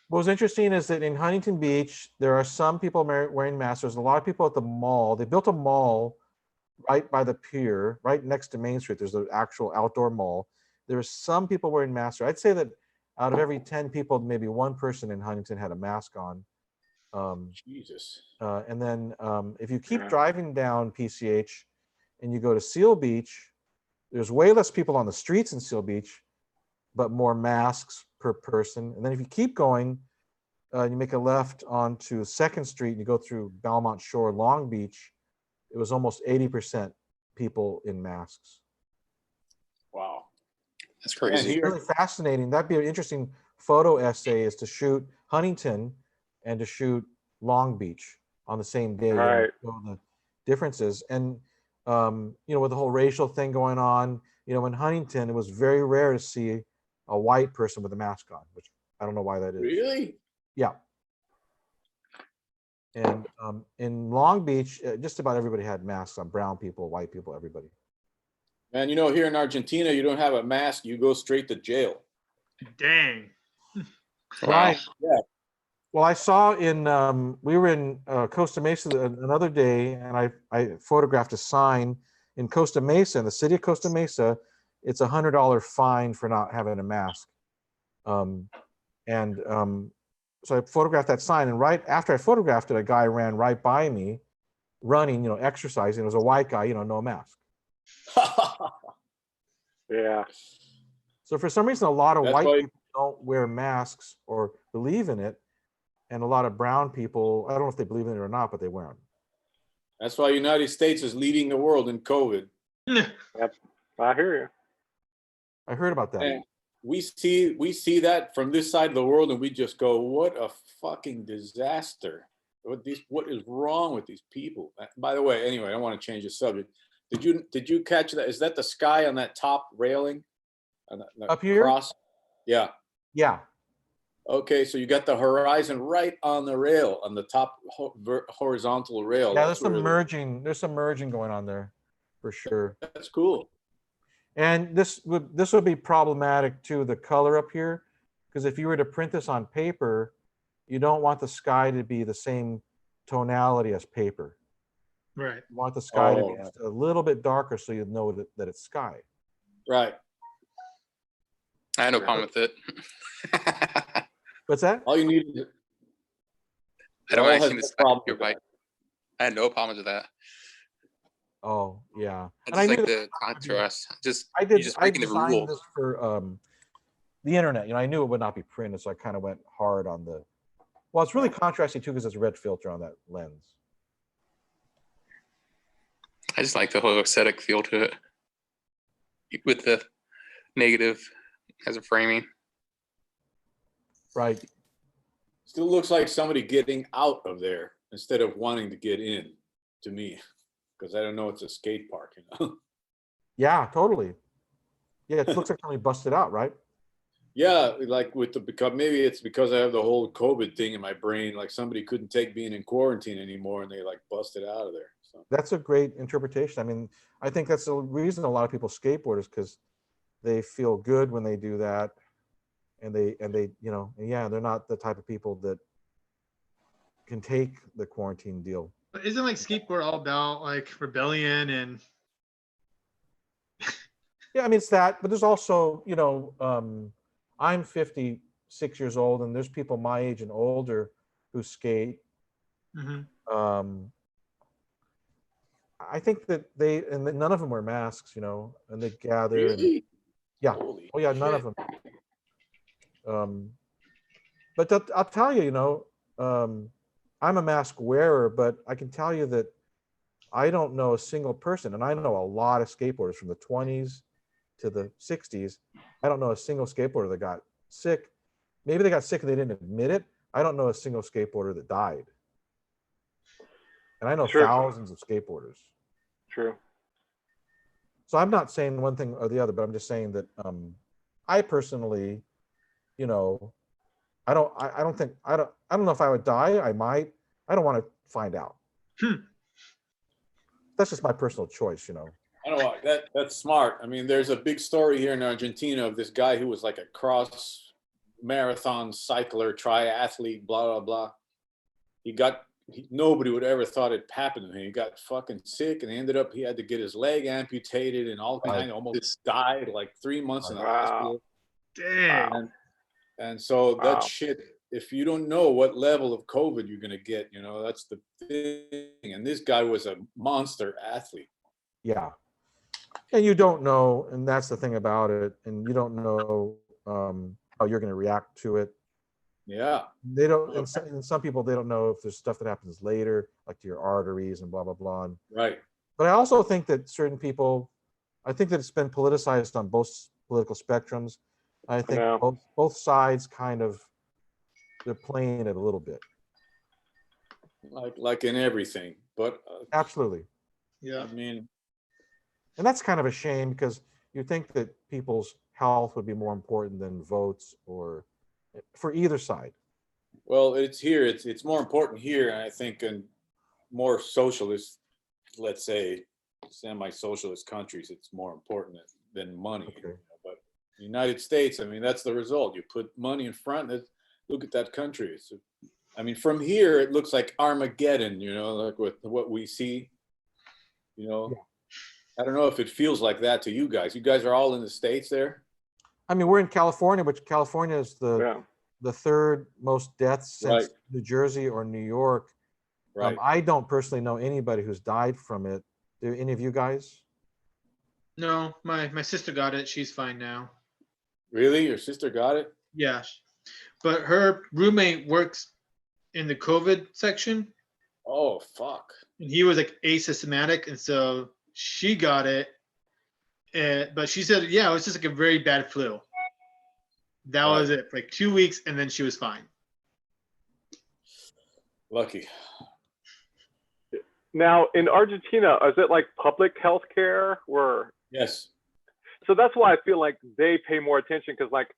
What was interesting is that in Huntington Beach, there are some people wearing masks. There's a lot of people at the mall. They built a mall right by the pier, right next to Main Street. There's an actual outdoor mall. There's some people wearing masks. I'd say that out of every 10 people, maybe one person in Huntington had a mask on. Jesus. And then if you keep Yeah. driving down PCH and you go to Seal Beach, there's way less people on the streets in Seal Beach, but more masks per person. And then if you keep going, you make a left onto 2nd Street and you go through Belmont Shore, Long Beach, it was almost 80% people in masks. Wow. That's And crazy. here, Really fascinating. That'd be an interesting photo essay is to shoot Huntington and to shoot Long Beach on the same day. Right. So the differences. And, with the whole racial thing going on, in Huntington, it was very rare to see a white person with a mask on, which I don't know why that is. Really? Yeah. And in Long Beach, just about everybody had masks on. Brown people, white people, everybody. And here in Argentina, you don't have a mask, you go straight to jail. Dang. Wow. Right. Yeah. Well, I saw we were in Costa Mesa another day, and I photographed a sign in Costa Mesa, in the city of Costa Mesa. It's $100 fine for not having a mask. So I photographed that sign, and right after I photographed it, a guy ran right by me, running, exercising. It was a white guy, no mask. Yeah. So for some reason, a lot of That's white why- people don't wear masks or believe in it, and a lot of brown people, I don't know if they believe in it or not, but they wear them. That's why United States is leading the world in COVID. I hear you. I heard about that. And we see that from this side of the world, and we just go, "What a fucking disaster! What is wrong with these people?" By the way, anyway, I don't want to change the subject. Did you catch that? Is that the sky on that top railing? On the Up here? Cross? Yeah. Yeah. Okay, so you got the horizon right on the rail, on the top horizontal rail. Yeah, That's there's some where merging going on there, for sure. that's cool. And this would be problematic too, the color up here, because if you were to print this on paper, you don't want the sky to be the same tonality as paper. Right. You want the sky to be Oh. just a little bit darker so you know that it's sky. Right. I had no problem with it. What's that? All you need is I don't Raul mind has seeing the no sky. problem You're with right. I had no problems with that. Oh, yeah. I And I just like knew the contrast. I You're just breaking the designed rules. this for the internet. I knew it would not be printed, so I kind of went hard on the. Well, it's really contrasty too because it's a red filter on that lens. I just like the whole aesthetic feel to it with the negative as a framing. Right. still looks like somebody getting out of there instead of wanting to get in, to me, because I don't know it's a skate park. Yeah, totally. Yeah, it looks like somebody busted out, right? Yeah, like with the because maybe it's because I have the whole COVID thing in my brain. Like somebody couldn't take being in quarantine anymore, and they like busted out of there. So That's a great interpretation. I mean, I think that's the reason a lot of people skateboard is because they feel good when they do that, and they yeah, they're not the type of people that can take the quarantine deal. But isn't like skateboard all about like rebellion and Yeah, I mean it's that, but there's also I'm 56 years old, and there's people my age and older who skate. Mhm. I think that none of them wear masks, and they gather. really, Yeah. holy Oh yeah, none shit. of them. But I'll tell you, I'm a mask wearer, but I can tell you that I don't know a single person, and I know a lot of skateboarders from the 20s to the 60s. I don't know a single skateboarder that got sick. Maybe they got sick and they didn't admit it. I don't know a single skateboarder that died. And I know Sure. thousands of skateboarders. True. So I'm not saying one thing or the other, but I'm just saying that I personally, I don't know if I would die. I might. I don't want to find out. That's just my personal choice, I don't know. That's smart. I mean, there's a big story here in Argentina of this guy who was like a cross marathon cycler, triathlete, blah, blah, blah. Nobody would ever thought it happened to him. He got fucking sick and he had to get his leg amputated and all kind of almost died like 3 months in the Wow. hospital. Dang. And so Wow. that shit, if you don't know what level of COVID you're going to get, that's the thing. And this guy was a monster athlete. Yeah. And you don't know, and that's the thing about it, and you don't know how you're going to react to it. Yeah. They don't, and some people, they don't know if there's stuff that happens later, like to your arteries and blah, blah, blah. Right. But I also think that certain people, I think that it's been politicized on both political spectrums, I think know. both sides kind of, they're playing it a little bit. Like in everything. But Absolutely. Yeah. I mean, And that's kind of a shame because you think that people's health would be more important than votes or for either side. well, it's here. It's more important here, and I think in more socialist, let's say, semi-socialist countries, it's more important than money. Okay. But the United States, I mean, that's the result. You put money in front. Look at that country. I mean, from here, it looks like Armageddon. Like with what we see. Yeah. I don't know if it feels like that to you guys. You guys are all in the States there. I mean, we're in California, which California is Yeah. the third most deaths since Right. New Jersey or New York. Right. I don't personally know anybody who's died from it. Do any of you guys? No, my sister got it. She's fine now. Really? Your sister got it? Yeah. But her roommate works in the COVID section, Oh, fuck. and he was like asymptomatic, and so she got it. But she said, yeah, it was just like a very bad flu. That was it for like 2 weeks, and then she was fine. Lucky. Now in Argentina, is it like public health care where? Yes. So that's why I feel like they pay more attention because like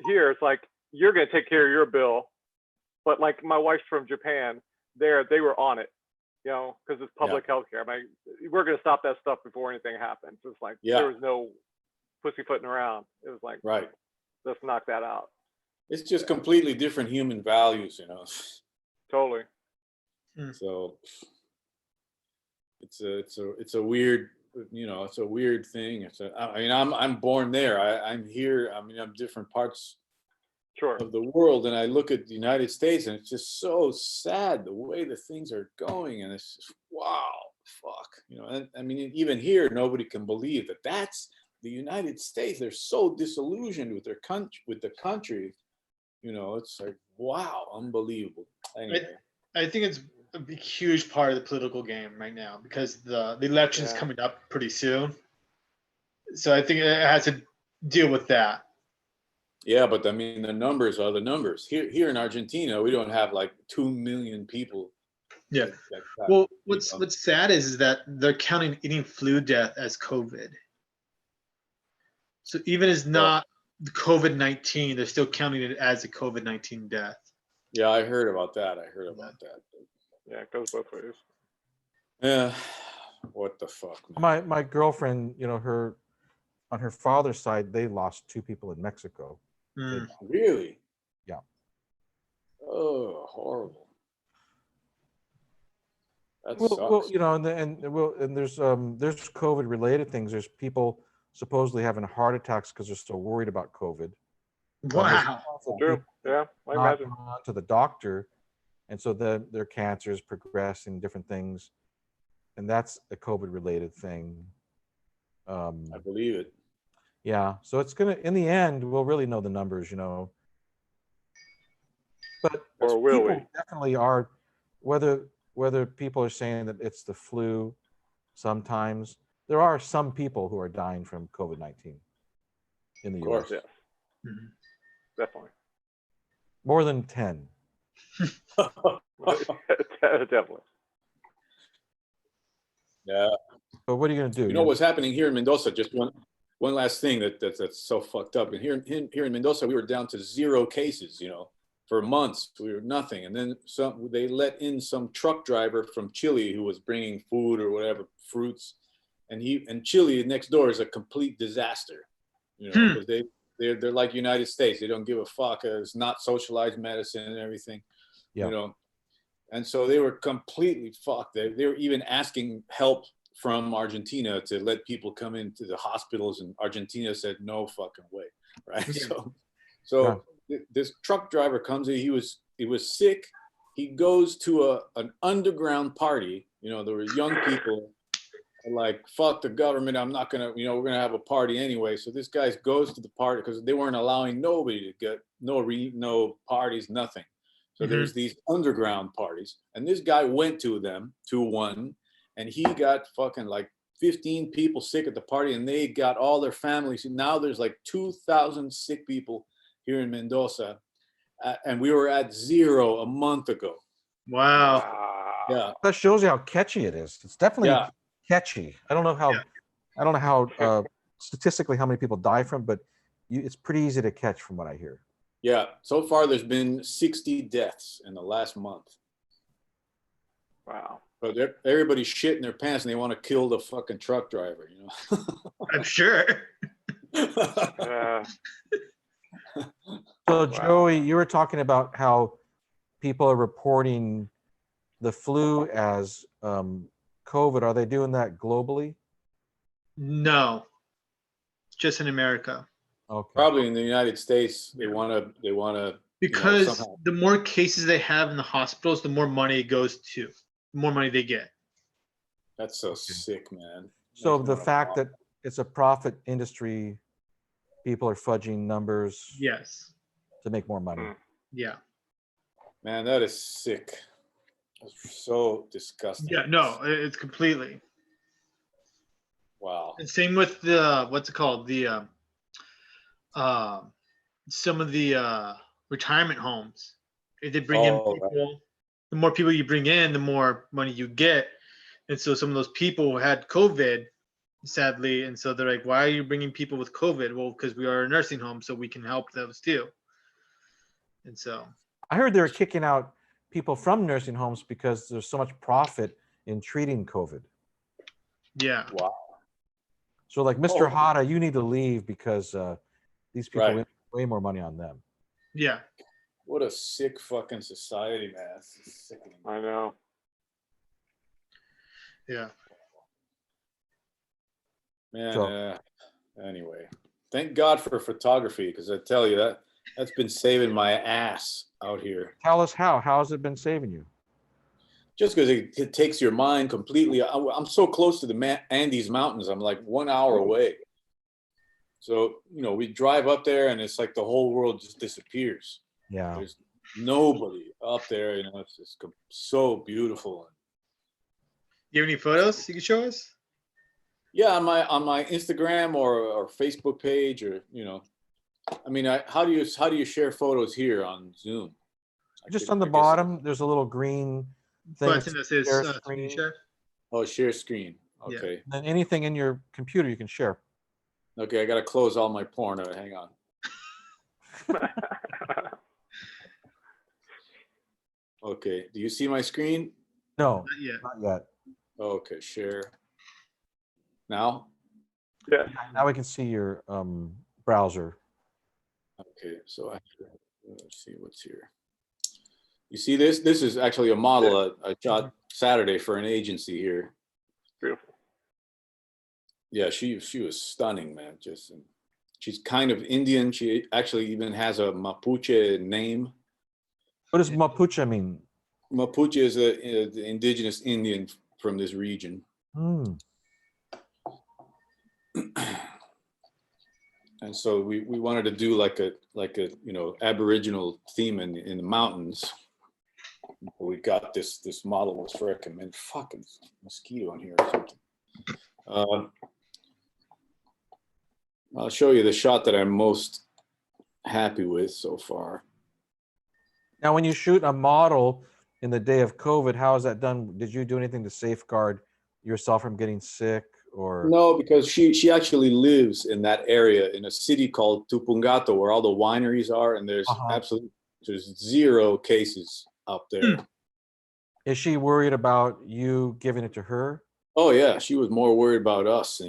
here it's like you're gonna take care of your bill, but like my wife's from Japan, they were on it, because it's public health care. I'm like, we're gonna stop that stuff before anything happens. It's like there was no pussyfooting around. It was like, Right. let's knock that out. It's just completely different human values. Totally. So it's a weird, it's a weird thing. I mean, I'm born there. I'm here. I mean, I'm different parts Sure. of the world, and I look at the United States, and it's just so sad the way the things are going, and it's just wow, fuck. And I mean, even here, nobody can believe that that's the United States. They're so disillusioned with their country, with the country. It's like wow, unbelievable. Anyway. I think it's a huge part of the political game right now because the election is Yeah. coming up pretty soon. So I think it has to deal with that. Yeah, but I mean, the numbers are the numbers. Here in Argentina, we don't have like 2 million people. Yeah. that- Well, what's sad is that they're counting any flu death as COVID. So even as not the COVID-19, they're still counting it as a COVID-19 death. Yeah, I heard about that. Yeah, it goes both ways. Yeah. What the fuck, man? My girlfriend, on her father's side, they lost 2 people in Mexico. Mm. Really? Yeah. Oh, horrible. That Well, sucks. and there's COVID related things. There's people supposedly having heart attacks because they're so worried about COVID. Wow. True. Yeah, I Not imagine. going on to the doctor, and so their cancers progress in different things, and that's a COVID related thing. I believe it. Yeah, so it's gonna, in the end, we'll really know the numbers, But Or will people we? definitely are, whether people are saying that it's the flu, sometimes there are some people who are dying from COVID-19 in the Of U.S. course. Yes. Mhm. Definitely. More than 10. Definitely. Yeah. But what are you gonna do? You know what's happening here in Mendoza? Just one last thing that's so fucked up. And here in Mendoza, we were down to 0 cases. For months we were nothing, and then they let in some truck driver from Chile who was bringing food or whatever, fruits, and Chile next door is a complete disaster. Because they're like United States. They don't give a fuck. It's not socialized medicine and everything. Yeah. And so they were completely fucked. They were even asking help from Argentina to let people come into the hospitals, and Argentina said no fucking way, right? Yeah. So this truck driver comes in. He was sick. He goes to an underground party. There were young people like, fuck the government. I'm not gonna, we're gonna have a party anyway. So this guy goes to the party because they weren't allowing nobody to get no parties, nothing. So there's these underground parties, and this guy went to one, and he got fucking like 15 people sick at the party, and they got all their families. And now there's like 2,000 sick people here in Mendoza, and we were at 0 a month ago. Wow. Yeah, That shows you how catchy it is. It's definitely yeah, catchy. I don't know how statistically how many people die from, but it's pretty easy to catch from what I hear. yeah. So far, there's been 60 deaths in the last month. Wow. But everybody's shitting their pants, and they want to kill the fucking truck driver. You I'm sure. know. Yeah. So Wow. Joey, you were talking about how people are reporting the flu as COVID. Are they doing that globally? No, just in America. Okay. Probably in the United States, they want to. Because somehow. the more cases they have in the hospitals, the more money it goes to, the more money they get. That's so sick, man. So Makes me the wanna fact vomit. that it's a profit industry, people are fudging numbers Yes. to make more money. Hmm. Yeah. Man, that is sick. That's so disgusting. Yeah. No, it's completely. Wow. And same with the what's it called? The some of the retirement homes. If they bring in Oh, right. people, the more people you bring in, the more money you get. And so some of those people had COVID, sadly, and so they're like, "Why are you bringing people with COVID?" Well, because we are a nursing home, so we can help those too. And so, I heard they're kicking out people from nursing homes because there's so much profit in treating COVID. yeah, Wow. So like Mr. Oh. Hada, you need to leave because these people Right. make way more money on them. yeah, What a sick fucking society, man. It's sickening. I know. yeah. Man, So- anyway, thank God for photography, because I tell you that's been saving my ass out here. Tell us how. How has it been saving you? Just because it takes your mind completely. I'm so close to the Andes Mountains. I'm like 1 hour away. So, we drive up there, and it's like the whole world just disappears. Yeah. There's nobody up there. It's just so beautiful. You have any photos you can show us? Yeah, on my Instagram or Facebook page, or I mean, how do you share photos here on Zoom? Just I on the guess- bottom, there's a little green thing. Button that says share screen screen. share. Oh, share screen. Yeah. Okay. And then anything in your computer you can share. Okay, I gotta close all my porn. Hang on. Okay. Do you see my screen? No, Not yet. not yet. Okay, share. Now? Yes. Now we can see your browser. Okay, so let's see what's here. You see this? This is actually a model I shot Saturday for an agency here. Beautiful. Yeah, she was stunning, man. She's kind of Indian. She actually even has a Mapuche name. What does Mapuche mean? Mapuche is the indigenous Indian from this region. Hmm. And so we wanted to do like a Aboriginal theme in the mountains. We got this model was recommended. Fucking mosquito in here or something. I'll show you the shot that I'm most happy with so far. Now, when you shoot a model in the day of COVID, how is that done? Did you do anything to safeguard yourself from getting sick, or? No, because she actually lives in that area in a city called Tupungato, where all the wineries are, and there's there's 0 cases up there. Is she worried about you giving it to her? Oh yeah, she was more worried about us,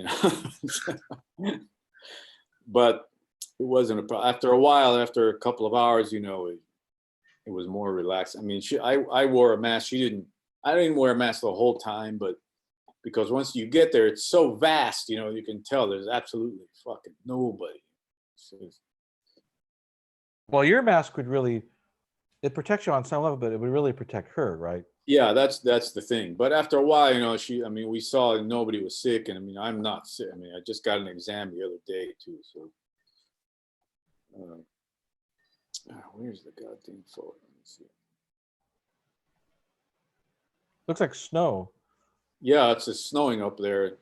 but it wasn't a problem. After a while, after a couple of hours, it was more relaxed. I mean, I wore a mask. I didn't wear a mask the whole time, but because once you get there, it's so vast, you can tell there's absolutely fucking nobody. So Well, your mask would really, it protects you on some level, but it would really protect her, right? yeah, that's the thing. But after a while, we saw nobody was sick, and I mean, I'm not sick. I mean, I just got an exam the other day too. So, where's the goddamn photo? Let me see. Looks like snow. Yeah, it's just snowing up there.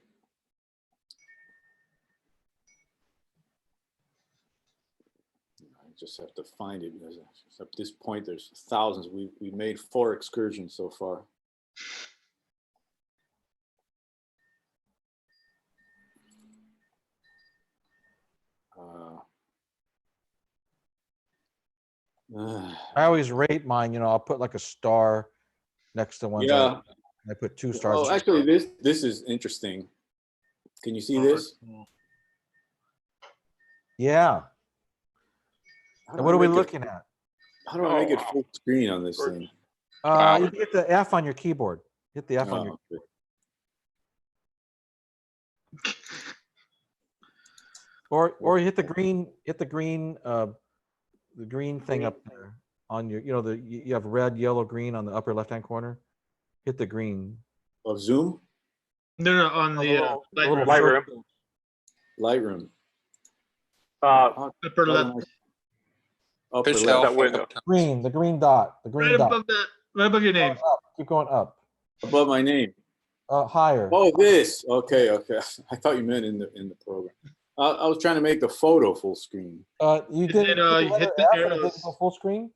just have to find it because at this point there's thousands. We made 4 excursions so far. I always rate mine, I'll put like a star next to one. Yeah. I put 2 stars. Oh, actually, this is interesting. Can you see this? Yeah. How And do what I are we make it- looking at? How do I make it full screen on this thing? Wow. You hit the F on your keyboard. Hit the F on your. Oh, okay. Or hit the green, the green thing up there on your, you have red, yellow, green on the upper left-hand corner. Hit the green. Of Zoom? No, on the little Lightroom. Lightroom. Lightroom. Upper left, Upper Fish left. shelf. That window. Green, the green dot, the right green dot. above that, right above your name. Keep going up. Above my name. Higher. Oh, this. Okay. I thought you meant in the program. I was trying to make the photo full screen. You did. then, you hit the arrows. Full screen.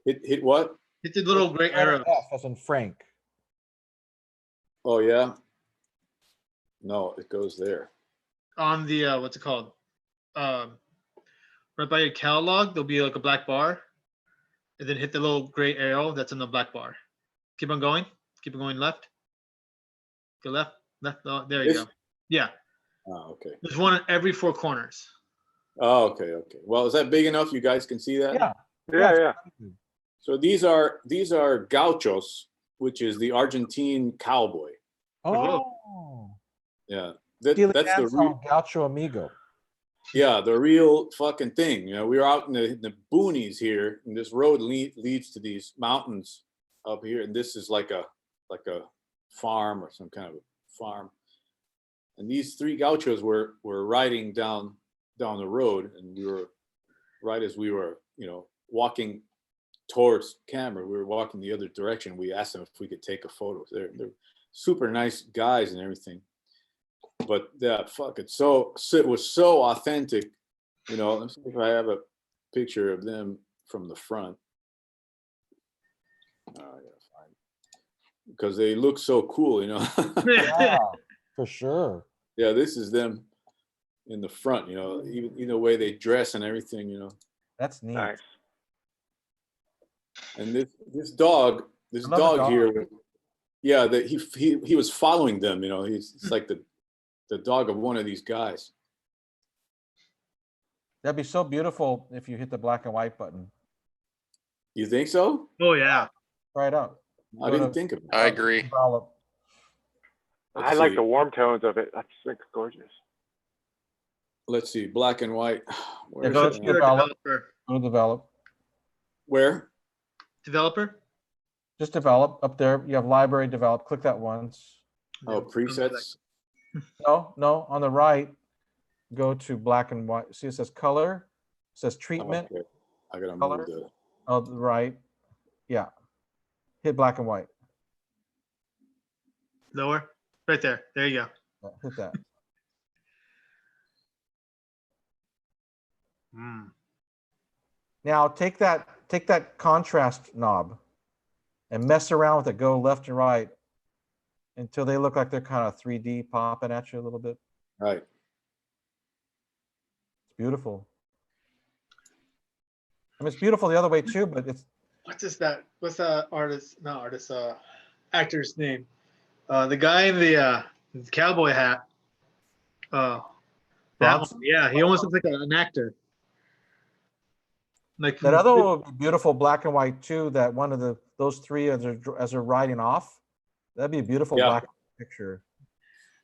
Hit what? Hit the little gray arrow. F as in Frank. Oh yeah. No, it goes there. On the what's it called? Right by your catalog, there'll be like a black bar, and then hit the little gray arrow that's in the black bar. Keep on going. Keep on going left. Go left. Oh, there you This? go. Yeah, Oh, okay. there's one in every 4 corners. Oh, okay. Well, is that big enough? You guys can see that? Yeah. Yeah. So these are gauchos, which is the Argentine cowboy. Oh. Yeah. That's That's the real, Gaucho Amigo. yeah, the real fucking thing. We were out in the boonies here, and this road leads to these mountains up here, and this is like a farm or some kind of a farm. And these 3 gauchos were riding down the road, and we were right as we were, walking towards camera. We were walking the other direction. We asked them if we could take a photo. They're super nice guys and everything. But that it was so authentic. Let's see if I have a picture of them from the front. Because they look so cool, Yeah, for sure. Yeah, this is them in the front, even the way they dress and everything, That's neat. Nice. And this dog Another dog here, yeah, that he was following them, it's like the dog of one of these guys. That'd be so beautiful if you hit the black and white button. You think so? Oh yeah. Try it out. I didn't think of it. I agree. Develop. I like the warm tones of it. I just think it's gorgeous. Let's see, black and white. Where go is to it? You're a Develop. developer. Go to develop. Where? Developer? Just develop up there. You have library develop. Click that once. Oh, presets. No, on the right, go to black and white. See, it says color, it says treatment. Okay. I gotta Color. move the. On the right, yeah. Hit black and white. Lower. Right there. There you go. Yeah, hit that. Now take that contrast knob and mess around with it. Go left and right until they look like they're kind of 3D popping at you a little bit. Right. It's beautiful. I mean, it's beautiful the other way too, but it's What's that artist? Not artist. Actor's name. The guy in the cowboy hat. That Bronson? one. Yeah, he almost looks like an actor. Like that other one would be beautiful black and white too. That one of those 3 as they're riding off. That'd be a beautiful Yeah. black and white picture.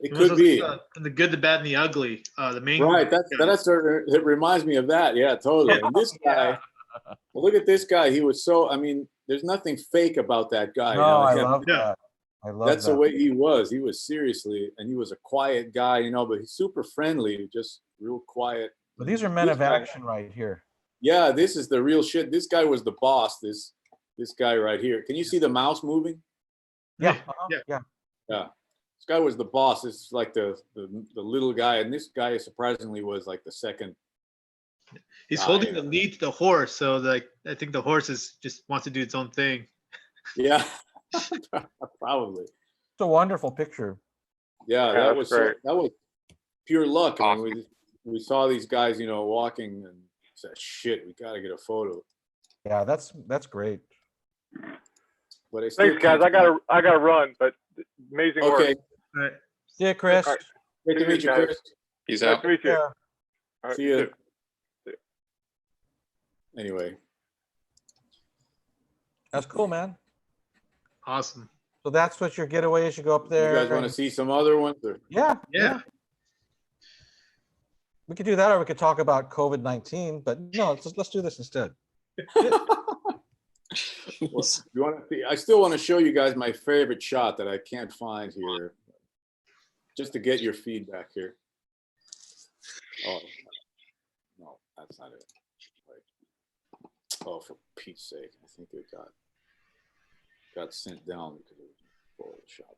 It almost could looks be. like, the good, the bad, and the ugly. The main. Right. guy. It reminds me of that. Yeah, totally. And this guy, well, look at this guy. He was there's nothing fake about that guy. No, I He- love Yeah. that. I love That's that. the way he was. He was seriously, and he was a quiet guy, but he's super friendly, just real quiet. But these are men This of guy- action right here. Yeah, this is the real shit. This guy was the boss. This guy right here. Can you see the mouse moving? Yeah, Yeah. yeah. Yeah. This guy was the boss. This is like the little guy, and this guy surprisingly was like the second He's Ah, holding yeah. the lead to the horse, so like I think the horse is just wants to do its own thing. Yeah, probably. It's a wonderful picture. Yeah, Yeah, that that's was great. that was pure luck. I mean, Awesome. we saw these guys, walking and said, "Shit, we got to get a photo." Yeah, that's great. But I still Thanks, guys. can't I gotta run, but amazing work. Okay, All right. Yeah, Chris. All right. great to See you meet you, guys. Chris. He's Nice out. to meet you. Yeah. All right, See you ya. too. Anyway, That's cool, man. Awesome. So that's what your getaway is. You go up you there. guys want to and- see some other ones? Or? Yeah. Yeah. We could do that, or we could talk about COVID-19. But no, let's do this instead. Well, you want to see? I still want to show you guys my favorite shot that I can't find here, just to get your feedback here. Oh, no, that's not it. Wait. Oh, for Pete's sake! I think it got sent down because it was Photoshop.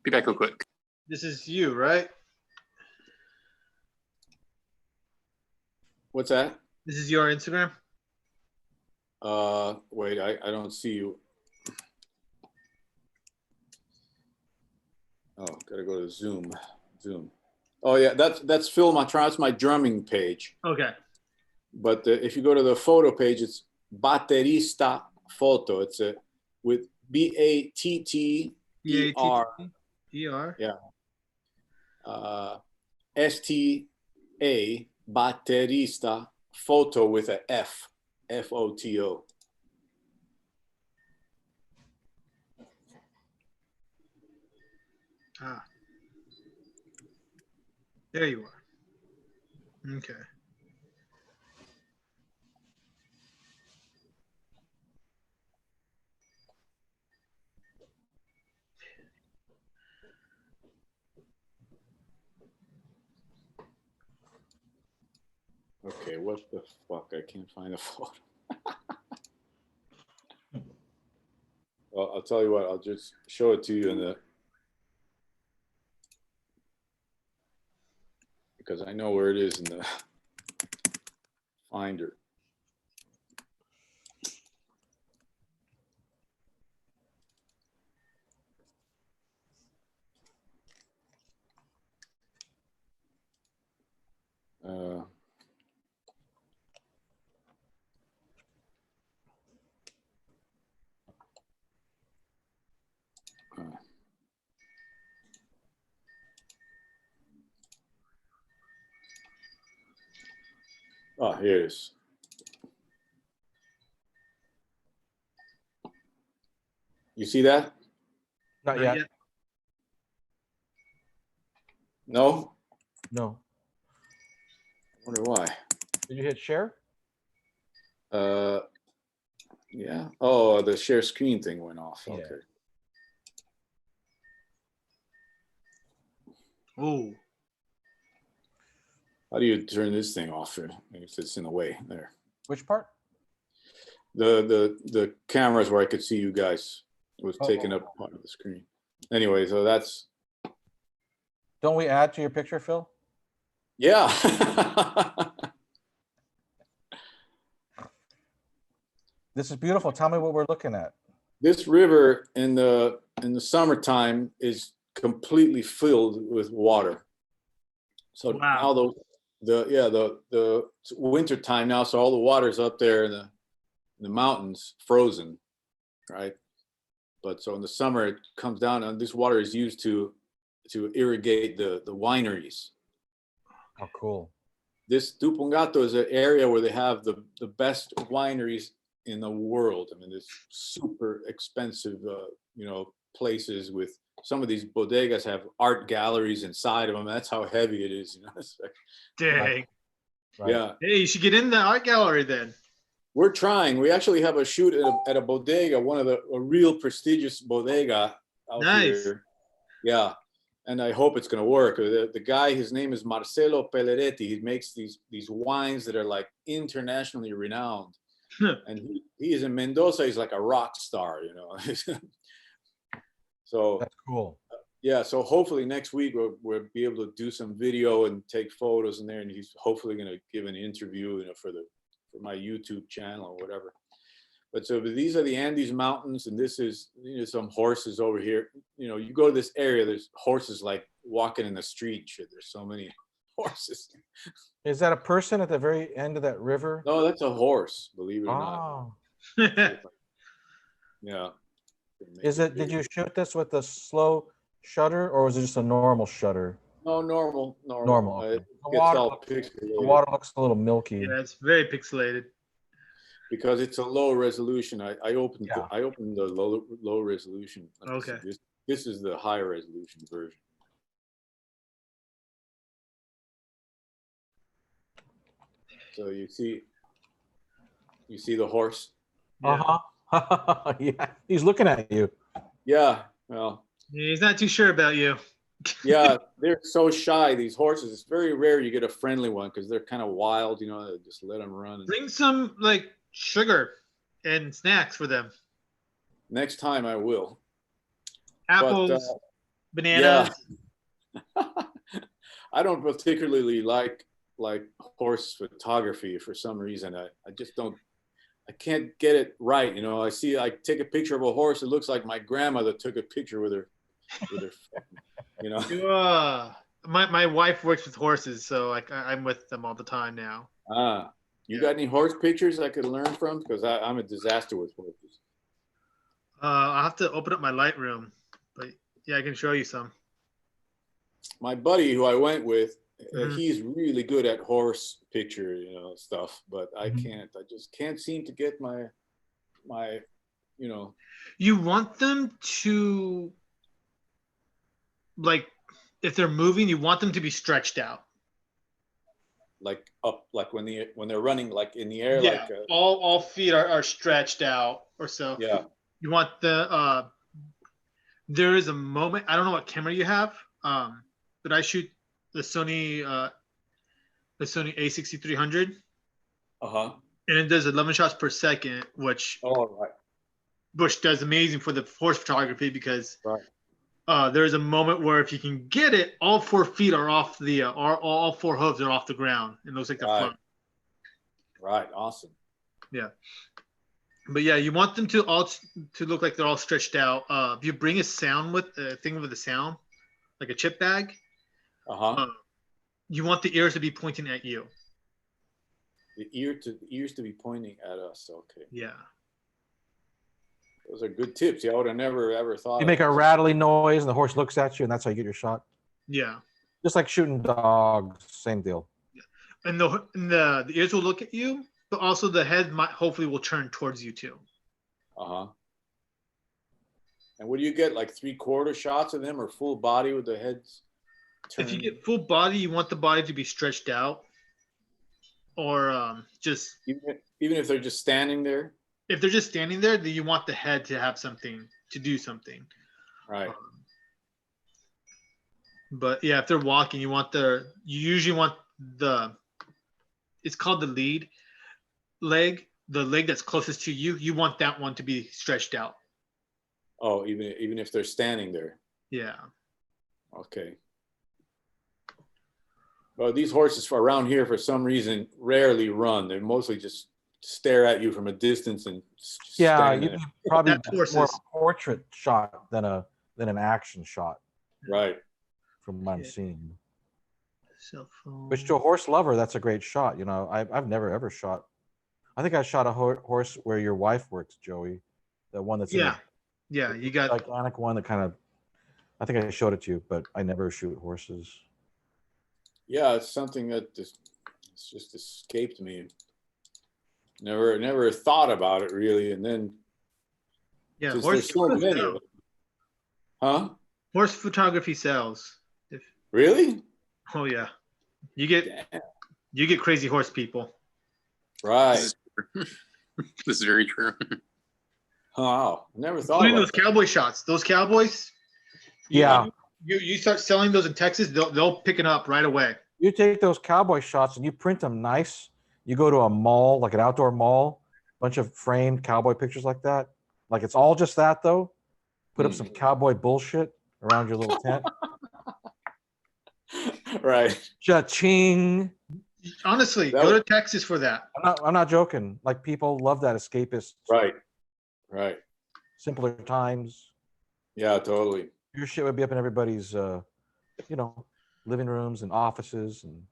Be back real quick. This is you, right? What's that? This is your Instagram. Wait, I don't see you. Oh, gotta go to Zoom. Oh yeah, that's Phil Matron. That's my drumming page. Okay. But if you go to the photo page, it's Batterista Photo. It's with BATTER ER. STA Batterista Photo with a F, FOTO. Ah. There you are. Okay. Okay, what the fuck? I can't find a photo. Well, I'll tell you what, I'll just show it to you in the, because I know where it is in the Finder. Oh, here it is. You see that? Not yet. No? No. I wonder why. Did you hit share? Yeah. Oh, the share screen thing went off. Yeah. Okay. Oh. How do you turn this thing off? If it's in the way there. Which part? The cameras where I could see you guys was Oh. taking up part of the screen. Anyway, so that's, Don't we add to your picture, Phil? yeah. This is beautiful. Tell me what we're looking at. This river in the summertime is completely filled with water. So Wow. now the winter time now, so all the water's up there in the mountains, frozen, right? But so in the summer it comes down, and this water is used to irrigate the wineries. Oh, cool. This Tupungato is an area where they have the best wineries in the world. I mean, there's super expensive, places with some of these bodegas have art galleries inside of them. That's how heavy it is. It's like, Dang. Right. yeah, Hey, you should get in the art gallery then. we're trying. We actually have a shoot at a bodega, a real prestigious bodega out Nice. here. Yeah, and I hope it's going to work. The guy, his name is Marcelo Pelleretti. He makes these wines that are like internationally renowned. And he is in Mendoza. He's like a rock star, So That's cool. Yeah, so hopefully next week we'll be able to do some video and take photos in there, and he's hopefully going to give an interview, for my YouTube channel or whatever. But these are the Andes Mountains, and this is some horses over here. You go to this area, there's horses like walking in the street. Shit, there's so many horses. Is that a person at the very end of that river? No, that's a horse, believe it or not. Oh, Yeah. did you shoot this with a slow shutter or was it just a normal shutter? No, normal. Normal, okay. It gets all The pixelated water looks a little milky. Yeah, it's very pixelated. because it's a low resolution. I opened Yeah. the low resolution. Okay. This is the high resolution version. So you see the horse? Uh-huh. Yeah, he's looking at you. Yeah. Well, Yeah, he's not too sure about you. yeah, they're so shy, these horses. It's very rare you get a friendly one because they're kind of wild, just let them run. Bring some like sugar and snacks for them. Next time I will. Apples, bananas. I don't particularly like horse photography for some reason. I just don't. I can't get it right. I take a picture of a horse. It looks like my grandmother took a picture with her. My wife works with horses, so I'm with them all the time now. You got any horse pictures I could learn from? Because I'm a disaster with horses. I'll have to open up my Lightroom, but yeah, I can show you some. My buddy who I went with, Mhm. he's really good at horse picture, stuff, but I Mhm. can't. I just can't seem to get my. You want them to, like, if they're moving, you want them to be stretched out. Like up, like when they're running, like in the air, Yeah, like all feet are stretched out or so. yeah. You want there is a moment, I don't know what camera you have, but I shoot the Sony A6300, Uh-huh. and it does 11 shots per second, which Oh, right. does amazing for the horse photography because Right. there's a moment where if you can get it, all 4 feet are off the, all 4 hooves are off the ground. It looks like they're Right. floating. Right. Awesome. But yeah, you want them to look like they're all stretched out. If you bring a sound with a thing with a sound, like a chip bag, Uh-huh. you want the ears to be pointing at you. The ears to be pointing at us. Okay. Yeah. Those are good tips. Yeah, I would have never ever thought You of make a those. rattling noise and the horse looks at you and that's how you get your shot. Yeah. Just like shooting dogs, same deal. And the ears will look at you, but also the head hopefully will turn towards you too. Uh-huh. And what do you get? Like 3/4 shots of them or full body with the heads turned? If you get full body, you want the body to be stretched out, or just even if they're just standing there? if they're just standing there, then you want the head to have something to do something. Right. But yeah, if they're walking, you usually want it's called the lead leg, the leg that's closest to you. You want that one to be stretched out. Oh, even if they're standing there. Yeah. Okay. Well, these horses around here, for some reason, rarely run. They mostly just stare at you from a distance and just Yeah, stand you there. probably That's more of a horses. portrait shot than an action shot Right. from what I'm Yeah. seeing. Cell phone. Which to a horse lover, that's a great shot. I've never ever shot. I think I shot a horse where your wife works, Joey. The one that's in Yeah. Yeah, you got the gigantic one that kind of. I think I showed it to you, but I never shoot horses. Yeah, it's something that just escaped me. Never thought about it really, and then yeah, since horse, there's so many of them. Huh? horse photography sells. Really? Oh yeah. You get crazy horse people. Right. This is very true. Wow. Never thought Including about those that. cowboy shots. Those cowboys. Yeah. You start selling those in Texas, they'll pick it up right away. You take those cowboy shots and you print them nice. You go to a mall, like an outdoor mall, bunch of framed cowboy pictures like that. Like it's all just that though. Put up some cowboy bullshit. around your little tent. Right. Cha-ching. Honestly, That go was- to Texas for that. I'm not joking. Like people love that escapist, Right. Right. simpler times. Yeah, totally. Your shit would be up in everybody's, living rooms and offices and.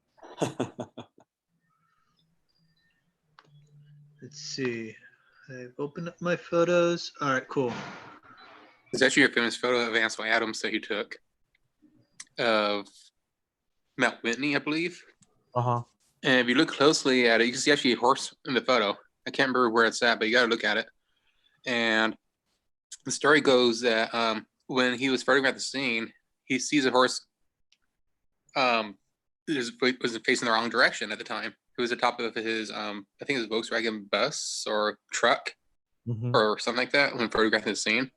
Let's see. I've opened up my photos. All right, cool. There's actually a famous photo of Ansel Adams that he took of Mount Whitney, I believe. Uh-huh. And if you look closely at it, you can see actually a horse in the photo. I can't remember where it's at, but you got to look at it. And the story goes that when he was photographing the scene, he sees a horse was facing the wrong direction at the time. It was the top of his, I think it was a Volkswagen bus or truck Mhm. or something like that when photographing the scene.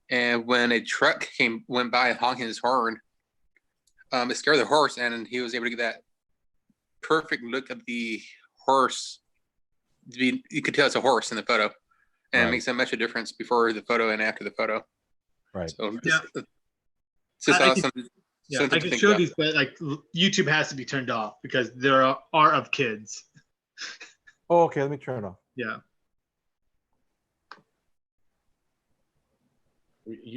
And when a truck went by honking his horn, it scared the horse, and he was able to get that perfect look at the horse. You could tell it's a horse in the photo, and Right. it makes that much a difference before the photo and after the photo. Right. So Yeah. it's just I something, Yeah, something I to can think show about. these, but like YouTube has to be turned off because there are of kids. Oh, okay. Let me turn it off. Yeah.